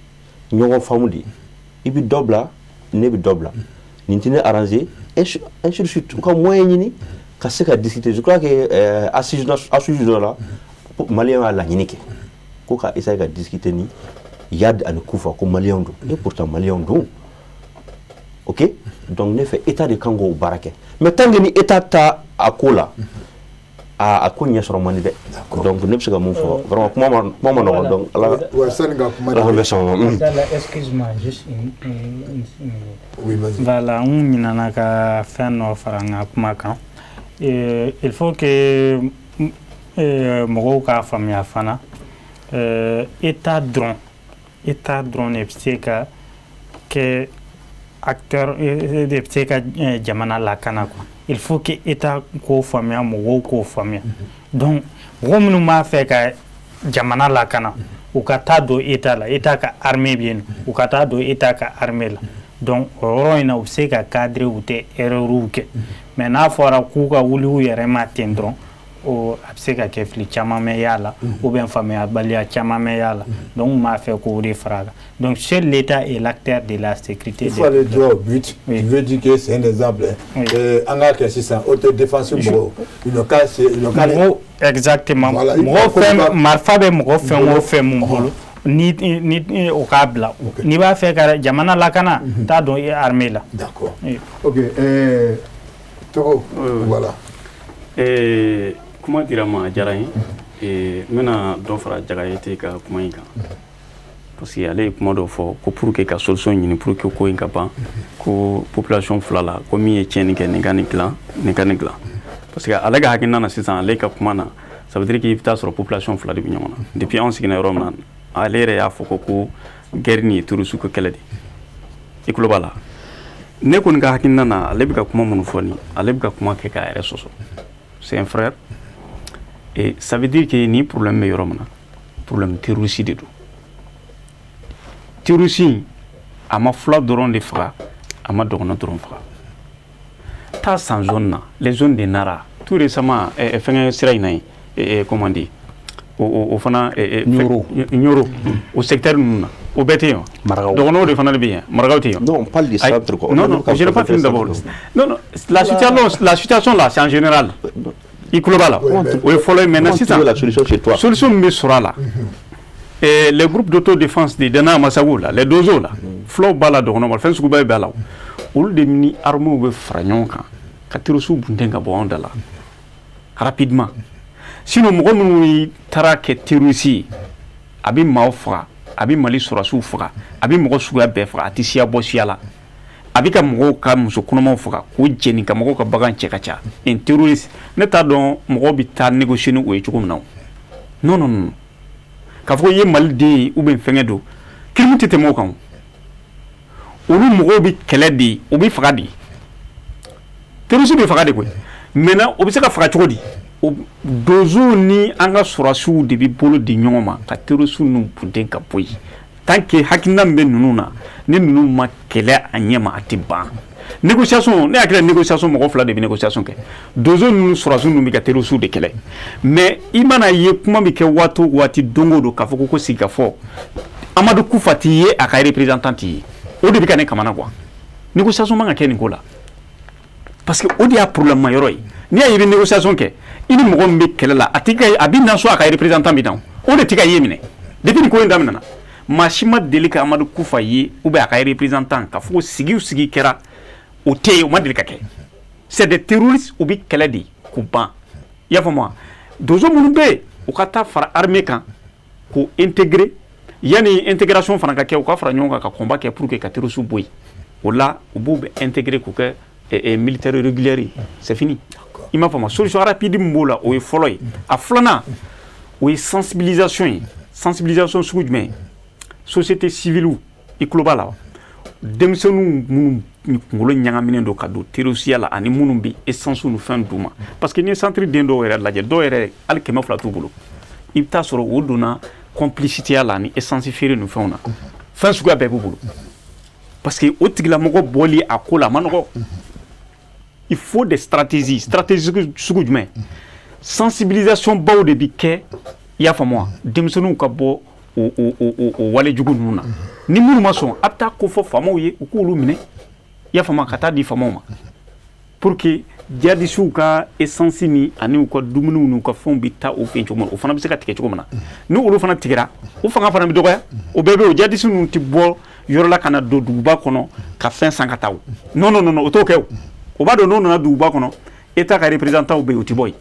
ɲɔgɔn faamu de ye i bɛ dɔ bila ne bɛ dɔ bila nin tɛ ne arranger ainsi de suite u ka moyen ɲini ka se ka discuter je crois que assise dɔ la maliyɛnw y'a laɲini kɛ ko ka essayer ka discuter ni Yad ani Kufa ko maliyɛnw don et pourtant maliyɛnw don ok donc ne fɛ état de kan k'o baara kɛ mais tant que ni état ta a ko la a ko ɲɛ sɔrɔ man di dɛ donc ne bɛ se ka mun fɔ vraiment kuma ma nɔgɔn donc ala bɛ sɔn excuse-moi juste voilà n ɲinana ka fɛn dɔ fara n ka kuma kan il faut que mɔgɔw k'a faamuya fana état dɔrɔn de bɛ se ka kɛ acteur de bɛ se ka jamana lakana quoi. Il faut que l'État ko faamuya mɔgɔw k'o faamuya donc mɔgɔ minnu b'a fɛ ka jamana lakana u ka taa don État la État ka armée bɛ yen u ka taa don État ka armée la donc o yɔrɔ in na u bɛ se ka cadrer u tɛ erreur kɛ mais n'a fɔra k'u ka wuli u yɛrɛ ma ten dɔrɔn o a bɛ se ka kɛ fili caman bɛ y'a la ou bien faamuyabaliya caman bɛ y'a la donc n b'a fɛ k'o de fara a kan donc seul l'État est l'acteur de la sécurité. Il faut aller droit au but. Oui. Je veux dire que c'est un exemple. Oui. En cas c'est ça, autodéfense mɔgɔw. Exactement. Mɔgɔ fɛn marifa bɛ mɔgɔ fɛn o fɛn mun bolo ni o k'a bila n'i b'a fɛ ka jamana lakana t'a dɔn i armée la. D'accord. Ok. Togo. Voilà. Kuma dira ma a diyara n ye n bɛna dɔ fara Jagayɛte ka kuma in kan parce que ale ye kuma dɔ fɔ ko pour que ka solution ɲini pour que ko in ka ban ko population fila la ko min ye tiɲɛni kɛ nin ka nin dilan parce que ale ka hakilina na sisan ale ka kuma na ça veut dire que i bɛ taa sɔrɔ population fila de bɛ ɲɔgɔn na depuis anw sigira yɔrɔ min na ale yɛrɛ y'a fɔ ko guerre nin ye terroriste ko kɛlɛ de i tulo b'a la ne kɔni ka hakilina na ale bɛ ka kuma minnu fɔ nin ale bɛ ka kuma kɛ k'a yɛrɛ sɔsɔ c'est un frère et ça veut dire que ni problème bɛ yɔrɔ min na problème terroriste de don terroriste a ma fula dɔrɔn de faga a ma dɔgɔnɔ dɔrɔn faga taa san zone na les zones de Nara tout récemment fɛngɛ sira in na yen comment dire o fana Nioro o secteur ninnu na o bɛɛ tɛ yen wa dɔgɔnɔw de fana de bɛ yen Marakaw tɛ yen non on parle du centre quoi non je n'ai pas fini d'abord non la situation là c'est en général i tulo b'a la o ye fɔlɔ ye maintenant sisan solution min bɛ sɔrɔ a la les groupes d'autodéfense de Dana Masago là les dozo là fulaw b'a la dɔgɔnɔ ma fɛn sugu bɛɛ b'a la olu de ni armew bɛ fara ɲɔgɔn kan ka terroriste bunten ka bɔ anw da la rapidement sinon mɔgɔ minnu taara kɛ terroriste ye a bɛ maaw faga a bɛ Mali sɔrɔdasiw faga a bɛ mɔgɔ suguya bɛɛ faga a tɛ siya bɔ siya la a bɛ ka mɔgɔw ka muso kɔnɔmaw faga k'o jeni ka mɔgɔw ka bagan cɛ ka ca un terroriste ne t'a dɔn mɔgɔw bɛ taa négocier ni o ye cogo min na non k'a fɔ i ye Mali den ye ou bien fɛngɛ don crime tɛ tɛmɛ o kan olu mɔgɔw bɛ kɛlɛ de u bɛ faga de terroriste bɛ faga de koyi maintenant o bɛ se ka faga cogo di dozow ni an ka sɔrɔdasiw de bɛ bolo di ɲɔgɔn ma ka terroriste ninnu bunten ka bɔ yen tant que hakilina min bɛ ninnu na ni ninnu ma kɛlɛ a ɲɛ ma a tɛ ban négociation ne hakili la négociation mɔgɔ fila de bɛ négociation kɛ dozo ninnu sɔrɔdasiw ninnu bɛ ka terroriste de kɛlɛ mais i mana ye kuma bɛ kɛ waati o waati don o don k'a fɔ ko sigikafɔ Amadu Kufa t'i ye a ka représentant t'i ye o de bɛ ka ne kamana quoi négociation man ka kɛ nin ko la parce que o de y'a problème ma yɔrɔ ye n'i y'a ye i bɛ négociation kɛ i ni mɔgɔ min bɛ kɛlɛ la a bɛ na so a ka représentant bɛ na o de tɛ ka ye minɛ depuis nin ko in daminɛna maa si ma deli ka Amadu Kufa ye ou bien a ka représentant ka fɔ sigi kɛra o tɛ yen o ma deli ka kɛ c'est des terroristes u bɛ kɛlɛ de k'u ban i y'a faamu wa donso minnu bɛ yen u ka taa fara armée kan k'u intégrer yani intégration fana ka kɛ u ka fara ɲɔgɔn kan ka combat kɛ pour que ka terroristes bɔ yen o la u b'u bɛ intégrer k'u kɛ militaires réguliers c'est fini i m'a faamu solution rapide min b'o la o ye fɔlɔ ye a filanan o ye sensibilisation ye sensibilisation sugu jumɛn société civile i tulo b'a la wa denmisɛnninw minnu kunkolo ɲagaminen don ka don terrorisiya la ani minnu bɛ essence ni fɛn d'u ma parce que n'i ye centre den dɔw yɛrɛ lajɛ dɔw yɛrɛ hali 200 t'u bolo i bɛ taa sɔrɔ o donna complicité la ni essence feere ni fɛnw na fɛn suguya bɛɛ b'u bolo parce que o tigilamɔgɔ bɔli a ko la a ma nɔgɔ il faut des stratégies sugu jumɛn sensibilisation baw de bi kɛ i y'a faamu wa denmisɛnninw ka bɔ o wale jugu ninnu na ni minnu ma sɔn a bɛ taa ko fɔ faamaw ye u k'olu minɛ i y'a faamu ka taa di faamaw ma pour que jihadisiw ka essence ni ani u ka dumuniw n'u ka fɛnw bɛ taa o fɛ yen cogo min na o fana bɛ se ka tigɛ cogo min na ni olu fana tigɛra o fanga fana bɛ dɔgɔya o bɛɛ bɛ o jihadisiw ninnu tɛ bɔ yɔrɔ la ka na don duguba kɔnɔ ka fɛn san ka taa o non o t'o kɛ o o b'a dɔn n'o nana duguba kɔnɔ État ka représentant bɛ yen o tɛ bɔ yen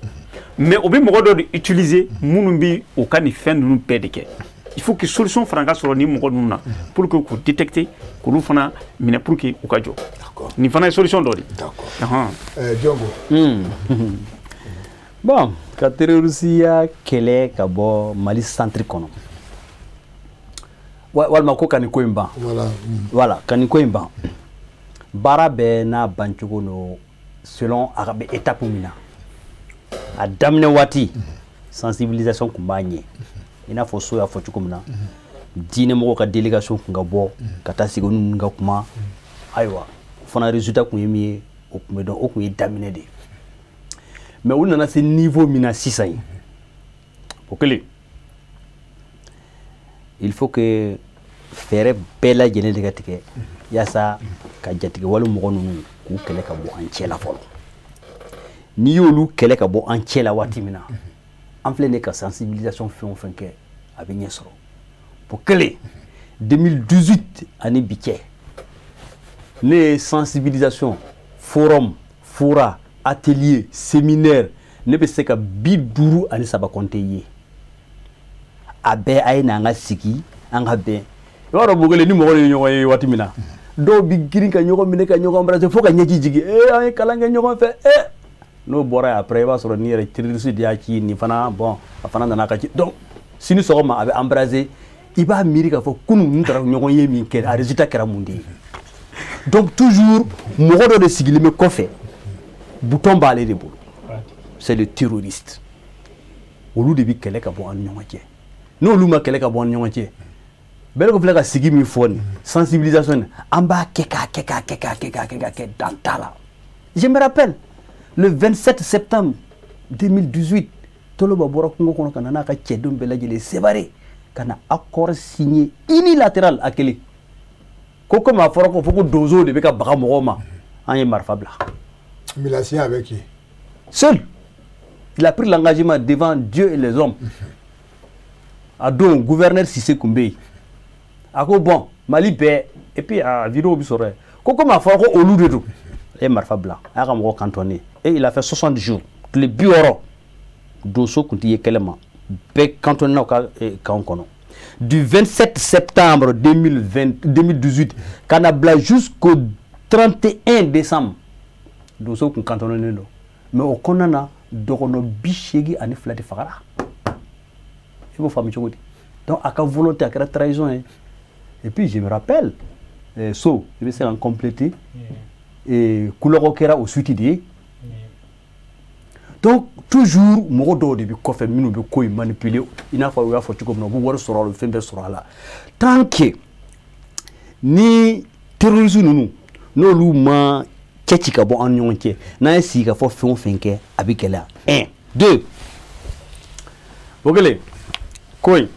mais o bɛ mɔgɔ dɔ de utiliser minnu bɛ o ka nin fɛn ninnu bɛɛ de kɛ il faut que solution fana ka sɔrɔ ni mɔgɔ ninnu na pour que k'u détecter k'olu fana minɛ pour que u ka jɔ nin fana ye solution dɔ de ye. Diongo. Bon ka terrorisiya kɛlɛ ka bɔ Mali centre kɔnɔ walima ko ka nin ko in ban voilà ka nin ko in ban baara bɛɛ n'a bancogo no selon a bɛ étape min na a daminɛ waati sensibilisation tun b'a ɲɛ i n'a fɔ so y'a fɔ cogo min na diinɛmɔgɔw ka délégation tun ka bɔ ka taa sigi ninnu ka kuma ayiwa fana résultat tun ye min ye o tun bɛ dɔn o tun ye daminɛ de mais u nana se niveau min na sisan ye o kɛlen il faut que fɛɛrɛ bɛɛ lajɛlen de ka tigɛ yaasa ka jatigɛ wale mɔgɔ ninnu k'u kɛlɛ ka bɔ an cɛ la fɔlɔ n'i y'olu kɛlɛ ka bɔ an cɛ la waati min na an filɛ ne ka sensibilisation fɛn o fɛn kɛ a bɛ ɲɛ sɔrɔ pour kɛlen 2018 ani bi cɛ ne ye sensibilisation forum fora atelier séminaire ne bɛ se ka 53 compter ye a bɛɛ a ye n'an ka sigi an ka bɛn i b'a dɔn Bokele ni mɔgɔ ye ɲɔgɔn ye waati min na dɔw bɛ girin ka ɲɔgɔn minɛ ka ɲɔgɔn embrasser fo ka ɲɛji jigin an ye kalan kɛ ɲɔgɔn fɛ n'o bɔra yen après i b'a sɔrɔ ni yɛrɛ terroriste de y'a ci nin fana bon a fana nana ka ci donc sini sɔgɔma a bɛ embrasser i b'a miiri k'a fɔ kunun n taara ɲɔgɔn ye min kɛ a résultat kɛra mun de ye donc toujours mɔgɔ dɔ de sigilen bɛ kɔfɛ bouton b'ale de bolo c'est le terroriste olu de bɛ kɛlɛ ka bɔ an ni ɲɔgɔn cɛ n'olu ma kɛlɛ ka bɔ an ni ɲɔgɔn cɛ bɛɛ ko filɛ ka sigi min fɔ nin sensibilisation an b'a kɛ k'a kɛ dan t'a la je me rappelle le 27 septembre 2018 Toloba bɔra kungo kɔnɔ ka na n'a ka cɛdenw bɛɛ lajɛlen séparé ka na accord signé unilatéral a kelen ko comme a fɔra ko fɔ ko donso de bɛ ka baga mɔgɔw ma an ye marifa bila. Mais il a signé avec qui? Seul. Il a pris l'engagement devant Dieu et les hommes. A don gouverneur Cissé Koumbé a ko bon Mali bɛɛ et puis a vidéo bi sɔrɔ ko comme a fɔra ko olu de don a ye marifa bila a y'a ka mɔgɔ cantonné et il a fait 60 jours tile 60 donso tun tɛ ye kɛlɛ ma bɛɛ cantonné n'aw ka camp kɔnɔ du 27 septembre 2018 ka na bila jusqu'au 31 décembre donso tun cantonné don mais o kɔnɔna na dɔgɔnɔ 82 de fagara il faut faamu cogo di donc a ka volonté a kɛra trahison ye et puis je me rappelle so i bɛ se ka compléter kulɔgɔ kɛra o suite de ye donc toujours mɔgɔ dɔw de bɛ kɔfɛ minnu bɛ ko in manipuler i n'a fɔ u y'a fɔ cogo min na u bɛ wari sɔrɔ a la fɛn bɛɛ sɔrɔ a la tant que ni terroristes ninnu n'olu ma cɛ ci ka bɔ an ni ɲɔgɔn cɛ n'an ye sigi ka fɔ fɛn o fɛn kɛ a bɛ gɛlɛya 1 2 o kɛlen ko in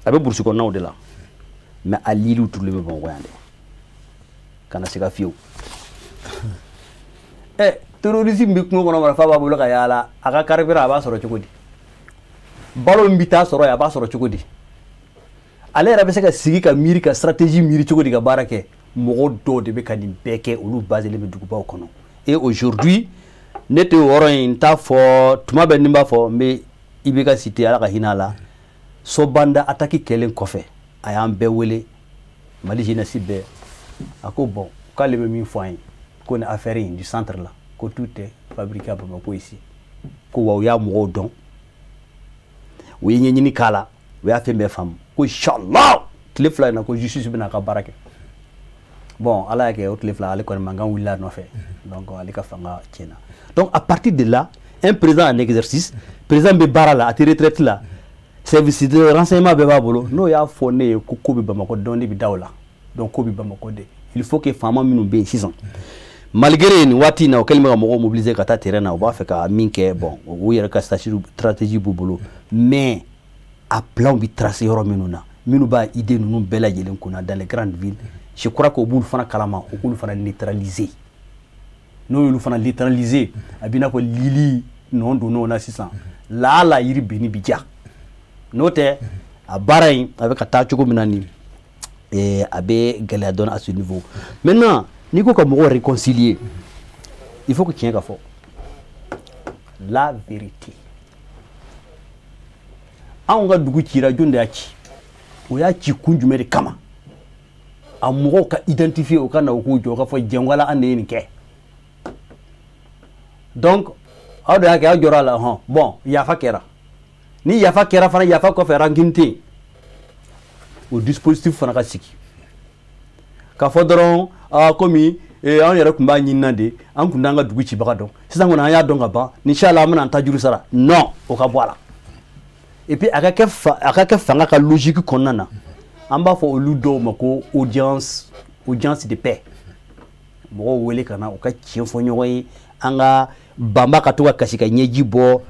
a bɛ burusi kɔnɔnaw de la mais a liliw turulen bɛ Bamakɔ yan de kana se ka fiyewu terrorisme bɛ kungo kɔnɔ marifa b'a bolo ka yaala a ka carburant a b'a sɔrɔ cogo di balo min bɛ taa sɔrɔ yen a b'a sɔrɔ cogo di ale yɛrɛ bɛ se ka sigi ka miiri ka stratégie miiri cogo di ka baara kɛ mɔgɔ dɔw de bɛ ka nin bɛɛ kɛ olu baselen bɛ dugubaw kɔnɔ et aujourd'hui ne tɛ o yɔrɔ in n t'a fɔ tuma bɛ ni n b'a fɔ n bɛ IBK cité ala ka hinɛ a la Sobanda attaque kɛlen kɔfɛ a y'an bɛɛ wele Mali jeunesse bɛɛ a ko bon k'ale bɛ min fɔ an ye ko ni affaire in du centre là ko tout est fabriqué à Bamako ici ko wa u y'a mɔgɔw dɔn u ye ɲɛɲini k'a la u y'a fɛn bɛɛ faamu ko inchallah tile fila in na ko justice bɛna a ka baara kɛ bon ala y'a kɛ o tile fila ale kɔni mankan wulila a nɔfɛ donc ale ka fanga tiɲɛna donc à partir de là un président en exercice président bɛ baara la a tɛ retraite la service de renseignement bɛɛ b'a bolo n'o y'a fɔ ne ye ko ko bɛ Bamako dɔn ne bɛ da o la donc ko bɛ Bamako de il faut que faama minnu bɛ yen sisan malgré nin waati in na o kɛlen bɛ ka mɔgɔw mobiliser ka taa terrain na u b'a fɛ ka min kɛ bon u yɛrɛ ka stratégie b'u bolo mais a plan bɛ tracer yɔrɔ minnu na minnu b'a idée ninnu bɛɛ lajɛlen kunna dans les grandes villes je crois que o b'olu fana kalama o k'olu fana neutraliser n'o y'olu fana neutraliser a b'i n'a fɔ lili nɔ donn'o na sisan laala yiri benni bi ja n'o tɛ a baara in a bɛ ka taa cogo min na nin a bɛ gɛlɛya dɔɔni à ce niveau maintenant n'i ko ka mɔgɔw réconcilier il faut que tiɲɛ ka fɔ la vérité anw ka dugu cira jɔn de y'a ci o y'a ci kun jumɛn de kama a mɔgɔw ka identifier o ka na o k'u jɔ o ka fɔ jɛngwala an de ye nin kɛ donc aw de y'a kɛ aw jɔra a la hɔn bon yafa kɛra ni yafa kɛra fana yafa kɔfɛ rancune tɛ yen o dispositif fana ka sigi k'a fɔ dɔrɔn komi an yɛrɛ tun b'a ɲinina de an tun t'an ka dugu cibaga dɔn sisan kɔni an y'a dɔn ka ban inchallah an bɛna an ta juru sara non o ka bɔ a la et puis a ka kɛ fanga ka logique kɔnɔna na an b'a fɔ olu dɔw ma ko audience de paix mɔgɔw wele ka na u ka tiɲɛ fɔ ɲɔgɔn ye an ka Bamba ka to ka kasi ka ɲɛji bɔ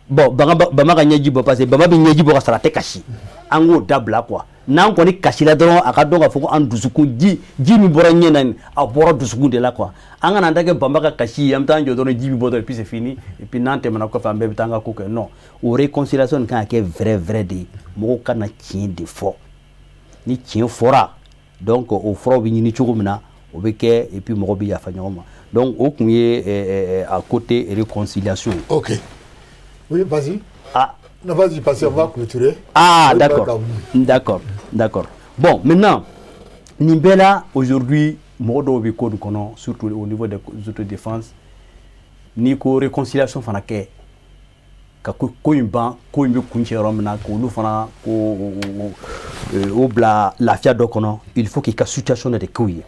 bon Bamba ka ɲɛji bɔ parce que Bamba bɛ ɲɛji bɔ ka sɔrɔ a tɛ kasi an k'o dabila quoi n'an kɔni kasila dɔrɔn a ka dɔn k'a fɔ ko an dusukun ji min bɔra ɲɛ na nin a bɔra dusukun de la quoi an kana an ta kɛ Bamba ka kasi ye an bɛ taa an jɔ dɔrɔn ji bɛ bɔ dɔrɔn et puis c'est fini et puis n'an tɛmɛna kɔfɛ an bɛɛ bɛ taa an ka ko kɛ non o réconciliation nin kan ka kɛ vrai de ye mɔgɔw ka na tiɲɛ de fɔ ni tiɲɛ fɔra donc o furaw bɛ ɲini cogo min na o bɛ kɛ et puis mɔgɔw bɛ yafa ɲɔgɔn ma donc o kun ye à côté réconciliation. Ok. Oui, vas-y. Ah. Non, vas-y, parce qu'on va clôturer. Ah, d'accord. Bon, maintenant, Nimbela, aujourd'hui, Modo Bikodu Kono, surtout au niveau des autodéfense, Nico réconciliation Fanake, Kakoimba, Koimbe Kunche Romna, Kolu Fana, Obla, la Fia Dokono, il faut qu'il y ait une situation de couilles.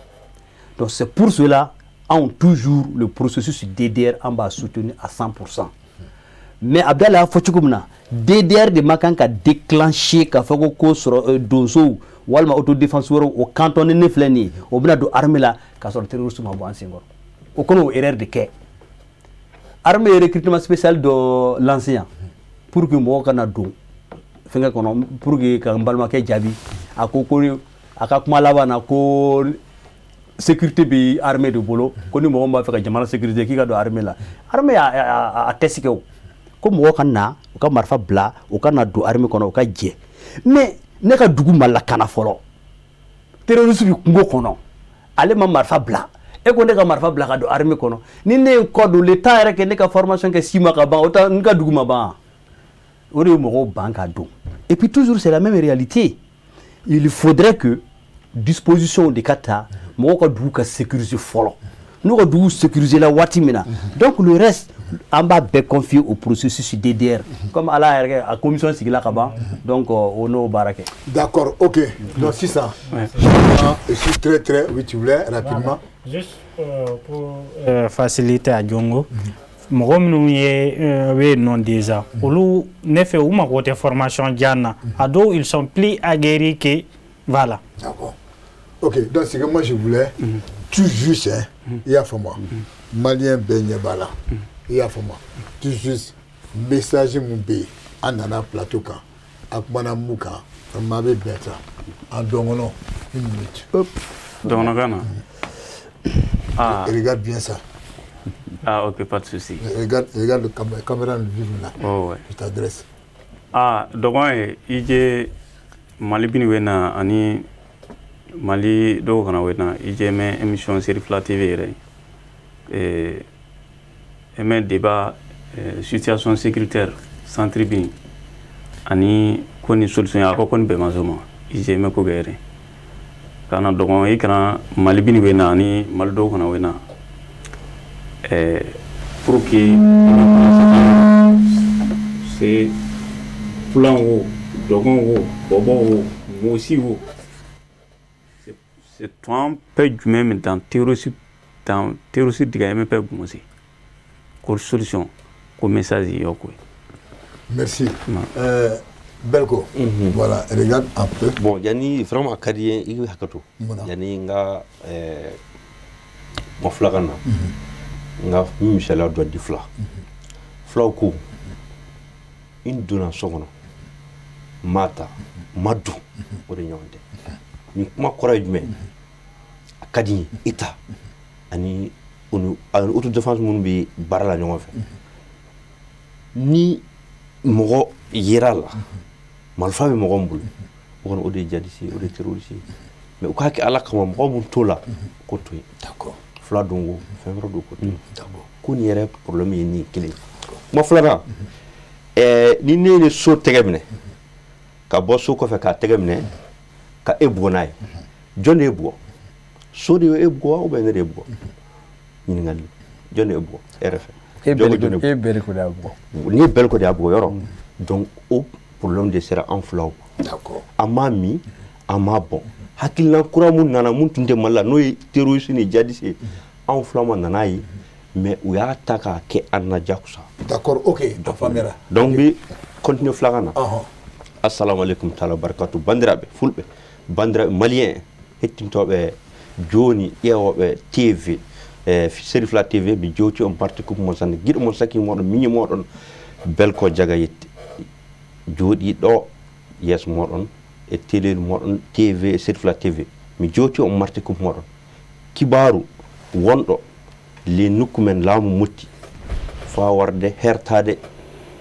Donc c'est pour cela, on toujours le processus DDR en bas soutenu à 100%. Mais Abdallah Fochoukoumna, DDR de Makan a déclenché ka fako ko sur dozo walma autodéfense au canton ne fleni au bna do armée là ka sur terroriste ma bo ansingor o kono erreur de ke armée recrutement spécial de l'ancien pour que mo kana do fenga kono pour que ka mbalma ke jabi akoko aka kuma labana ko sécurité bi armée de bolo ko ni mo ma fa jamana sécurité ki ka do armée là armée a tesike ko mɔgɔ ka na u ka marifa bila u ka na don armée kɔnɔ u ka jɛ mais ne ka dugu ma lakana fɔlɔ terroriste bi kungo kɔnɔ ale ma marifa bila e ko ne ka marifa bila ka don armée kɔnɔ ni ne ye kɔ don l'état yɛrɛ kɛ ne ka formation kɛ 6 mois ka ban o ta n ka dugu ma ban o de ye mɔgɔw ban ka don et puis toujours c'est la même réalité il faudrait que disposition de ka ta mɔgɔw ka dugu ka sécuriser fɔlɔ n'u ka dugu sécuriser la waati min na donc le reste an b'a bɛɛ confier au processus DDR comme ala yɛrɛ a commission sigila ka ban donc on n'o baara kɛ. D'accord, ok. Donc c'est ça. Je suis très oui tu voulais rapidement. Juste pour faciliter à Djongo. Mɔgɔ minnu ye non déjà olu ne fɛ u mago tɛ formation jan na a dɔw ils sont plus aguerris que voilà. D'accord. Ok, donc c'est que moi je voulais tout juste il y a fait moi malien baigne bala il y a fait moi tout juste message mon bé en ana plateau kan akmana muka mabe beta en dongono une minute dongono kana ah regarde bien ça. Ah ok, pas de souci. Regarde le caméra le vivre là. Oh ouais. Je t'adresse. Ah donc ije Mali bini wena ani Mali do kana wena ijeme émission série Fla TV re émet débat situation sécuritaire centre bini ani koni solution ya ko koni be mazoma ijeme ko gere kana dogon ikana Mali bini wena ani Mali do kana wena pour que c'est plan wo dogon wo bobo wo mosi wo c'est toi peu du même dans terrorisme diga même peu mosi ko solution ko message yoko. Merci. Belko. Voilà, regarde un peu. Bon, yani vraiment kadien il hakato. Yani nga mo flagana. Nga Michel doit di fla. Fla ko induna sogono. Mata madu o de nyonde ni kuma courage me akadi ita ani onu auto défense mun bi barala ñoo fa ni mogo yirala malfa bi mogo mbul on o de jadisi o de terroriste mais ko hakki ala kam mogo mun tola ko toy d'accord fla dongo fenro do ko d'accord ko ni yere problème ni kili mo fla ni ne so tegemne ka bo so ko fe ka tegemne ka ebo nay jon ebo so de ebo o be ne ebo ni ngal jon ebo rf e bel ko da bo ni bel ko da bo yoro donc o problème de sera en flow d'accord amami amabo hakilna kuramu nana mun tunde malla no terroriste ni jadisi en flow nana yi mais o ya taka ke anna jakusa d'accord ok famera donc bi continue flagana assalamu alaikum taala barakatu bandirabe fulbe bandirabe malien hettimtobe joni ewobe tv série Fla TV bi joti on parti ko mo san gido mo saki modon miñi modon belko jaga yetti jodi do yes modon e télé modon tv série Fla TV mi joti on marti ko modon kibaru wondo le nukumen laamu mutti fa warde hertade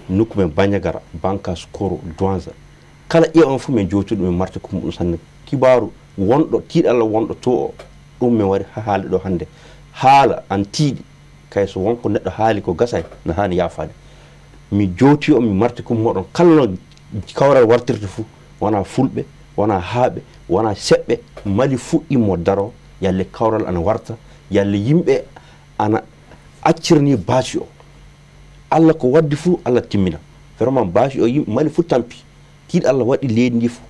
nukumen bañagara banka skoro douanza kala e on fu men joti dum marti ko mudum sanne kibaru wondo tiidalla wondo to dum men wari haali do hande haala an tiidi kay so wonko neddo haali ko gasay na hani yafaade mi joti o mi marti ko modon kala kawral wartirte fu wana fulbe wana haabe wana sebbe mali fu immo daro yalle kawral ana warta yalle yimbe ana accirni baasi o alla ko waddi fu alla timmina vraiment baasi o mali fu tampi tiid alla wadi leedi ndi fu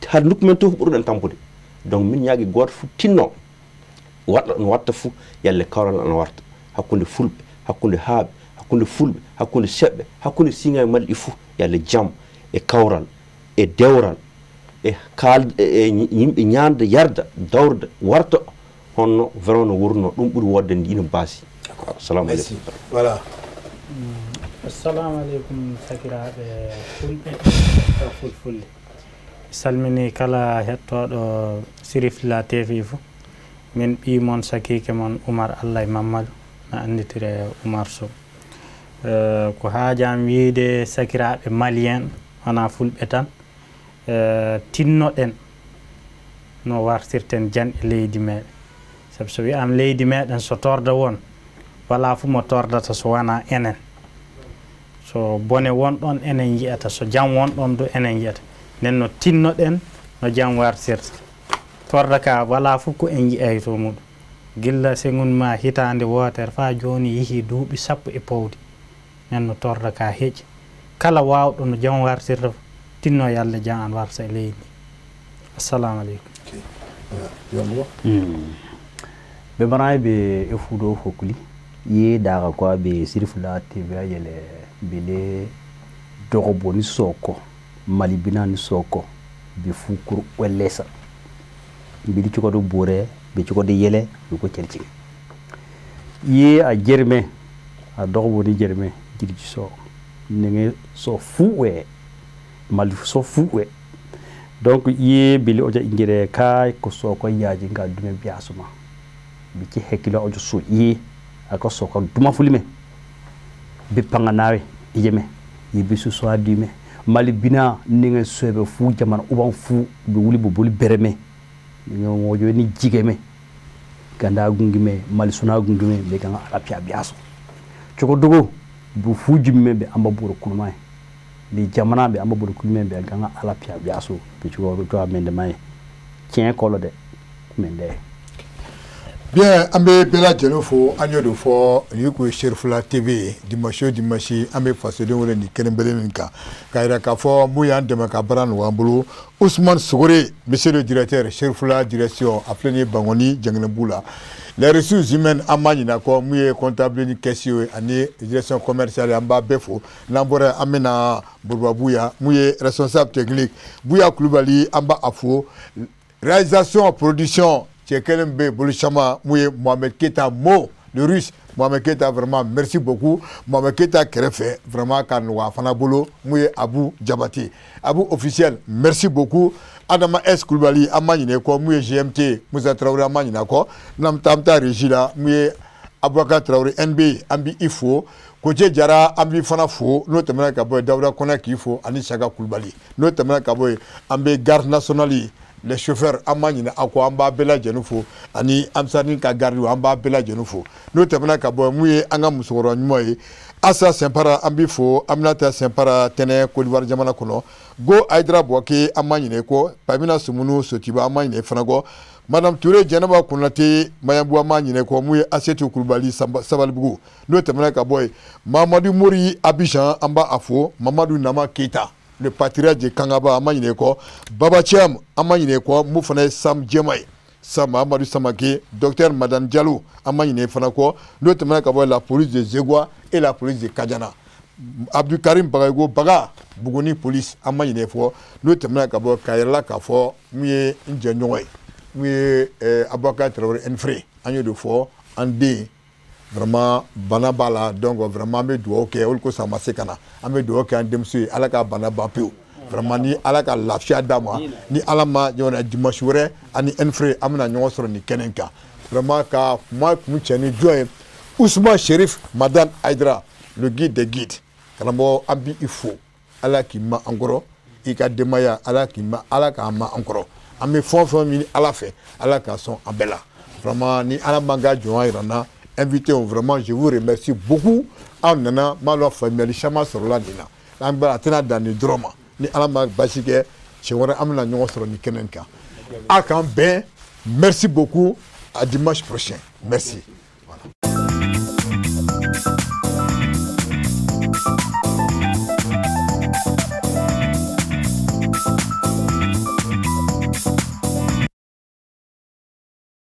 har nukmen to burden tampude donc min yaagi goto fu tinno wadda no watta fu yalle kawral ana warta hakkunde fulbe hakkunde haabe hakkunde fulbe hakkunde sebbe hakkunde singa maldi fu yalle jam e kawral e dewral e kal e yimbe nyaande yarda dawrda warta honno vraiment no wurno dum buri wodde ndina basi assalamu alaykum voilà assalamu alaykum sakiraabe fulbe fulfulde salmini kala hettodo série Fla TV fu min bi mon sakike mon Oumar Allah Mamadou na anditire Oumar Sow ko haajam wiide sakiraabe malien ana fulbe tan tinnoden no wartirten jan e leydi meɗen sabu so wi am leydi meɗen so torda won wala fu mo tordata so wana enen so bone won don enen yiyata so jam won don do enen yiyata nenno tinnoden no jam wartirta torda ka wala fu ko en yi'ay to mudum gilla sengun ma hitande woter fa joni yihi duubi sappo e powdi nenno torda ka heeji kala wawdo no jam wartirta tinno yalla jam an warta e leydi assalamu alaikum be baray be e fudo fokuli ye daga ko be série Fla TV yele bele dogo boni soko mali binani soko be fukur welesa bili ci ko do boore be ci ko de yele du ko cerci ye a jerme a dogo boni jerme jiri ci so ne so fuwe mali so fuwe donc ye bili oja ingere kay ko soko yaaji nga dume biasuma bi ci hekilo ojo so ye ako soko duma fulime bi panga nawe yeme yibi su so adime mali bina ninga sobe fu jamana uban fu be wuli bo boli bereme ninga wojo ni jigeme ganda gungime mali suna gungime be kan ala pia biaso choko dogo bu fu jimme be amba buru kulmai bi jamana be amba buru kulme be kan ala pia biaso be choko to amende mai tien kolo de mende. Bien, ambe bela jenofo anyodo fo yuko Sherifula TV dimanche ambe fasode wole ni kenembele minka kaira ka fo muya ndema ka baran wambulu Ousmane Sogore, monsieur le directeur Sherifula direction afleni bangoni jangnebula les ressources humaines amani na ko muye comptable ni question ani direction commerciale amba befo nambore amena burbabuya muye responsable technique buya Kulubali amba afo réalisation production Tchekelembe Boluchama Mouye Mohamed Keta Mo le russe Mohamed Keta vraiment merci beaucoup Mohamed Keta Kerefe vraiment Kanwa Fanabolo Mouye Abou Djabati Abou officiel merci beaucoup Adama S Kulubali Amanyine ko Mouye GMT Moussa Traoré Amanyina ko Nam Tamta Regila Mouye Abouaka Traoré NB Ambi Ifo Koje Jara Ambi Fanafo notamment Kaboy Daouda Konaki Ifo Ani Chaga Kulubali notamment Kaboy Ambe Garde Nationale les chauffeurs amanyina ako amba bela jenufo ani amsani ka gardu amba bela jenufo no temana ka bo muye anga musoro nymoy asa sempara ambifo amnata sempara tene ko diwar jamana kono go aidra boke amanyine ko pamina sumunu sotiba amanyine fanago madame Touré Janaba Kunate Mayambu amanyine ko muye Asetu Kulubali Sabalbugu no temana ka boy Mamadou Mouri Abidjan amba afo Mamadou Nama Keita le patriarche de Kangaba amanyine ko Baba Cham amanyine ko mufane Sam Djemay Sam Amadou Samake docteur Madame Diallo amanyine fana ko notamment ka la police de Zegwa et la police de Kadjana Abdou Karim Bagago Baga Bugoni police amanyine fo notamment ka bo Kayla ka fo muye njenyoy muye Abouaka Traoré Enfré anyo de fo ande vraiment banabala donc vraiment me do OK olko samasekana ame do OK andemsu alaka banaba peu vraiment ni alaka lafia dama ni alama yona dimanche wore ani enfré amna nyon soro ni kenenka vraiment ka moi mutcheni joy Ousmane Cherif Madame Aidra le guide des guides kalambo ambi ifo alaki ma angoro ika demaya alaki ma alaka ma angoro ame fon mini ala fait alaka son abela vraiment ni alamanga joa irana invité vraiment je vous remercie beaucoup en nana malo famille chama sorola dina lamba atena dani drama ni alama basike chewara amna nyon soro ni kenenka akan ben merci beaucoup à dimanche prochain merci.